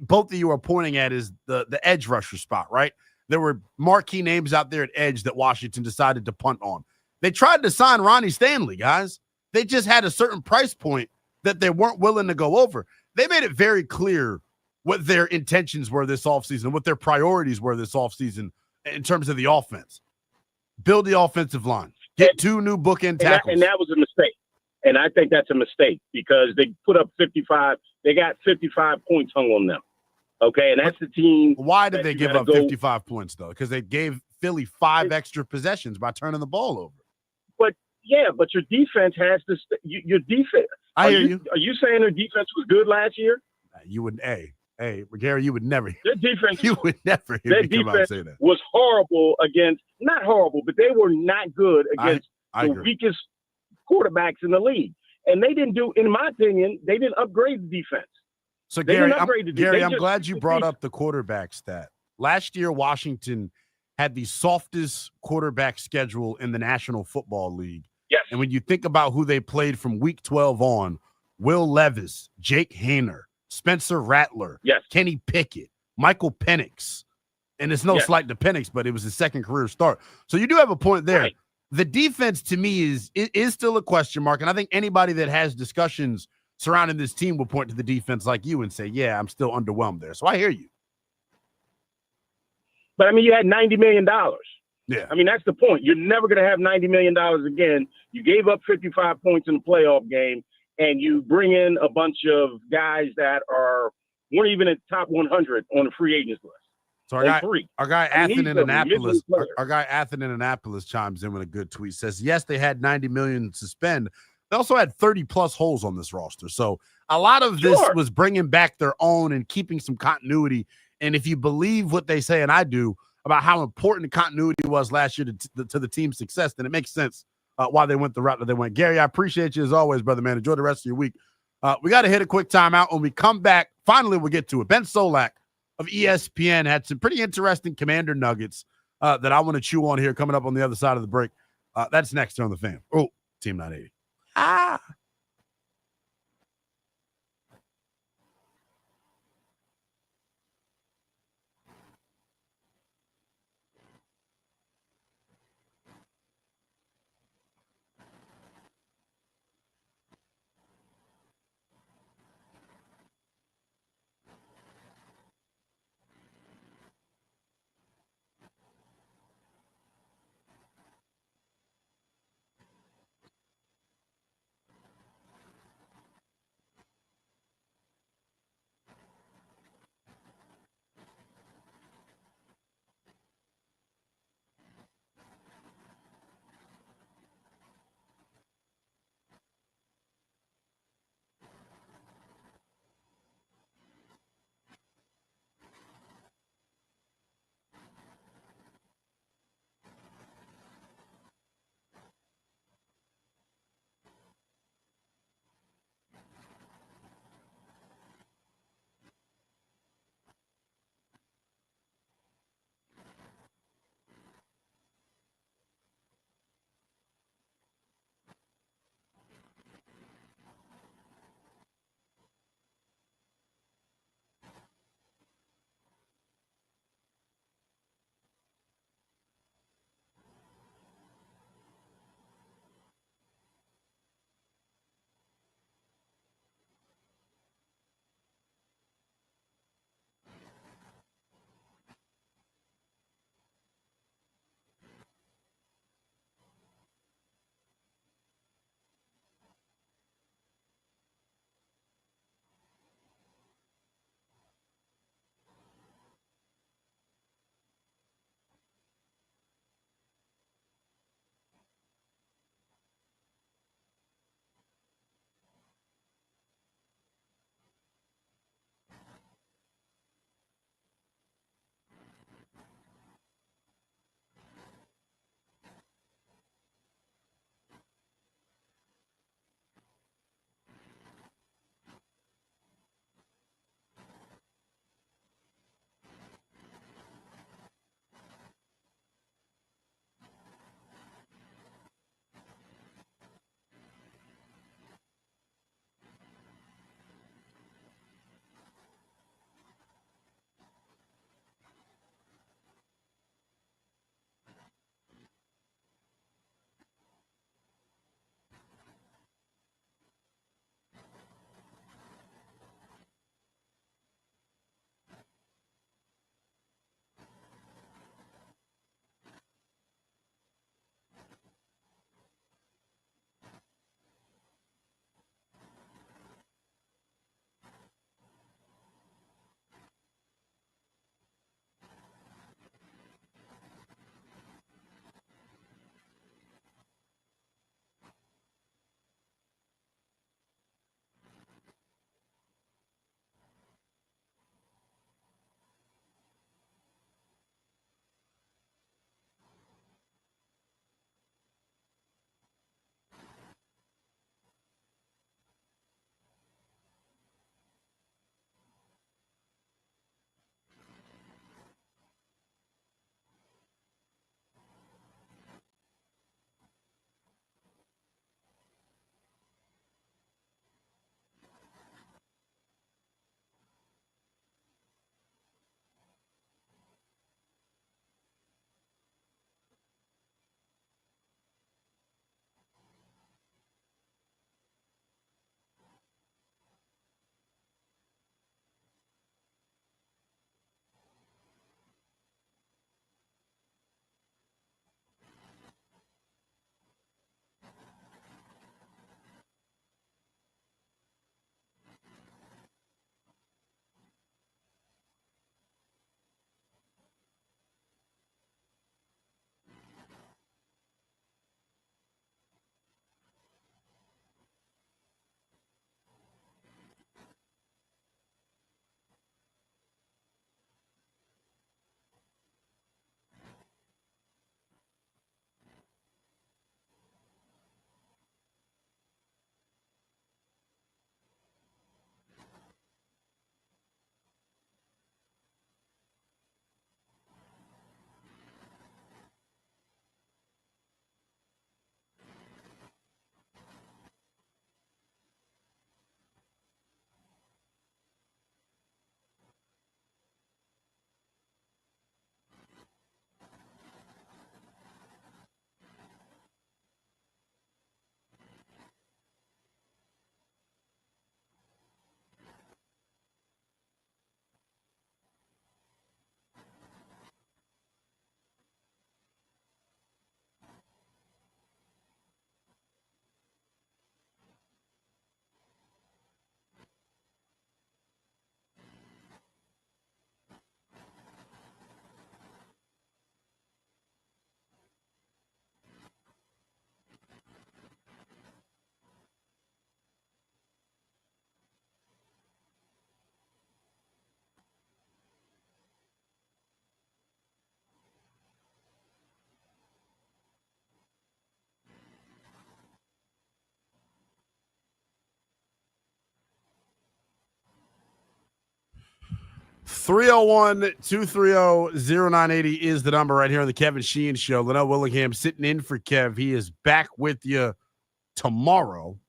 both of you are pointing at is the edge rusher spot, right? There were marquee names out there at edge that Washington decided to punt on. They tried to sign Ronnie Stanley, guys. They just had a certain price point that they weren't willing to go over. They made it very clear what their intentions were this offseason, what their priorities were this offseason in terms of the offense. Build the offensive line. Get two new bookend tackles. And that was a mistake. And I think that's a mistake because they put up 55. They got 55 points hung on them. Okay, and that's the team. Why did they give up 55 points, though? Because they gave Philly 5 extra possessions by turning the ball over. But your defense has to your defense. I hear you. Are you saying their defense was good last year? You wouldn't. Hey, Gary, you would never. Their defense. You would never hear me come out and say that. Was horrible against, not horrible, but they were not good against the weakest quarterbacks in the league. And they didn't do, in my opinion, they didn't upgrade the defense. So Gary, I'm glad you brought up the quarterback stat. Last year, Washington had the softest quarterback schedule in the National Football League. Yes. And when you think about who they played from week 12 on, Will Levis, Jake Haener, Spencer Rattler, Kenny Pickett, Michael Penix. And it's no slight to Penix, but it was his second career start. So you do have a point there. Right. The defense, to me, is still a question mark. And I think anybody that has discussions surrounding this team will point to the defense like you and say, yeah, I'm still underwhelmed there. So I hear you. But, I mean, you had $90 million. Yeah. I mean, that's the point. You're never going to have $90 million again. You gave up 55 points in the playoff game, and you bring in a bunch of guys that weren't even at top 100 on the free agents list. So our guy Athen in Annapolis, our guy Athen in Annapolis chimes in with a good tweet. Says, yes, they had $90 million to spend. They also had 30+ holes on this roster. So a lot of this was bringing back their own and keeping some continuity. And if you believe what they say, and I do, about how important continuity was last year to the team's success, then it makes sense why they went the route that they went. Gary, I appreciate you as always, brother, man. Enjoy the rest of your week. We got to hit a quick timeout. When we come back, finally we'll get to it. Ben Solak of ESPN had some pretty interesting Commander nuggets that I want to chew on here coming up on the other side of the break. That's next here on The Fan. Oh, Team 980. 301-230-0980 is the number right here on the Kevin Sheehan Show. Lynnell Willingham sitting in for Kev. He is back with you tomorrow.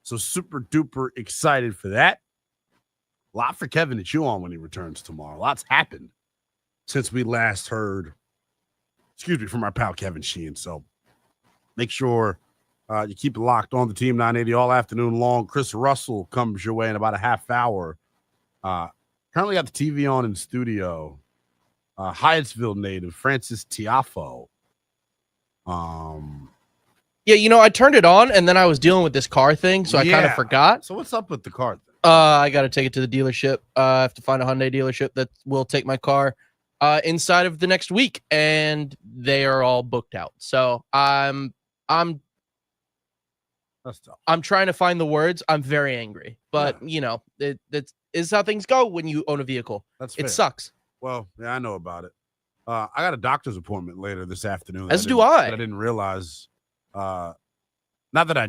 So super duper excited for that. A lot for Kevin to chew on when he returns tomorrow. Lots happened since we last heard, from our pal Kevin Sheehan. So make sure you keep it locked on the Team 980 all afternoon long. Chris Russell comes your way in about a half hour. Currently got the TV on in studio. Hyattsville native Francis Tiafo. Yeah, I turned it on and then I was dealing with this car thing, so I kind of forgot. So what's up with the car thing? I got to take it to the dealership. I have to find a Hyundai dealership that will take my car inside of the next week, and they are all booked out. So I'm That's tough. I'm trying to find the words. I'm very angry, but that is how things go when you own a vehicle. That's fair. It sucks. Well, yeah, I know about it. I got a doctor's appointment later this afternoon. As do I. I didn't realize. Not that I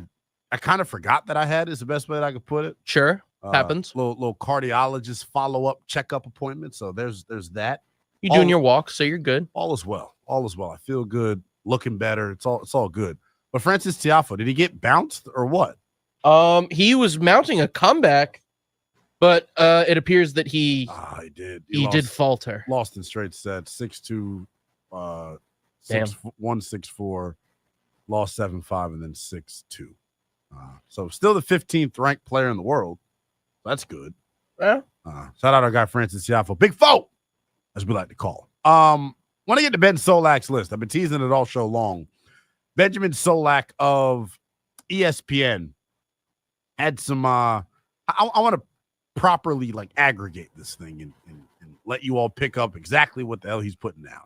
kind of forgot that I had is the best way that I could put it. Sure, happens. Little cardiologist follow-up checkup appointment. So there's that. You're doing your walk, so you're good. All is well. All is well. I feel good, looking better. It's all good. But Francis Tiafo, did he get bounced or what? He was mounting a comeback, but it appears that he did. He did falter. Lost in straight sets. 6-2, 6-1, 6-4. Lost 7-5 and then 6-2. So still the 15th ranked player in the world. That's good. Yeah. Shout out our guy Francis Tiafo. Big foe, as we like to call him. Want to get to Ben Solak's list. I've been teasing it all show long. Benjamin Solak of ESPN had some I want to properly aggregate this thing and let you all pick up exactly what the hell he's putting down.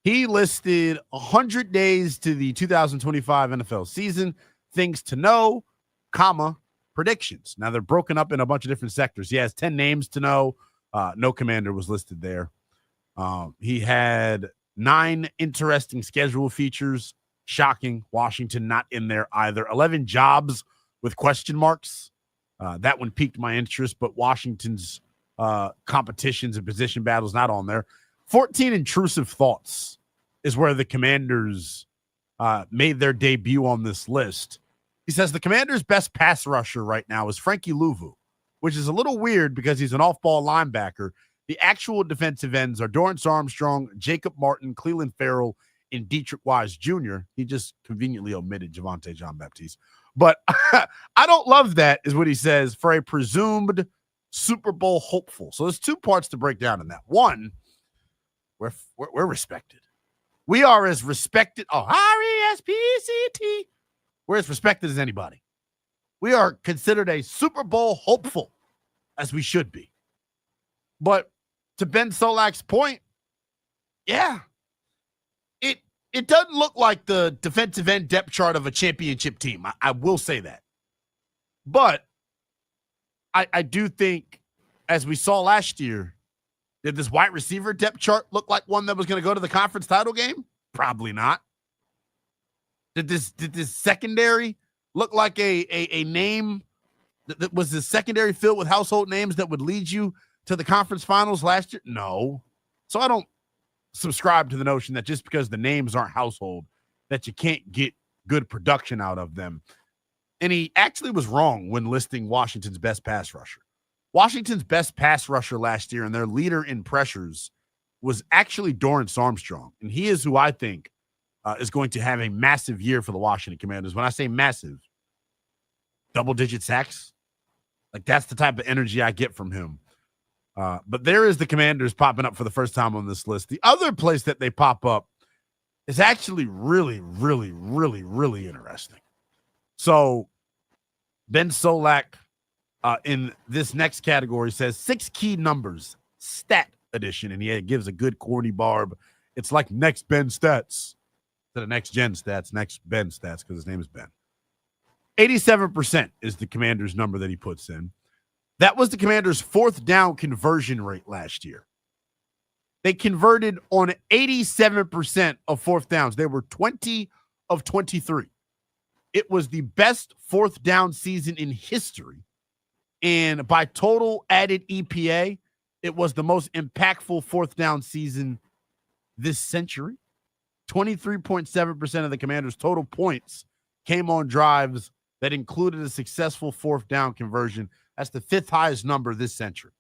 He listed 100 days to the 2025 NFL season, things to know, predictions. Now, they're broken up in a bunch of different sectors. He has 10 names to know. No commander was listed there. He had 9 interesting schedule features. Shocking. Washington not in there either. 11 jobs with question marks. That one piqued my interest, but Washington's competitions and position battles not on there. 14 intrusive thoughts is where the Commanders made their debut on this list. He says the Commanders' best pass rusher right now is Frankie Louvu, which is a little weird because he's an off-ball linebacker. The actual defensive ends are Dorrance Armstrong, Jacob Martin, Cleveland Farrell, and Dietrich Wise Jr. He just conveniently omitted Javonte Jean-Baptiste. But I don't love that, is what he says, for a presumed Super Bowl hopeful. So there's 2 parts to break down in that. One, we're respected. We are as respected. R-E-S-P-C-T. We're as respected as anybody. We are considered a Super Bowl hopeful, as we should be. But to Ben Solak's point, yeah, it doesn't look like the defensive end depth chart of a championship team. I will say that. But I do think, as we saw last year, did this wide receiver depth chart look like one that was going to go to the conference title game? Probably not. Did this secondary look like a name that was the secondary filled with household names that would lead you to the conference finals last year? No. So I don't subscribe to the notion that just because the names aren't household that you can't get good production out of them. And he actually was wrong when listing Washington's best pass rusher. Washington's best pass rusher last year and their leader in pressures was actually Dorrance Armstrong. And he is who I think is going to have a massive year for the Washington Commanders. When I say massive, double-digit sacks. That's the type of energy I get from him. But there is the Commanders popping up for the first time on this list. The other place that they pop up is actually really, really, really, really interesting. So Ben Solak in this next category says 6 key numbers, stat edition, and he gives a good corny barb. It's like next Ben stats. To the next gen stats, next Ben stats, because his name is Ben. 87% is the Commanders' number that he puts in. That was the Commanders' 4th down conversion rate last year. They converted on 87% of 4th downs. They were 20 of 23. It was the best 4th down season in history. And by total added EPA, It was the most impactful fourth down season this century. 23.7% of the Commanders' total points came on drives that included a successful fourth down conversion. That's the fifth highest number this century.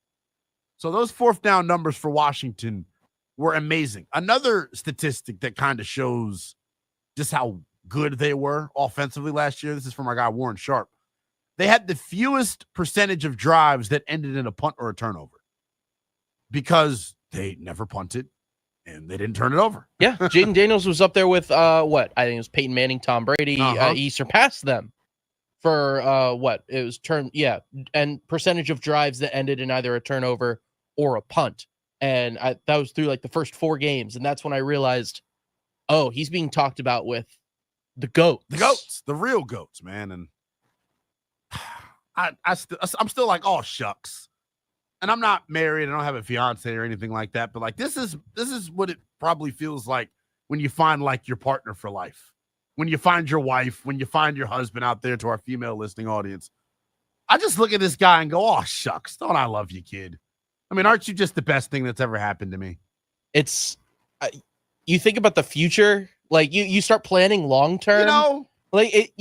So those fourth down numbers for Washington were amazing. Another statistic that kind of shows just how good they were offensively last year. This is from our guy Warren Sharp. They had the fewest percentage of drives that ended in a punt or a turnover because they never punted and they didn't turn it over. Yeah, Jaden Daniels was up there with what? I think it was Peyton Manning, Tom Brady. He surpassed them for what? It was and percentage of drives that ended in either a turnover or a punt. And that was through like the first 4 games. And that's when I realized, oh, he's being talked about with the GOATs. The GOATs, the real GOATs, man. And I'm still like, oh, shucks. And I'm not married. I don't have a fiance or anything like that. But like, this is what it probably feels like when you find like your partner for life, when you find your wife, when you find your husband out there, to our female listening audience. I just look at this guy and go, oh, shucks. Don't I love you, kid? I mean, aren't you just the best thing that's ever happened to me? It's you think about the future, like you start planning long term. You know, like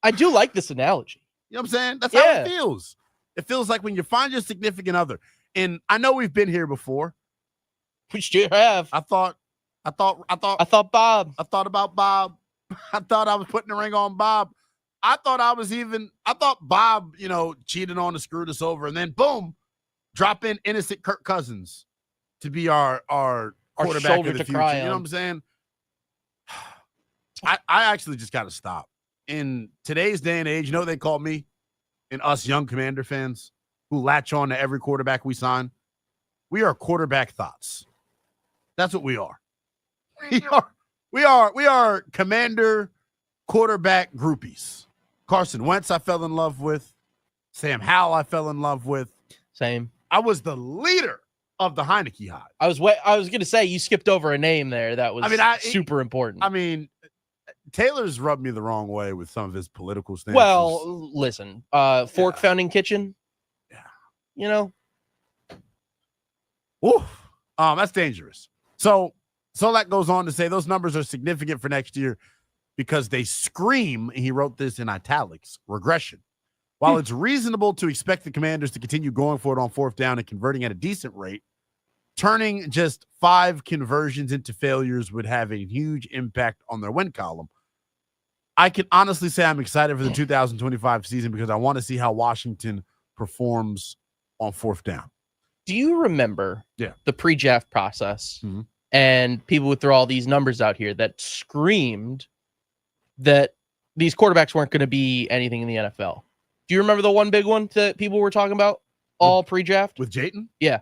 I do like this analogy. You know what I'm saying? That's how it feels. It feels like when you find your significant other. And I know we've been here before. We sure have. I thought Bob. I thought about Bob. I thought I was putting the ring on Bob. I thought Bob, cheated on us, screwed us over, and then boom, drop in innocent Kirk Cousins to be our quarterback of the future. You know what I'm saying? I actually just got to stop. In today's day and age, you know what they call me and us young Commander fans who latch on to every quarterback we sign? We are quarterback thoughts. That's what we are. We are Commander quarterback groupies. Carson Wentz I fell in love with. Sam Howell I fell in love with. Same. I was the leader of the Heineke Hive. I was going to say you skipped over a name there that was super important. I mean, Taylor's rubbed me the wrong way with some of his political stances. Well, listen, Fork Founding Kitchen. Yeah. That's dangerous. So Solak goes on to say those numbers are significant for next year because they scream, and he wrote this in italics, regression. While it's reasonable to expect the Commanders to continue going for it on fourth down and converting at a decent rate, turning just 5 conversions into failures would have a huge impact on their win column. I can honestly say I'm excited for the 2025 season because I want to see how Washington performs on fourth down. Do you remember the pre-draft process and people would throw all these numbers out here that screamed that these quarterbacks weren't going to be anything in the NFL? Do you remember the one big one that people were talking about all pre-draft? With Jayton? Yeah.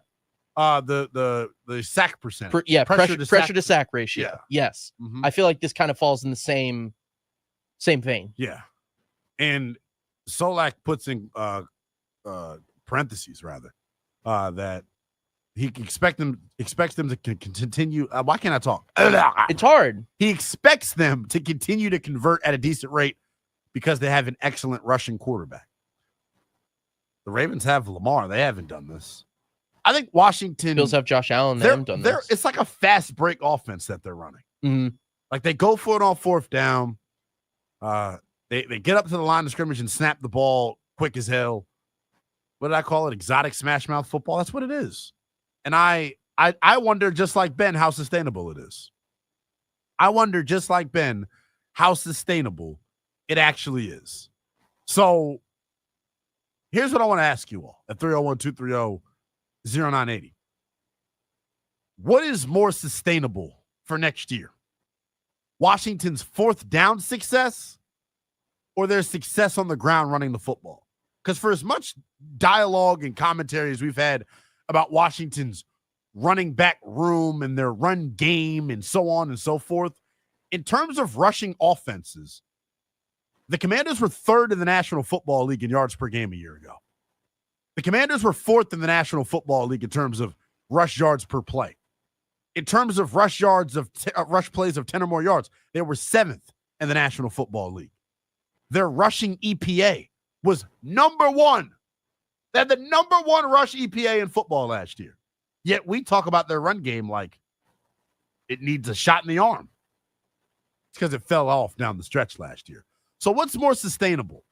The sack percent. Pressure to sack ratio. Yeah. Yes. I feel like this kind of falls in the same vein. Yeah. And Solak puts in parentheses rather that he expects them to continue. Why can't I talk? It's hard. He expects them to continue to convert at a decent rate because they have an excellent rushing quarterback. The Ravens have Lamar. They haven't done this. I think Washington Bills have Josh Allen. They haven't done this. It's like a fast break offense that they're running. Mm-hmm. Like they go for it on fourth down. They get up to the line of scrimmage and snap the ball quick as hell. What did I call it? Exotic smash mouth football. That's what it is. And I wonder, just like Ben, how sustainable it is. I wonder, just like Ben, how sustainable it actually is. So here's what I want to ask you all at 301-230-0980. What is more sustainable for next year? Washington's fourth down success or their success on the ground running the football? Because for as much dialogue and commentary as we've had about Washington's running back room and their run game and so on and so forth, in terms of rushing offenses, the Commanders were 3rd in the National Football League in yards per game a year ago. The Commanders were 4th in the National Football League in terms of rush yards per play. In terms of rush yards of rush plays of 10 or more yards, they were 7th in the National Football League. Their rushing EPA was number 1 They had the number 1 rush EPA in football last year. Yet we talk about their run game like it needs a shot in the arm. It's because it fell off down the stretch last year. So what's more sustainable?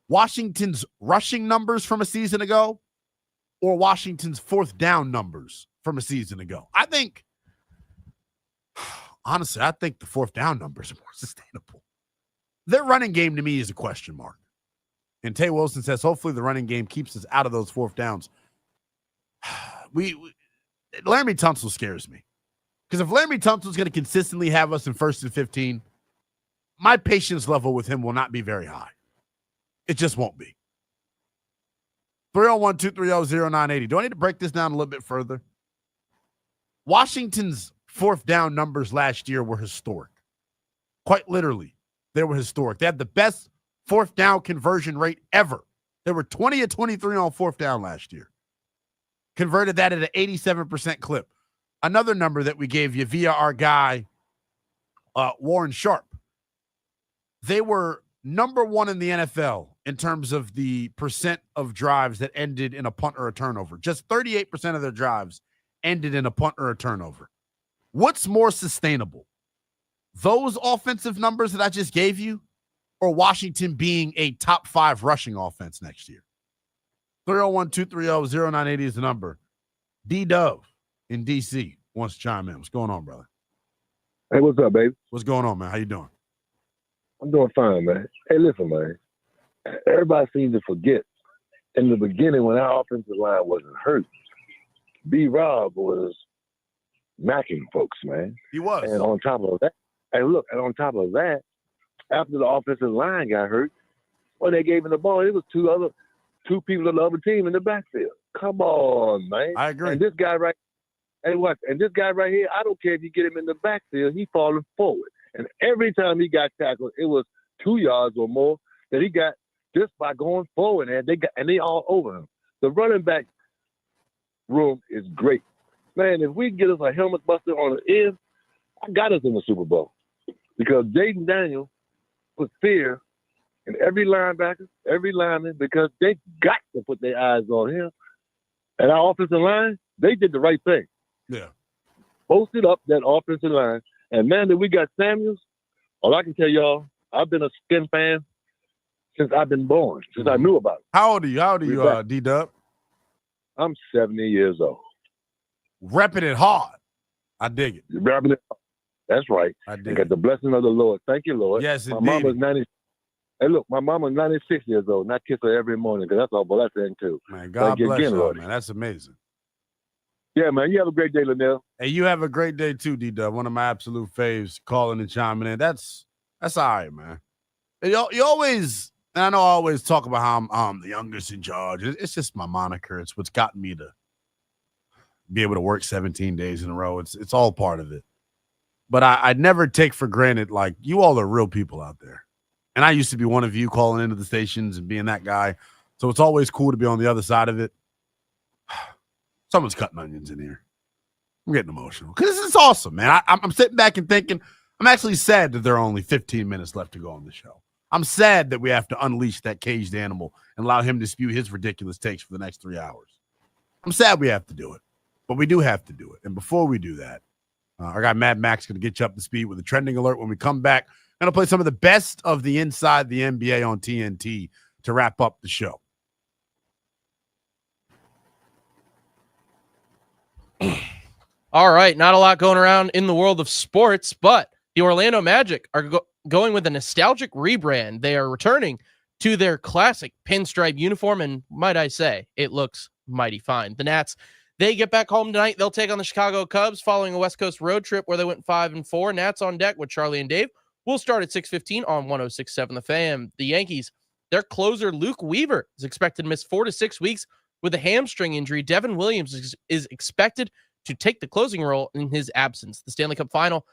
Washington's rushing numbers from a season ago or Washington's 4th down numbers from a season ago? Honestly, I think the 4th down numbers are more sustainable. Their running game to me is a question mark. And Tay Wilson says, hopefully the running game keeps us out of those 4th downs. Laramie Tunsil scares me. Because if Laramie Tunsil is going to consistently have us in 1st and 15, my patience level with him will not be very high. It just won't be. 301-230-0980. Do I need to break this down a little bit further? Washington's 4th down numbers last year were historic. Quite literally, they were historic. They had the best 4th down conversion rate ever. They were 20 of 23 on 4th down last year. Converted that at an 87% clip. Another number that we gave you via our guy, Warren Sharp. They were number 1 in the NFL in terms of the percent of drives that ended in a punt or a turnover. Just 38% of their drives ended in a punt or a turnover. What's more sustainable? Those offensive numbers that I just gave you or Washington being a top 5 rushing offense next year? 301-230-0980 is the number. D-Dove in D.C. wants to chime in. What's going on, brother? Hey, what's up, baby? What's going on, man? How you doing? I'm doing fine, man. Hey, listen, man. Everybody seems to forget in the beginning when our offensive line wasn't hurt, B-Rob was macking folks, man. He was. And on top of that, after the offensive line got hurt, when they gave him the ball, it was two people on the other team in the backfield. Come on, man. I agree. And this guy right here, I don't care if you get him in the backfield, he falling forward. And every time he got tackled, it was 2 yards or more that he got just by going forward, and they all over him. The running back room is great. Man, if we get us a helmet buster on the end, I got us in the Super Bowl. Because Jaden Daniels put fear in every linebacker, every lineman, because they got to put their eyes on him. And our offensive line, they did the right thing. Yeah. Posted up that offensive line. And, man, that we got Samuels, all I can tell y'all, I've been a Skin fan since I've been born, since I knew about it. How old are you, D-Dub? I'm 70 years old. Repping it hard. I dig it. Repping it hard. That's right. I dig it. Got the blessing of the Lord. Thank you, Lord. Yes, my indeed. mama's 90. Hey, look, my mama's 96 years old, and I kiss her every morning because that's all blessing, too. Man, God bless you, Lord. Man. That's amazing. Yeah, man. You have a great day, Lynnell. Hey, you have a great day, too, D-Dub. One of my absolute faves, calling and chiming in. That's all right, man. You always, and I know I always talk about how I'm the youngest in charge. It's just my moniker. It's what's gotten me to be able to work 17 days in a row. It's all part of it. But I never take for granted, like, you all are real people out there. And I used to be one of you calling into the stations and being that guy. So it's always cool to be on the other side of it. Someone's cutting onions in here. I'm getting emotional because it's awesome, man. I'm sitting back and thinking, I'm actually sad that there are only 15 minutes left to go on the show. I'm sad that we have to unleash that caged animal and allow him to spew his ridiculous takes for the next 3 hours. I'm sad we have to do it, but we do have to do it. And before we do that, our guy Mad Max is going to get you up to speed with a trending alert. When we come back, I'm going to play some of the best of the Inside the NBA on TNT to wrap up the show. All right, not a lot going around in the world of sports, but the Orlando Magic are going with a nostalgic rebrand. They are returning to their classic pinstripe uniform, and might I say, it looks mighty fine. The Nats, they get back home tonight. They'll take on the Chicago Cubs following a West Coast road trip where they went 5-4. Nats on deck with Charlie and Dave. We'll start at 6:15 on 106.7 The Fan. The Yankees, their closer Luke Weaver is expected to miss 4 to 6 weeks with a hamstring injury. Devin Williams is expected to take the closing role in his absence. The Stanley Cup Final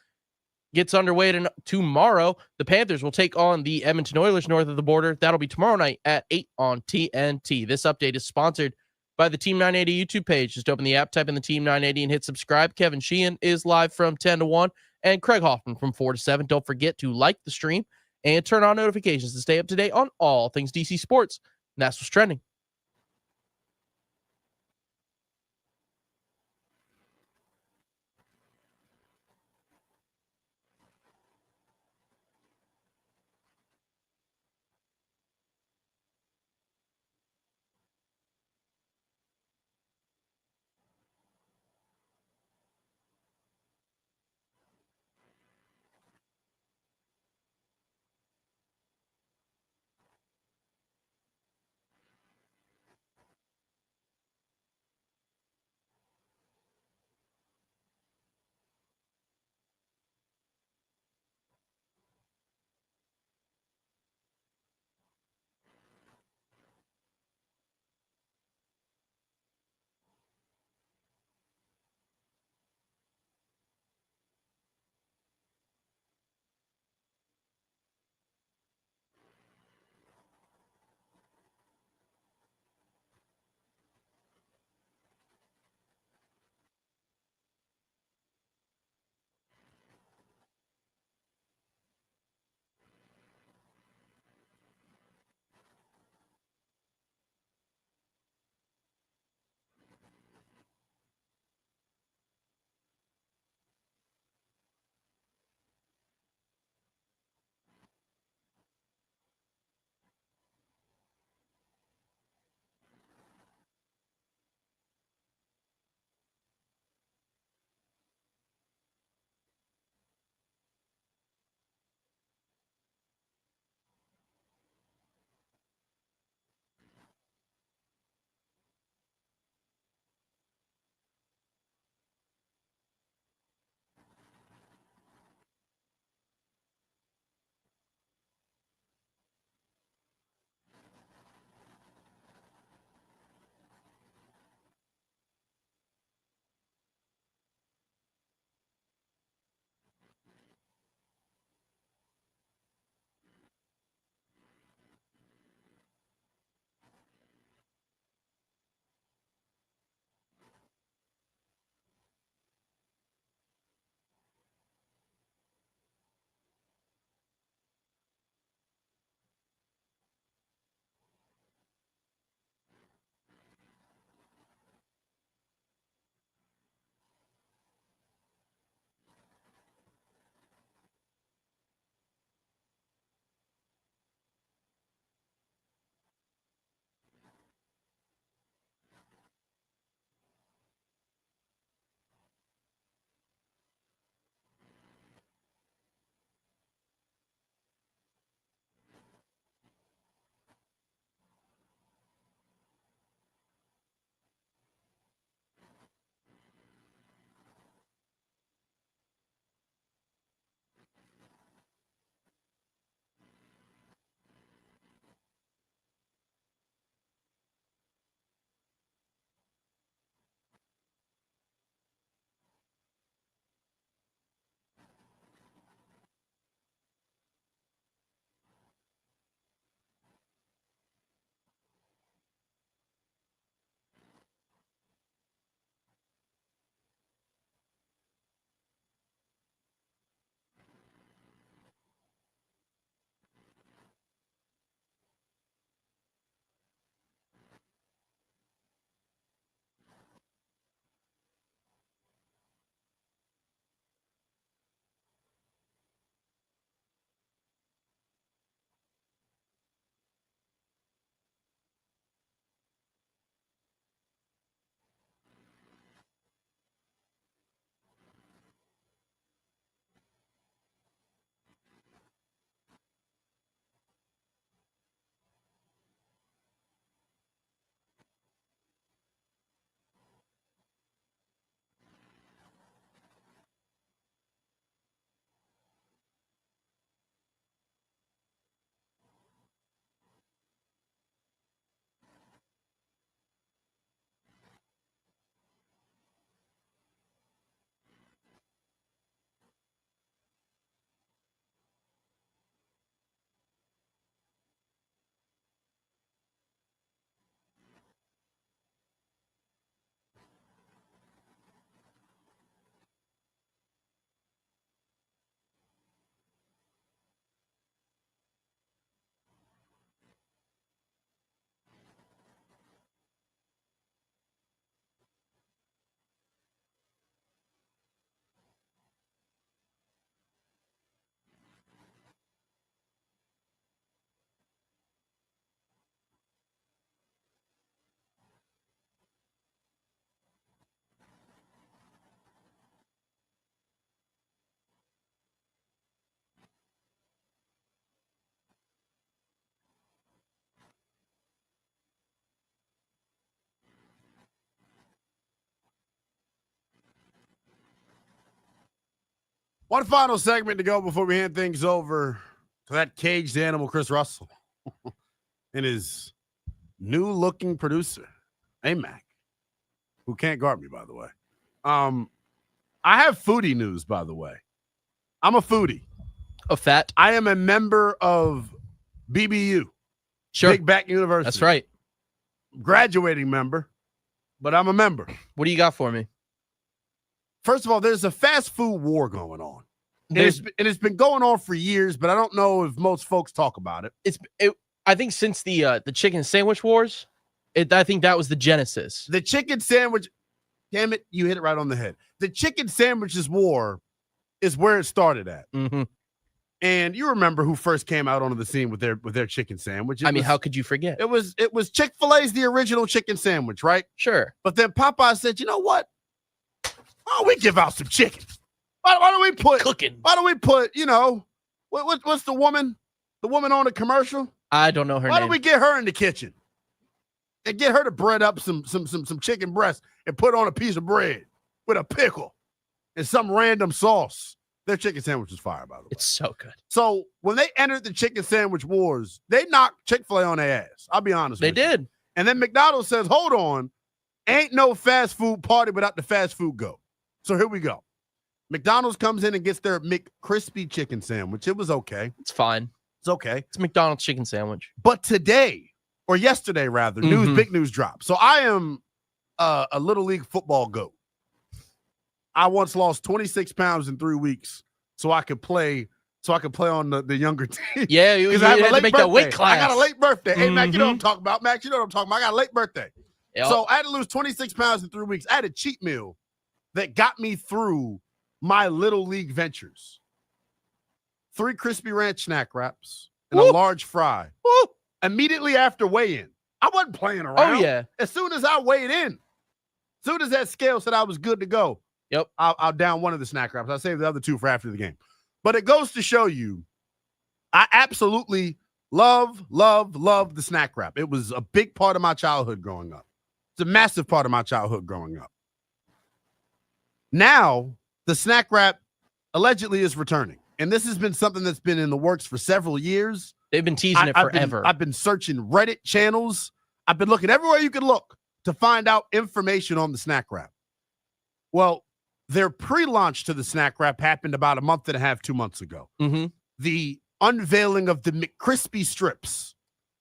gets underway tomorrow. The Panthers will take on the Edmonton Oilers north of the border. That'll be tomorrow night at 8 on TNT. This update is sponsored by the Team 980 YouTube page. Just open the app, type in the Team 980 and hit subscribe. Kevin Sheehan is live from 10 to 1 and Craig Hoffman from 4 to 7. Don't forget to like the stream and turn on notifications to stay up to date on all things DC sports. And that's what's trending. One final segment to go before we hand things over to that caged animal, Chris Russell, and his new-looking producer, Mac, who can't guard me, by the way. I have foodie news, by the way. I'm a foodie. A fat? I am a member of BBU. Sure. Big Back University. That's right. Graduating member, but I'm a member. What do you got for me? First of all, there's a fast food war going on. It's been going on for years, but I don't know if most folks talk about it. I think since the chicken sandwich wars, I think that was the genesis. The chicken sandwich, damn it, you hit it right on the head. The chicken sandwiches war is where it started at. Mm-hmm. And you remember who first came out onto the scene with their chicken sandwich. How could you forget? It was Chick-fil-A's the original chicken sandwich, right? Sure. But then Popeye said, you know what? Why don't we give out some chicken? Why don't we put cooking? Why don't we put, what's the woman on the commercial? I don't know her name. Why don't we get her in the kitchen and get her to bread up some chicken breast and put on a piece of bread with a pickle and some random sauce? Their chicken sandwich is fire, by the way. It's so good. So when they entered the chicken sandwich wars, they knocked Chick-fil-A on their ass. I'll be honest with you. They did. And then McDonald's says, hold on, ain't no fast food party without the fast food go. So here we go. McDonald's comes in and gets their McCrispy chicken sandwich. It was okay. It's fine. It's okay. It's McDonald's chicken sandwich. But today, or yesterday rather, big news dropped. So I am a Little League football goat. I once lost 26 pounds in 3 weeks so I could play on the younger team. Yeah, you had to make that weight class. I got a late birthday. Hey, Mac, you know what I'm talking about. Max, you know what I'm talking about. I got a late birthday. Yep. So I had to lose 26 pounds in 3 weeks. I had a cheat meal that got me through my Little League ventures. 3 crispy ranch snack wraps and a large fry. Woo. Immediately after weigh-in. I wasn't playing around. Oh, yeah. As soon as I weighed in, as soon as that scale said I was good to go, yep, I'll down one of the snack wraps. I'll save the other 2 for after the game. But it goes to show you, I absolutely love the snack wrap. It was a big part of my childhood growing up. It's a massive part of my childhood growing up. Now, the snack wrap allegedly is returning. And this has been something that's been in the works for several years. They've been teasing it forever. I've been searching Reddit channels. I've been looking everywhere you can look to find out information on the snack wrap. Well, their pre-launch to the snack wrap happened about a month and a half, 2 months ago. Mm-hmm. The unveiling of the McCrispy strips.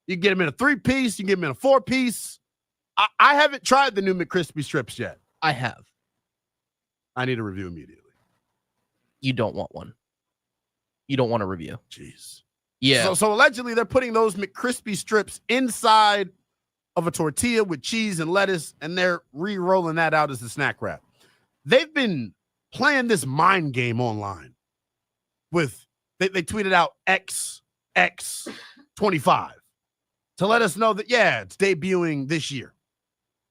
You can get them in a 3-piece. You can get them in a 4-piece. I haven't tried the new McCrispy strips yet. I have. I need a review immediately. You don't want one. You don't want a review. Jeez. Yeah. So allegedly they're putting those McCrispy strips inside of a tortilla with cheese and lettuce, and they're re-rolling that out as the snack wrap. They've been playing this mind game online with, they tweeted out XX25 to let us know that, yeah, it's debuting this year.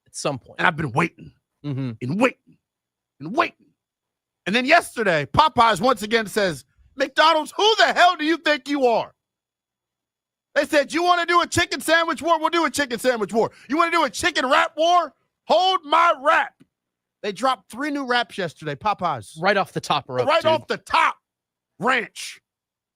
At some point. And I've been waiting mm-hmm. and waiting and waiting. And then yesterday, Popeyes once again says, McDonald's, who the hell do you think you are? They said, you want to do a chicken sandwich war? We'll do a chicken sandwich war. You want to do a chicken wrap war? Hold my wrap. They dropped 3 new wraps yesterday, Popeyes. Right off the top rope, Right off the top. Ranch.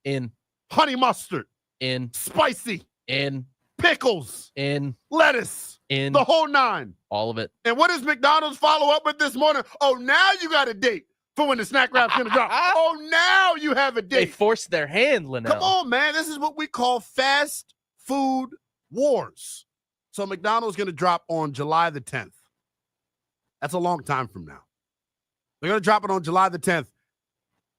In. Honey mustard. In. Spicy. In. Pickles. In. Lettuce. In. The whole 9. All of it. And what does McDonald's follow up with this morning? Oh, now you got a date for when the snack wrap's going to drop. Oh, now you have a date. They forced their hand, Lynnell. Come on, man. This is what we call fast food wars. So McDonald's going to drop on July the 10th. That's a long time from now. They're going to drop it on July the 10th.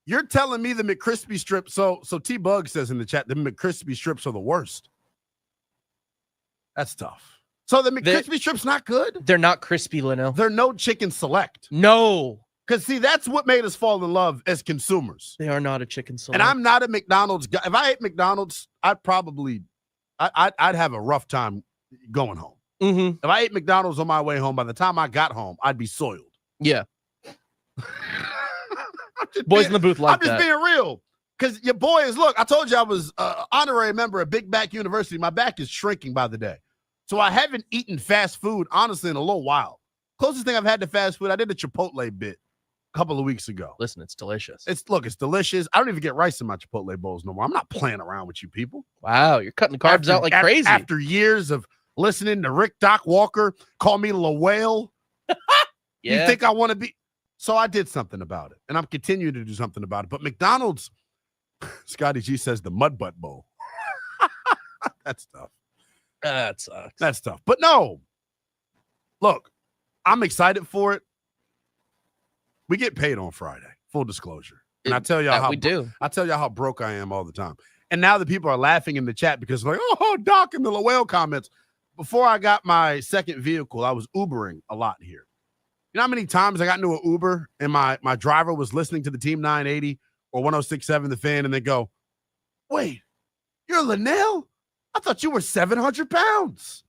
You're telling me the McCrispy strips, so T-Bug says in the chat, the McCrispy strips are the worst. That's tough. So the McCrispy strips not good? They're not crispy, Lynnell. They're no chicken select. No. Because, see, that's what made us fall in love as consumers. They are not a chicken select. And I'm not a McDonald's guy. If I ate McDonald's, I'd have a rough time going home. Mm-hmm. If I ate McDonald's on my way home, by the time I got home, I'd be soiled. Yeah. Boys in the booth like that. I'm just being real. Because your boy is, look, I told you I was honorary member of Big Back University. My back is shrinking by the day. So I haven't eaten fast food, honestly, in a little while. Closest thing I've had to fast food, I did a Chipotle bit couple of weeks ago. Listen, it's delicious. It's delicious. I don't even get rice in my Chipotle bowls no more. I'm not playing around with you people. Wow, you're cutting the carbs out like crazy. After years of listening to Rick Doc Walker call me La Whale. Yeah. You think I want to be? So I did something about it, and I'm continuing to do something about it. But McDonald's, Scotty G says the mud butt bowl. That's tough. That sucks. That's tough. But no, look, I'm excited for it. We get paid on Friday, full disclosure. And I tell y'all how we do. I tell y'all how broke I am all the time. And now the people are laughing in the chat because like, oh, Doc in the Lowell comments. Before I got my second vehicle, I was Ubering a lot here. You know how many times I got into an Uber and my driver was listening to the Team 980 or 106.7 The Fan, and they go, wait, you're Lynnell? I thought you were 700 pounds.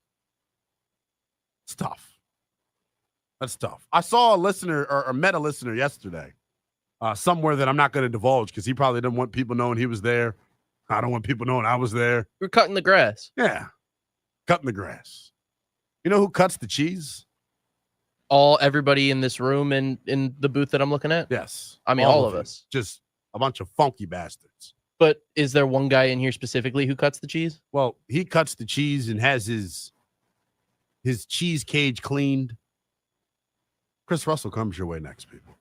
It's tough. That's tough. I saw a listener or met a listener yesterday somewhere that I'm not going to divulge because he probably didn't want people knowing he was there. I don't want people knowing I was there. We're cutting the grass. Yeah, cutting the grass. You know who cuts the cheese? Everybody in this room and in the booth that I'm looking at? Yes. I mean, all of us. Just a bunch of funky bastards. But is there one guy in here specifically who cuts the cheese? Well, he cuts the cheese and has his cheese cage cleaned. Chris Russell comes your way next, people.